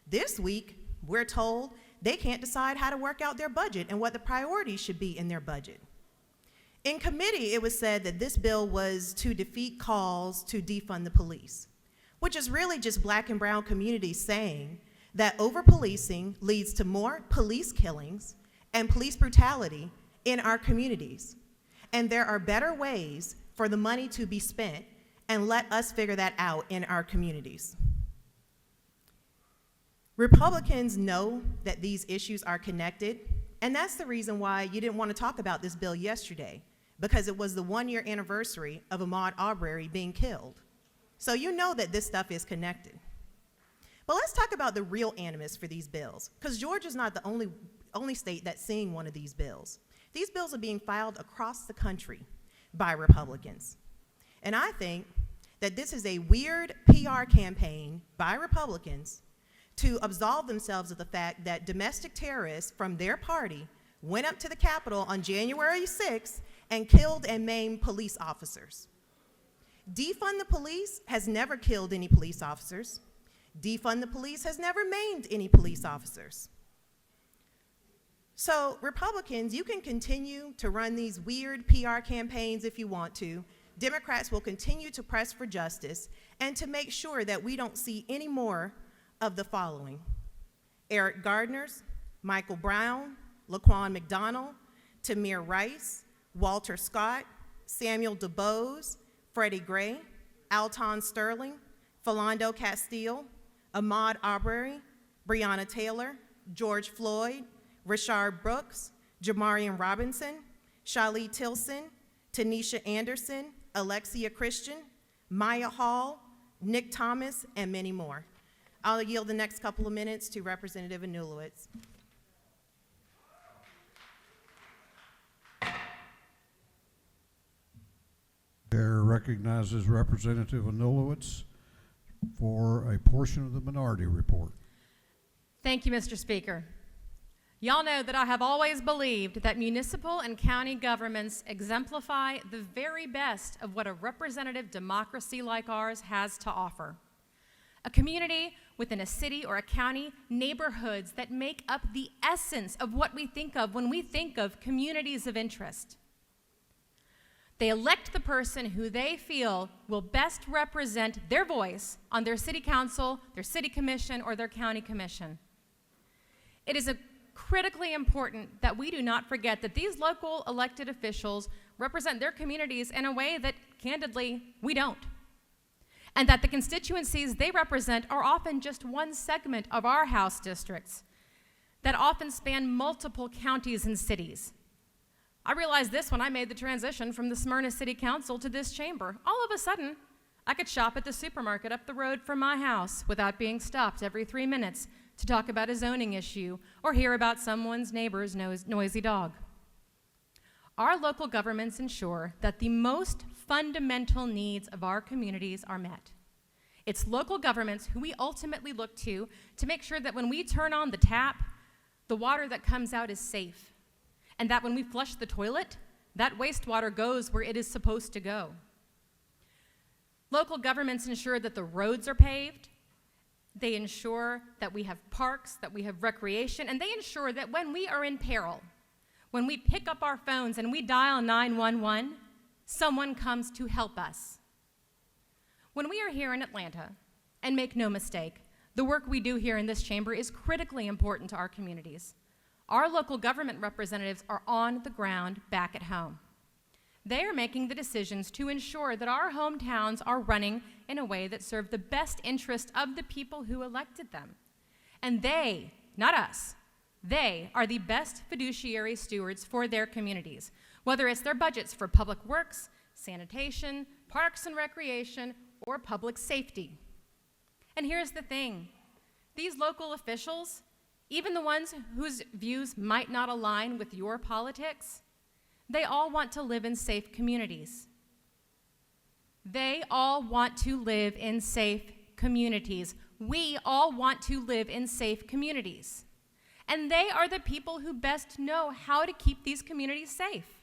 This week we're told they can't decide how to work out their budget and what the priorities should be in their budget. In committee, it was said that this bill was to defeat calls to defund the police, which is really just black and brown communities saying that over-policing leads to more police killings and police brutality in our communities. And there are better ways for the money to be spent, and let us figure that out in our communities. Republicans know that these issues are connected, and that's the reason why you didn't want to talk about this bill yesterday, because it was the 1-year anniversary of Ahmaud Arbery being killed. So you know that this stuff is connected. But let's talk about the real animus for these bills, because Georgia's not the only state that's seeing one of these bills. These bills are being filed across the country by Republicans. And I think that this is a weird PR campaign by Republicans to absolve themselves of the fact that domestic terrorists from their party went up to the Capitol on January 6th and killed and maimed police officers. Defund the police has never killed any police officers. Defund the police has never maimed any police officers. So Republicans, you can continue to run these weird PR campaigns if you want to. Democrats will continue to press for justice and to make sure that we don't see any more of the following: Eric Gardner's, Michael Brown, Laquan McDonald, Tamir Rice, Walter Scott, Samuel DuBose, Freddie Gray, Alton Sterling, Philando Castile, Ahmaud Arbery, Breonna Taylor, George Floyd, Rashard Brooks, Jamarian Robinson, Shalee Tilson, Tanisha Anderson, Alexia Christian, Maya Hall, Nick Thomas, and many more. I'll yield the next couple of minutes to Representative Anulewicz. Chair recognizes Representative Anulewicz for a portion of the minority report. Thank you, Mr. Speaker. Y'all know that I have always believed that municipal and county governments exemplify the very best of what a representative democracy like ours has to offer. A community within a city or a county, neighborhoods that make up the essence of what we think of when we think of communities of interest. They elect the person who they feel will best represent their voice on their city council, their city commission, or their county commission. It is critically important that we do not forget that these local elected officials represent their communities in a way that, candidly, we don't. And that the constituencies they represent are often just one segment of our House districts that often span multiple counties and cities. I realized this when I made the transition from the Smyrna City Council to this chamber. All of a sudden, I could shop at the supermarket up the road from my house without being stopped every 3 minutes to talk about a zoning issue or hear about someone's neighbor's noisy dog. Our local governments ensure that the most fundamental needs of our communities are met. It's local governments who we ultimately look to make sure that when we turn on the tap, the water that comes out is safe, and that when we flush the toilet, that wastewater goes where it is supposed to go. Local governments ensure that the roads are paved, they ensure that we have parks, that we have recreation, and they ensure that when we are in peril, when we pick up our phones and we dial 911, someone comes to help us. When we are here in Atlanta, and make no mistake, the work we do here in this chamber is critically important to our communities. Our local government representatives are on the ground back at home. They are making the decisions to ensure that our hometowns are running in a way that serve the best interest of the people who elected them. And they, not us, they are the best fiduciary stewards for their communities, whether it's their budgets for public works, sanitation, parks and recreation, or public safety. And here's the thing, these local officials, even the ones whose views might not align with your politics, they all want to live in safe communities. They all want to live in safe communities. We all want to live in safe communities. And they are the people who best know how to keep these communities safe.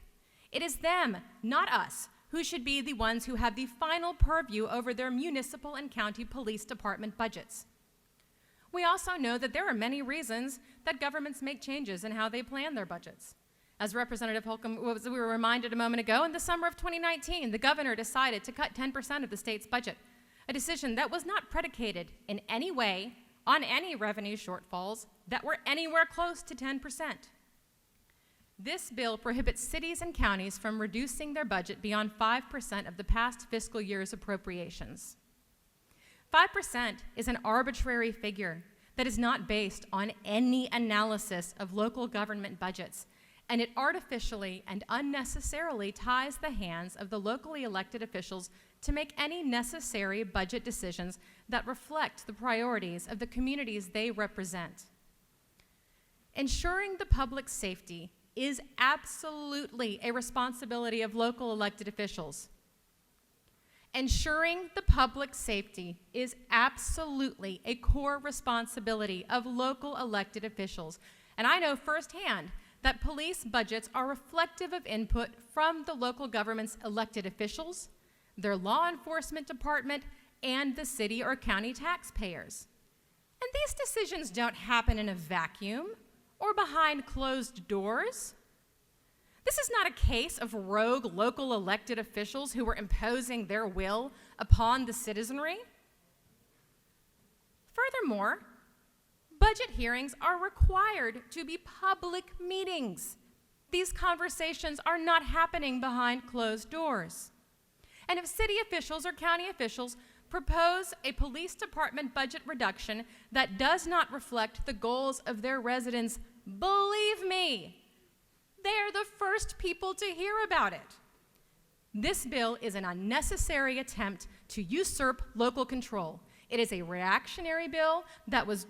It is them, not us, who should be the ones who have the final purview over their municipal and county police department budgets. We also know that there are many reasons that governments make changes in how they plan their budgets. As Representative Holcomb, we were reminded a moment ago, in the summer of 2019, the governor decided to cut 10% of the state's budget, a decision that was not predicated in any way on any revenue shortfalls that were anywhere close to 10%. This bill prohibits cities and counties from reducing their budget beyond 5% of the past fiscal year's appropriations. 5% is an arbitrary figure that is not based on any analysis of local government budgets, and it artificially and unnecessarily ties the hands of the locally elected officials to make any necessary budget decisions that reflect the priorities of the communities they represent. Ensuring the public safety is absolutely a responsibility of local elected officials. Ensuring the public safety is absolutely a core responsibility of local elected officials. And I know firsthand that police budgets are reflective of input from the local government's elected officials, their law enforcement department, and the city or county taxpayers. And these decisions don't happen in a vacuum or behind closed doors. This is not a case of rogue local elected officials who were imposing their will upon the citizenry. Furthermore, budget hearings are required to be public meetings. These conversations are not happening behind closed doors. And if city officials or county officials propose a police department budget reduction that does not reflect the goals of their residents, believe me, they're the first people to hear about it. This bill is an unnecessary attempt to usurp local control. It is a reactionary bill that was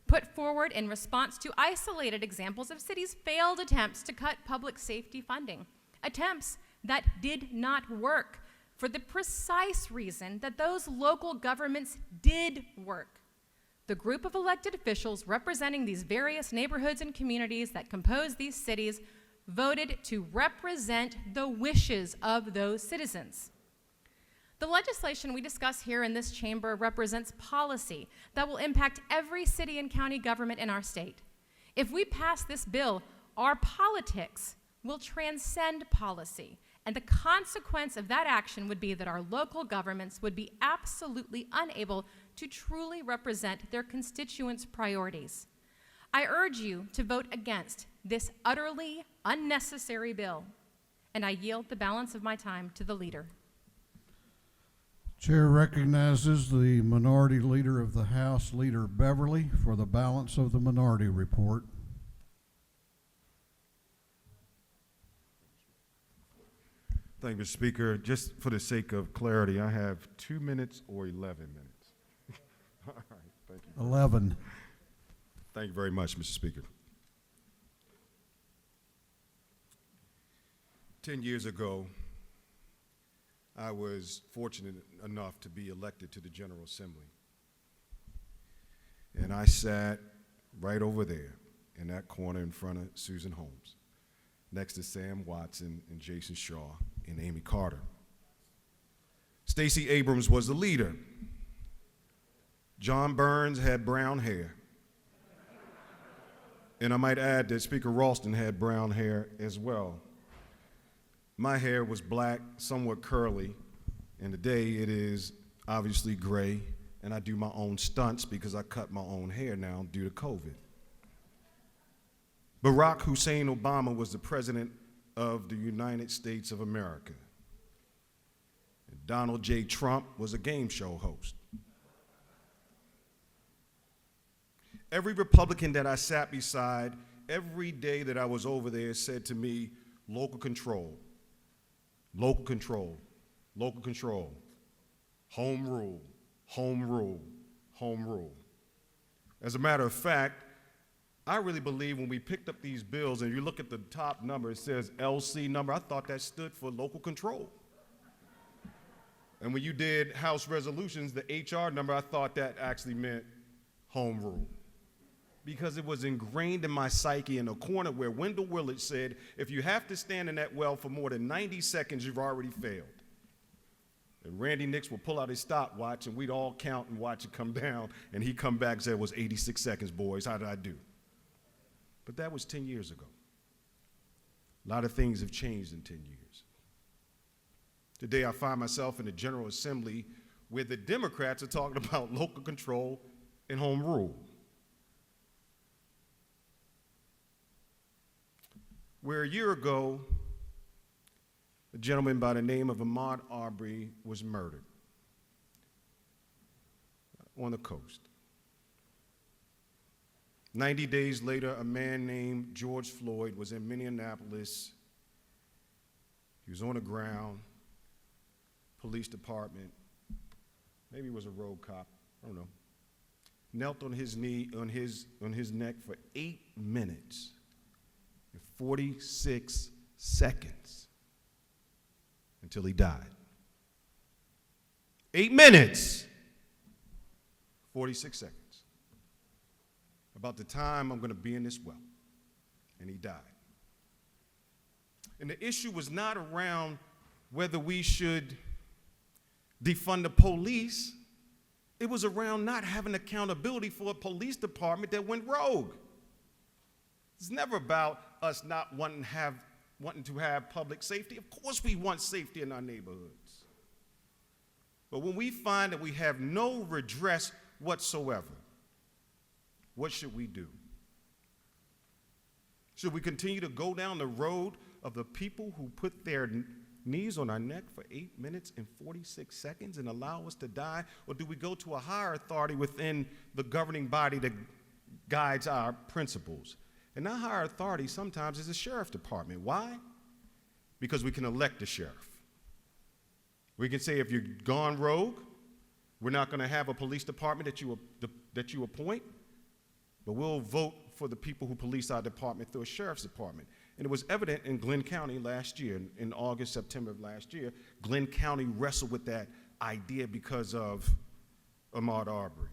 put forward in response to isolated examples of cities' failed attempts to cut public safety funding, attempts that did not work for the precise reason that those local governments did work. The group of elected officials representing these various neighborhoods and communities that compose these cities voted to represent the wishes of those citizens. The legislation we discuss here in this chamber represents policy that will impact every city and county government in our state. If we pass this bill, our politics will transcend policy, and the consequence of that action would be that our local governments would be absolutely unable to truly represent their constituents' priorities. I urge you to vote against this utterly unnecessary bill, and I yield the balance of my time to the leader. Chair recognizes the Minority Leader of the House, Leader Beverly, for the balance of the minority report. Thank you, Mr. Speaker. Just for the sake of clarity, I have 2 minutes or 11 minutes. All right, thank you. 11. Thank you very much, Mr. Speaker. 10 years ago, I was fortunate enough to be elected to the General Assembly. And I sat right over there in that corner in front of Susan Holmes, next to Sam Watson and Jason Shaw and Amy Carter. Stacey Abrams was the leader. John Burns had brown hair. And I might add that Speaker Ralston had brown hair as well. My hair was black, somewhat curly, and today it is obviously gray, and I do my own stunts because I cut my own hair now due to COVID. Barack Hussein Obama was the president of the United States of America. And Donald J. Trump was a game show host. Every Republican that I sat beside, every day that I was over there said to me, local control, local control, local control, home rule, home rule, home rule. As a matter of fact, I really believe when we picked up these bills and you look at the top number, it says LC number, I thought that stood for local control. And when you did House resolutions, the HR number, I thought that actually meant home rule. Because it was ingrained in my psyche in a corner where Wendell Willard said, if you have to stand in that well for more than 90 seconds, you've already failed. And Randy Nix would pull out his stopwatch and we'd all count and watch it come down, and he'd come back and say, it was 86 seconds, boys, how did I do? But that was 10 years ago. A lot of things have changed in 10 years. Today I find myself in the General Assembly where the Democrats are talking about local control and home rule. Where a year ago, a gentleman by the name of Ahmaud Arbery was murdered on the coast. 90 days later, a man named George Floyd was in Minneapolis. He was on the ground, police department, maybe he was a road cop, I don't know, knelt on his knee, on his neck for 8 minutes. 46 seconds until he died. 8 minutes, 46 seconds. About the time I'm going to be in this well. And he died. And the issue was not around whether we should defund the police. It was around not having accountability for a police department that went rogue. It's never about us not wanting to have public safety. Of course we want safety in our neighborhoods. But when we find that we have no redress whatsoever, what should we do? Should we continue to go down the road of the people who put their knees on our neck for 8 minutes and 46 seconds and allow us to die? Or do we go to a higher authority within the governing body that guides our principles? And that higher authority sometimes is the sheriff's department. Why? Because we can elect the sheriff. We can say, if you're gone rogue, we're not going to have a police department that you appoint, but we'll vote for the people who police our department through a sheriff's department. And it was evident in Glenn County last year, in August, September of last year. Glenn County wrestled with that idea because of Ahmaud Arbery.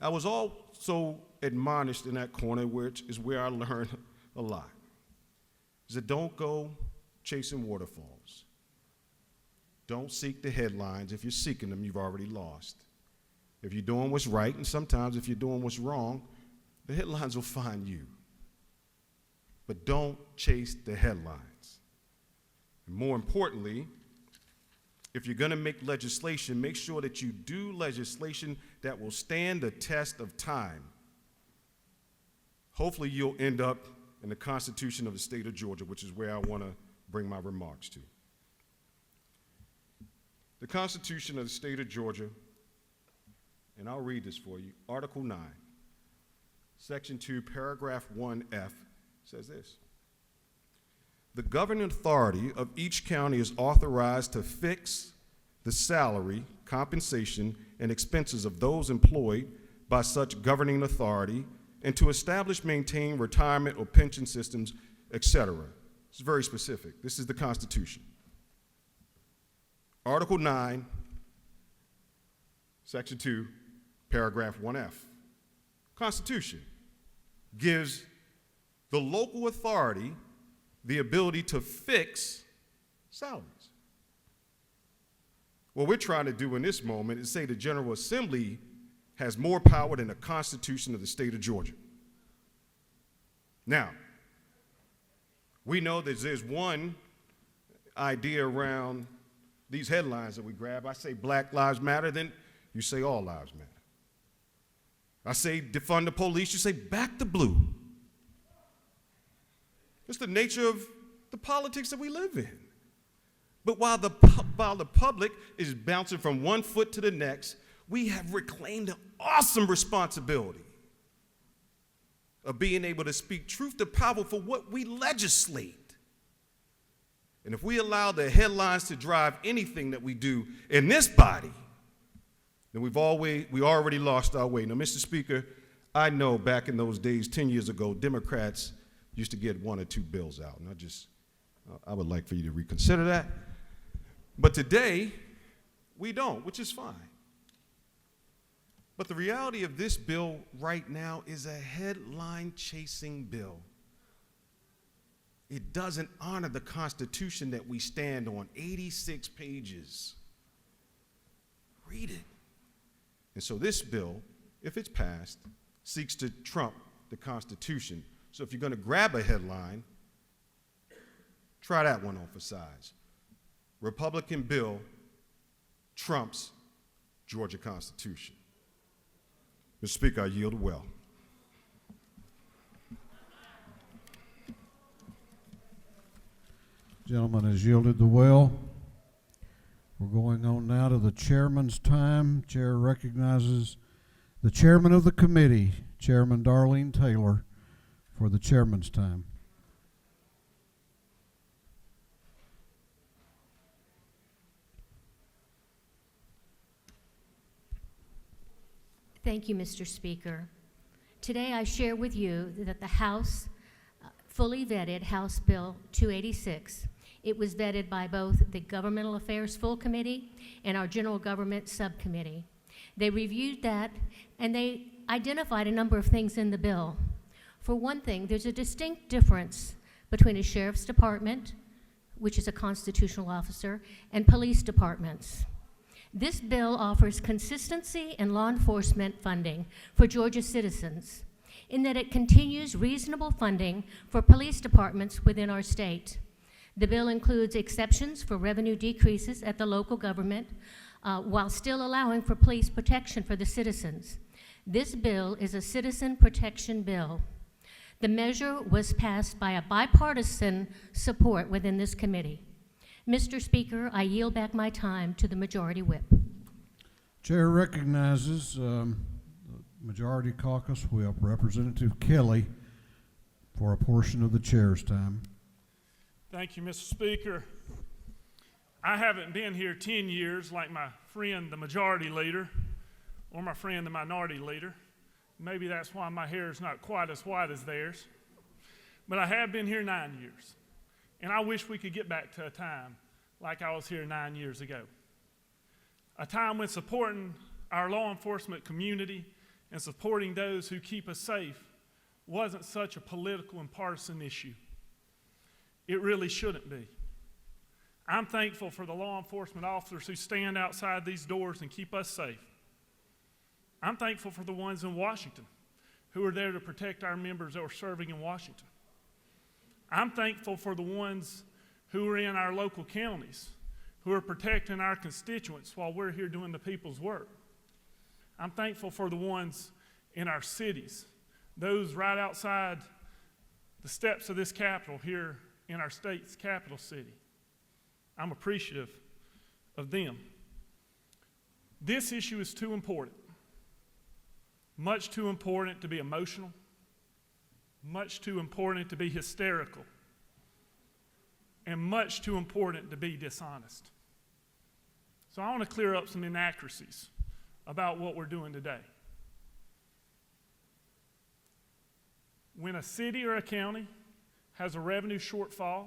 I was also admonished in that corner, which is where I learned a lot, is that don't go chasing waterfalls. Don't seek the headlines. If you're seeking them, you've already lost. If you're doing what's right, and sometimes if you're doing what's wrong, the headlines will find you. But don't chase the headlines. And more importantly, if you're going to make legislation, make sure that you do legislation that will stand the test of time. Hopefully you'll end up in the Constitution of the state of Georgia, which is where I want to bring my remarks to. The Constitution of the state of Georgia, and I'll read this for you, Article 9, Section 2, Paragraph 1F, says this: the governing authority of each county is authorized to fix the salary, compensation, and expenses of those employed by such governing authority, and to establish, maintain retirement or pension systems, etc. It's very specific. This is the Constitution. Article 9, Section 2, Paragraph 1F. Constitution gives the local authority the ability to fix salaries. What we're trying to do in this moment is say the General Assembly has more power than the Constitution of the state of Georgia. Now, we know that there's one idea around these headlines that we grab. I say Black Lives Matter, then you say all lives matter. I say defund the police, you say back the blue. It's the nature of the politics that we live in. But while the public is bouncing from one foot to the next, we have reclaimed an awesome responsibility of being able to speak truth to power for what we legislate. And if we allow the headlines to drive anything that we do in this body, then we already lost our way. Now, Mr. Speaker, I know back in those days, 10 years ago, Democrats used to get 1 or 2 bills out. And I would like for you to reconsider that. But today, we don't, which is fine. But the reality of this bill right now is a headline-chasing bill. It doesn't honor the Constitution that we stand on, 86 pages. Read it. And so this bill, if it's passed, seeks to trump the Constitution. So if you're going to grab a headline, try that one on for size. Republican bill trumps Georgia Constitution. Mr. Speaker, I yield well. Gentleman has yielded the well. We're going on now to the chairman's time. Chair recognizes the chairman of the committee, Chairman Darlene Taylor, for the chairman's time. Thank you, Mr. Speaker. Today I share with you that the House fully vetted House Bill 286. It was vetted by both the Governmental Affairs Full Committee and our General Government Subcommittee. They reviewed that and they identified a number of things in the bill. For one thing, there's a distinct difference between a sheriff's department, which is a constitutional officer, and police departments. This bill offers consistency in law enforcement funding for Georgia citizens in that it continues reasonable funding for police departments within our state. The bill includes exceptions for revenue decreases at the local government while still allowing for police protection for the citizens. This bill is a citizen protection bill. The measure was passed by a bipartisan support within this committee. Mr. Speaker, I yield back my time to the Majority Whip. Chair recognizes the Majority Caucus Whip, Representative Kelly, for a portion of the chair's time. Thank you, Mr. Speaker. I haven't been here 10 years like my friend, the Majority Leader, or my friend, the Minority Leader. Maybe that's why my hair is not quite as white as theirs. But I have been here 9 years. And I wish we could get back to a time like I was here 9 years ago. A time when supporting our law enforcement community and supporting those who keep us safe wasn't such a political and partisan issue. It really shouldn't be. I'm thankful for the law enforcement officers who stand outside these doors and keep us safe. I'm thankful for the ones in Washington who are there to protect our members that are serving in Washington. I'm thankful for the ones who are in our local counties, who are protecting our constituents while we're here doing the people's work. I'm thankful for the ones in our cities, those right outside the steps of this Capitol here in our state's capital city. I'm appreciative of them. This issue is too important, much too important to be emotional, much too important to be hysterical. and much too important to be dishonest. So I want to clear up some inaccuracies about what we're doing today. When a city or a county has a revenue shortfall,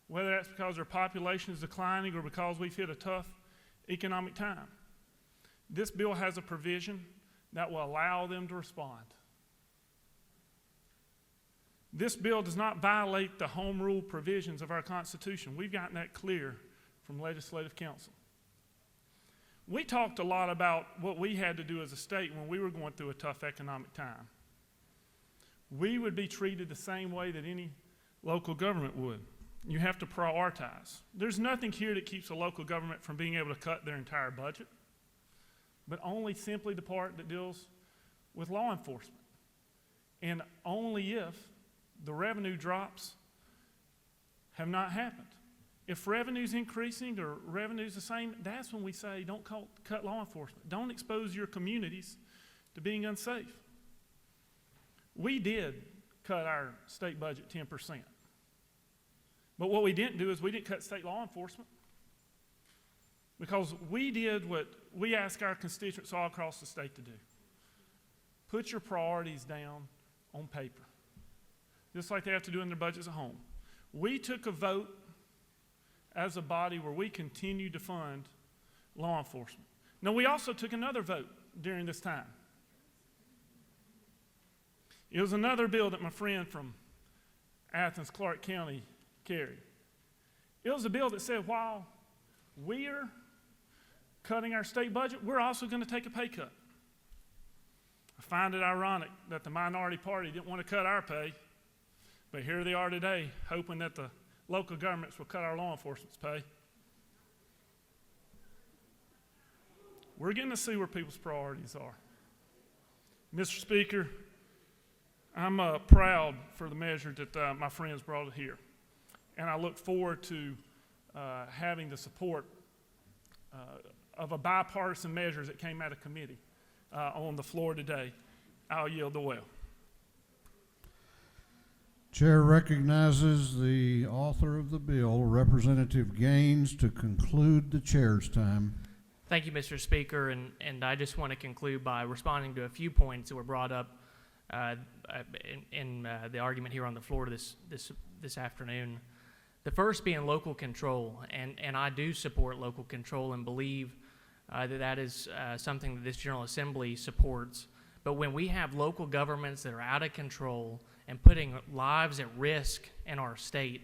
whether that's because their population is declining or because we've hit a tough economic time, this bill has a provision that will allow them to respond. This bill does not violate the home rule provisions of our Constitution. We've gotten that clear from Legislative Council. We talked a lot about what we had to do as a state when we were going through a tough economic time. We would be treated the same way that any local government would. You have to prioritize. There's nothing here that keeps a local government from being able to cut their entire budget, but only simply the part that deals with law enforcement. And only if the revenue drops have not happened. If revenue's increasing or revenue's the same, that's when we say don't cut law enforcement. Don't expose your communities to being unsafe. We did cut our state budget 10%. But what we didn't do is we didn't cut state law enforcement, because we did what we ask our constituents all across the state to do. Put your priorities down on paper, just like they have to do in their budgets at home. We took a vote as a body where we continued to fund law enforcement. Now, we also took another vote during this time. It was another bill that my friend from Athens, Clark County carried. It was a bill that said while we're cutting our state budget, we're also going to take a pay cut. I find it ironic that the minority party didn't want to cut our pay, but here they are today hoping that the local governments will cut our law enforcement's pay. We're getting to see where people's priorities are. Mr. Speaker, I'm proud for the measure that my friends brought here, and I look forward to having the support of a bipartisan measure that came out of committee on the floor today. I'll yield the well. Chair recognizes the author of the bill, Representative Gaines, to conclude the chair's time. Thank you, Mr. Speaker, and I just want to conclude by responding to a few points that were brought up in the argument here on the floor this afternoon. The first being local control, and I do support local control and believe that is something that this General Assembly supports. But when we have local governments that are out of control and putting lives at risk in our state,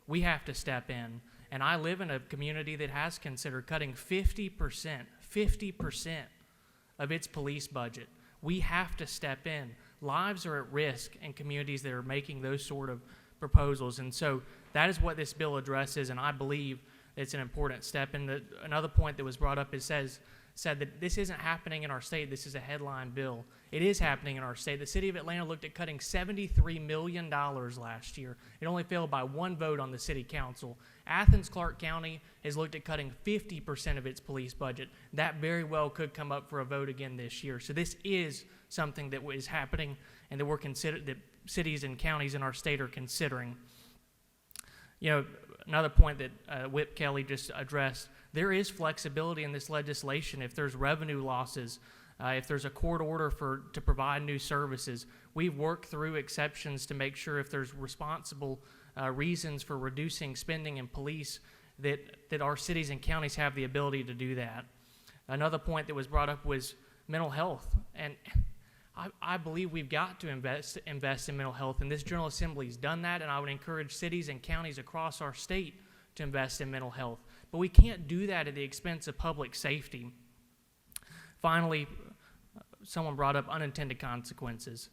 we have to step in. And I live in a community that has considered cutting 50% of its police budget. We have to step in. Lives are at risk in communities that are making those sort of proposals. And so that is what this bill addresses, and I believe it's an important step. And another point that was brought up said that this isn't happening in our state. This is a headline bill. It is happening in our state. The city of Atlanta looked at cutting $73 million last year. It only failed by one vote on the city council. Athens, Clark County has looked at cutting 50% of its police budget. That very well could come up for a vote again this year. So this is something that is happening and that cities and counties in our state are considering. You know, another point that Whip Kelly just addressed, there is flexibility in this legislation if there's revenue losses, if there's a court order to provide new services. We've worked through exceptions to make sure if there's responsible reasons for reducing spending in police that our cities and counties have the ability to do that. Another point that was brought up was mental health, and I believe we've got to invest in mental health, and this General Assembly's done that, and I would encourage cities and counties across our state to invest in mental health. But we can't do that at the expense of public safety. Finally, someone brought up unintended consequences.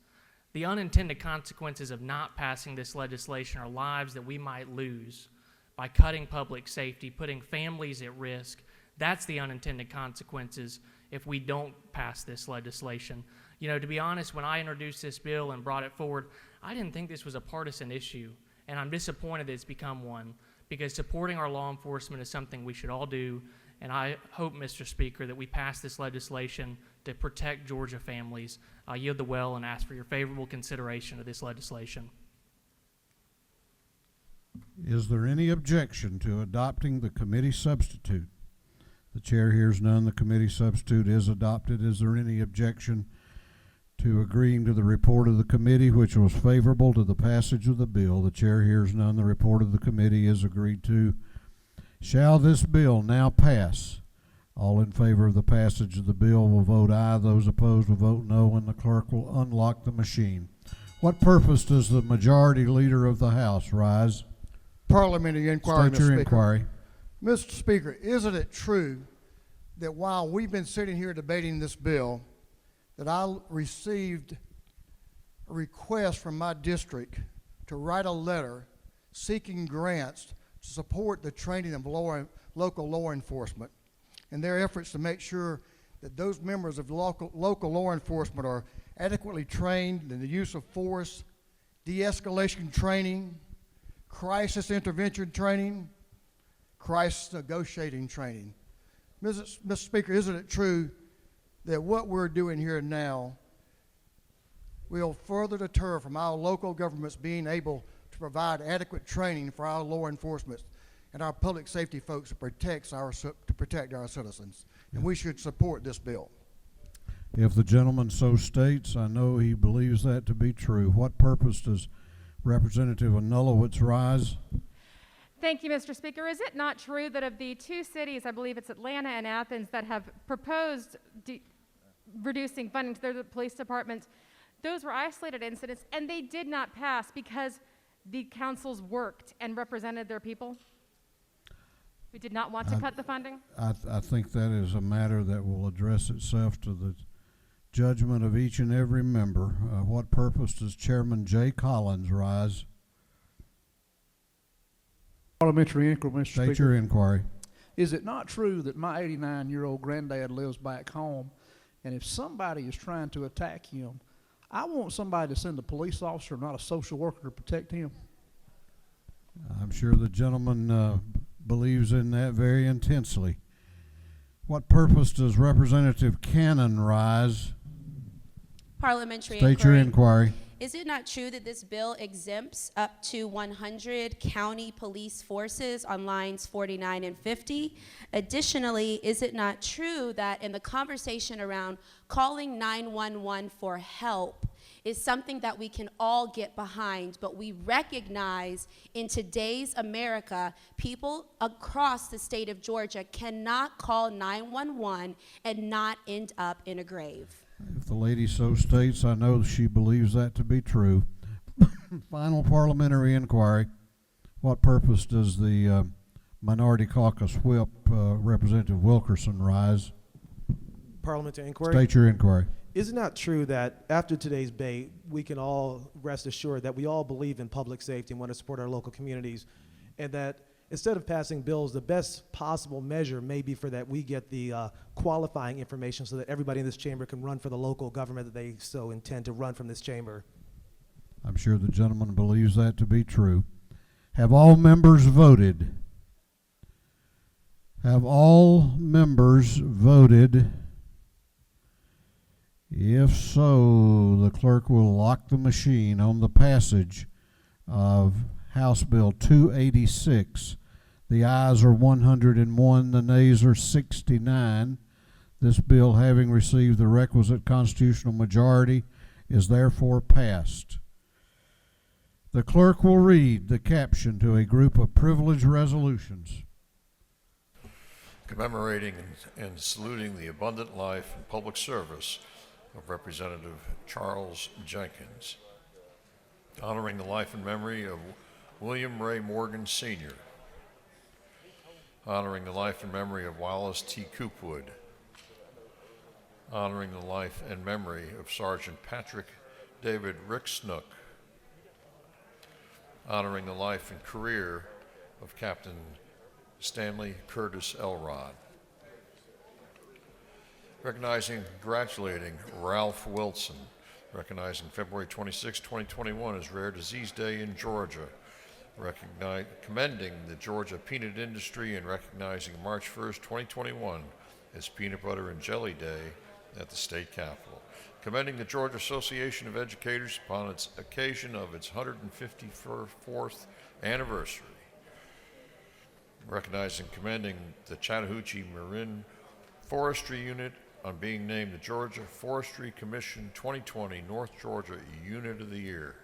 The unintended consequences of not passing this legislation are lives that we might lose by cutting public safety, putting families at risk. That's the unintended consequences if we don't pass this legislation. You know, to be honest, when I introduced this bill and brought it forward, I didn't think this was a partisan issue, and I'm disappointed that it's become one, because supporting our law enforcement is something we should all do, and I hope, Mr. Speaker, that we pass this legislation to protect Georgia families. I yield the well and ask for your favorable consideration of this legislation. Is there any objection to adopting the committee substitute? The chair hears none. The committee substitute is adopted. Is there any objection to agreeing to the report of the committee, which was favorable to the passage of the bill? The chair hears none. The report of the committee is agreed to. Shall this bill now pass? All in favor of the passage of the bill will vote aye. Those opposed will vote no, and the clerk will unlock the machine. What purpose does the majority leader of the House rise? Parliamentary inquiry, State your Mr. Speaker. inquiry. Mr. Speaker, isn't it true that while we've been sitting here debating this bill, that I received a request from my district to write a letter seeking grants to support the training of local law enforcement in their efforts to make sure that those members of local law enforcement are adequately trained in the use of force, de-escalation training, crisis intervention training, crisis negotiating training. Mr. Speaker, isn't it true that what we're doing here now will further deter from our local governments being able to provide adequate training for our law enforcement and our public safety folks to protect our citizens? And we should support this bill. If the gentleman so states, I know he believes that to be true. What purpose does Representative Anulowicz rise? Thank you, Mr. Speaker. Is it not true that of the two cities, I believe it's Atlanta and Athens, that have proposed reducing funding to their police departments, those were isolated incidents, and they did not pass because the councils worked and represented their people? We did not want to cut the funding? I think that is a matter that will address itself to the judgment of each and every member. What purpose does Chairman Jay Collins rise? Parliamentary inquiry, Mr. Speaker. State your inquiry. Is it not true that my 89-year-old granddad lives back home, and if somebody is trying to attack him, I want somebody to send a police officer, not a social worker, to protect him? I'm sure the gentleman believes in that very intensely. What purpose does Representative Cannon rise? Parliamentary State your inquiry. Is it not true that this bill exempts up to 100 county police forces on lines 49 and 50? Additionally, is it not true that in the conversation around calling 911 for help is something that we can all get behind, but we recognize in today's America, people across the state of Georgia cannot call 911 and not end up in a grave? If the lady so states, I know she believes that to be true. Final parliamentary inquiry. What purpose does the Minority Caucus Whip, Representative Wilkerson, rise? Parliamentary inquiry. State your inquiry. Is it not true that after today's debate, we can all rest assured that we all believe in public safety and want to support our local communities, and that instead of passing bills, the best possible measure may be for that we get the qualifying information so that everybody in this chamber can run for the local government that they so intend to run from this chamber? I'm sure the gentleman believes that to be true. Have all members voted? Have all members voted? If so, the clerk will lock the machine on the passage of House Bill 286. The ayes are 101, the nays are 69. This bill, having received the requisite constitutional majority, is therefore passed. The clerk will read the caption to a group of privileged resolutions. Commemorating and saluting the abundant life and public service of Representative Charles Jenkins. Honoring the life and memory of William Ray Morgan, Sr. Honoring the life and memory of Wallace T. Coopwood. Honoring the life and memory of Sergeant Patrick David Rick Snook. Honoring the life and career of Captain Stanley Curtis Elrod. Recognizing and congratulating Ralph Wilson. Recognizing February 26, 2021 as Rare Disease Day in Georgia. Commending the Georgia peanut industry and recognizing March 1st, 2021 as Peanut Butter and Jelly Day at the State Capitol. commending the Georgia Association of Educators upon its occasion of its 154th anniversary. Recognizing and commending the Chattahoochee Marin Forestry Unit on being named the Georgia Forestry Commission 2020 North Georgia Unit of the Year.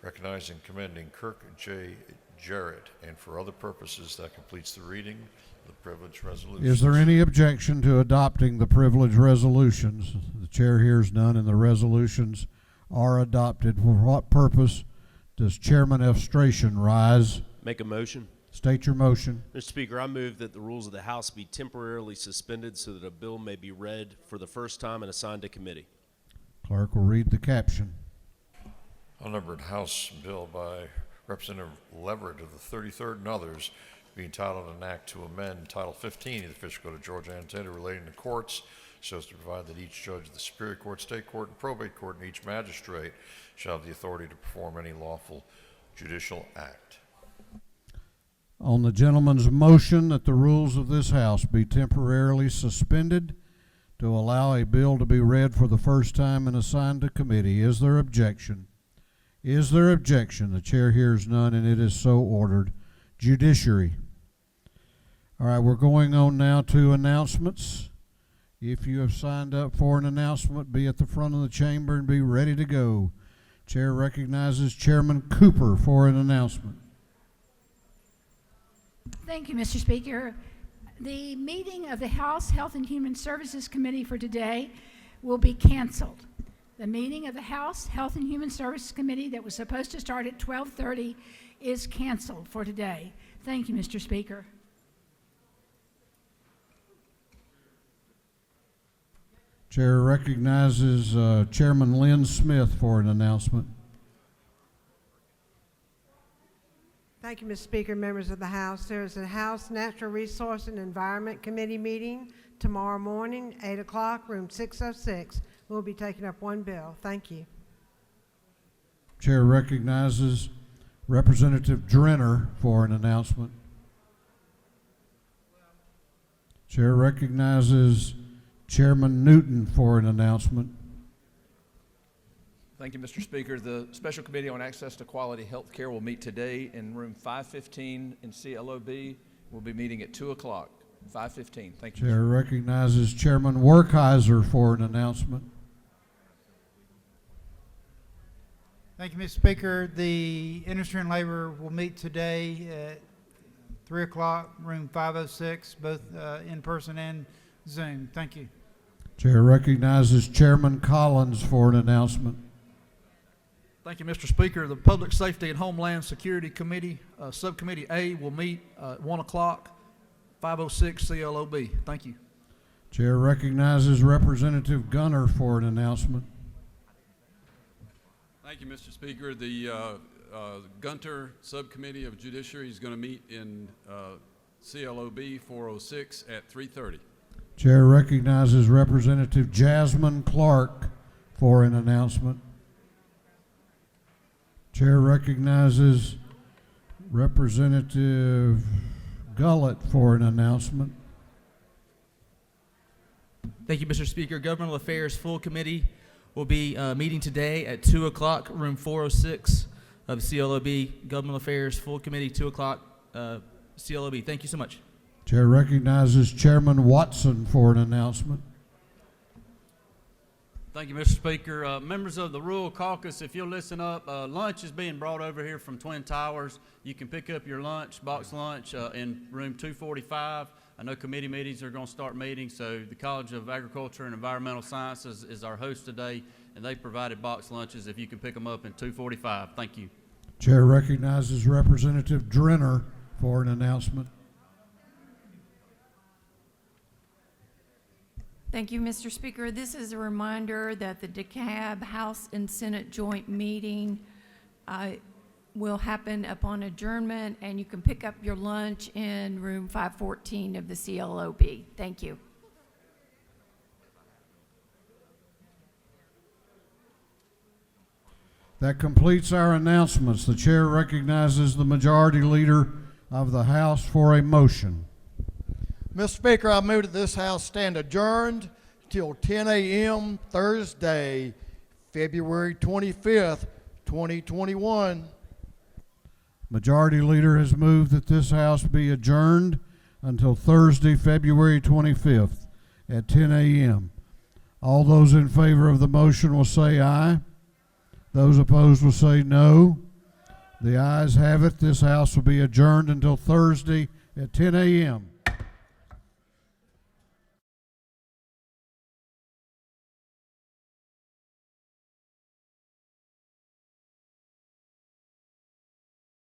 Recognizing and commending Kirk J. Jarrett, and for other purposes, that completes the reading of the privilege resolutions. Is there any objection to adopting the privilege resolutions? The chair hears none, and the resolutions are adopted. For what purpose does Chairman F. Strachan rise? Make a motion. State your motion. Mr. Speaker, I move that the rules of the House be temporarily suspended so that a bill may be read for the first time and assigned to committee. Clerk will read the caption. Unnumbered House Bill by Representative Leverett of the 33rd and others, being entitled an act to amend Title 15 of the Official Code of Georgia annotated relating to courts, so as to provide that each judge of the Superior Court, State Court, and Probate Court, and each magistrate shall have the authority to perform any lawful judicial act. On the gentleman's motion that the rules of this House be temporarily suspended to allow a bill to be read for the first time and assigned to committee, is there objection? Is there objection? The chair hears none, and it is so ordered. Judiciary. All right, we're going on now to announcements. If you have signed up for an announcement, be at the front of the chamber and be ready to go. Chair recognizes Chairman Cooper for an announcement. Thank you, Mr. Speaker. The meeting of the House Health and Human Services Committee for today will be canceled. The meeting of the House Health and Human Services Committee that was supposed to start at 12:30 is canceled for today. Thank you, Mr. Speaker. Chair recognizes Chairman Lynn Smith for an announcement. Thank you, Mr. Speaker, members of the House. There is a House Natural Resource and Environment Committee meeting tomorrow morning, 8 o'clock, room 606. We'll be taking up one bill. Thank you. Chair recognizes Representative Drenner for an announcement. Chair recognizes Chairman Newton for an announcement. Thank you, Mr. Speaker. The Special Committee on Access to Quality Health Care will meet today in room 515 in CLOB. We'll be meeting at 2 o'clock, 5:15. Thank you. Chair recognizes Chairman Werkheiser for an announcement. Thank you, Mr. Speaker. The Industry and Labor will meet today at 3 o'clock, room 506, both in person and Zoom. Thank you. Chair recognizes Chairman Collins for an announcement. Thank you, Mr. Speaker. The Public Safety and Homeland Security Committee, Subcommittee A, will meet at 1 o'clock, 506 CLOB. Thank you. Chair recognizes Representative Gunner for an announcement. Thank you, Mr. Speaker. The Gunter Subcommittee of Judiciary is going to meet in CLOB 406 at 3:30. Chair recognizes Representative Jasmine Clark for an announcement. Chair recognizes Representative Gullett for an announcement. Thank you, Mr. Speaker. Governmental Affairs Full Committee will be meeting today at 2 o'clock, room 406 of CLOB. Governmental Affairs Full Committee, 2 o'clock, CLOB. Thank you so much. Chair recognizes Chairman Watson for an announcement. Thank you, Mr. Speaker. Members of the Rural Caucus, if you'll listen up, lunch is being brought over here from Twin Towers. You can pick up your lunch, box lunch, in room 245. I know committee meetings are going to start meeting, so the College of Agriculture and Environmental Sciences is our host today, and they provided box lunches if you can pick them up in 245. Thank you. Chair recognizes Representative Drenner for an announcement. Thank you, Mr. Speaker. This is a reminder that the DeKalb House and Senate joint meeting will happen upon adjournment, and you can pick up your lunch in room 514 of the CLOB. Thank you. That completes our announcements. The chair recognizes the Majority Leader of the House for a motion. Mr. Speaker, I move that this House stand adjourned till 10 a.m. Thursday, February 25th, 2021. Majority Leader has moved that this House be adjourned until Thursday, February 25th at 10 a.m. All those in favor of the motion will say aye. Those opposed will say no. The ayes have it. This House will be adjourned until Thursday at 10 a.m.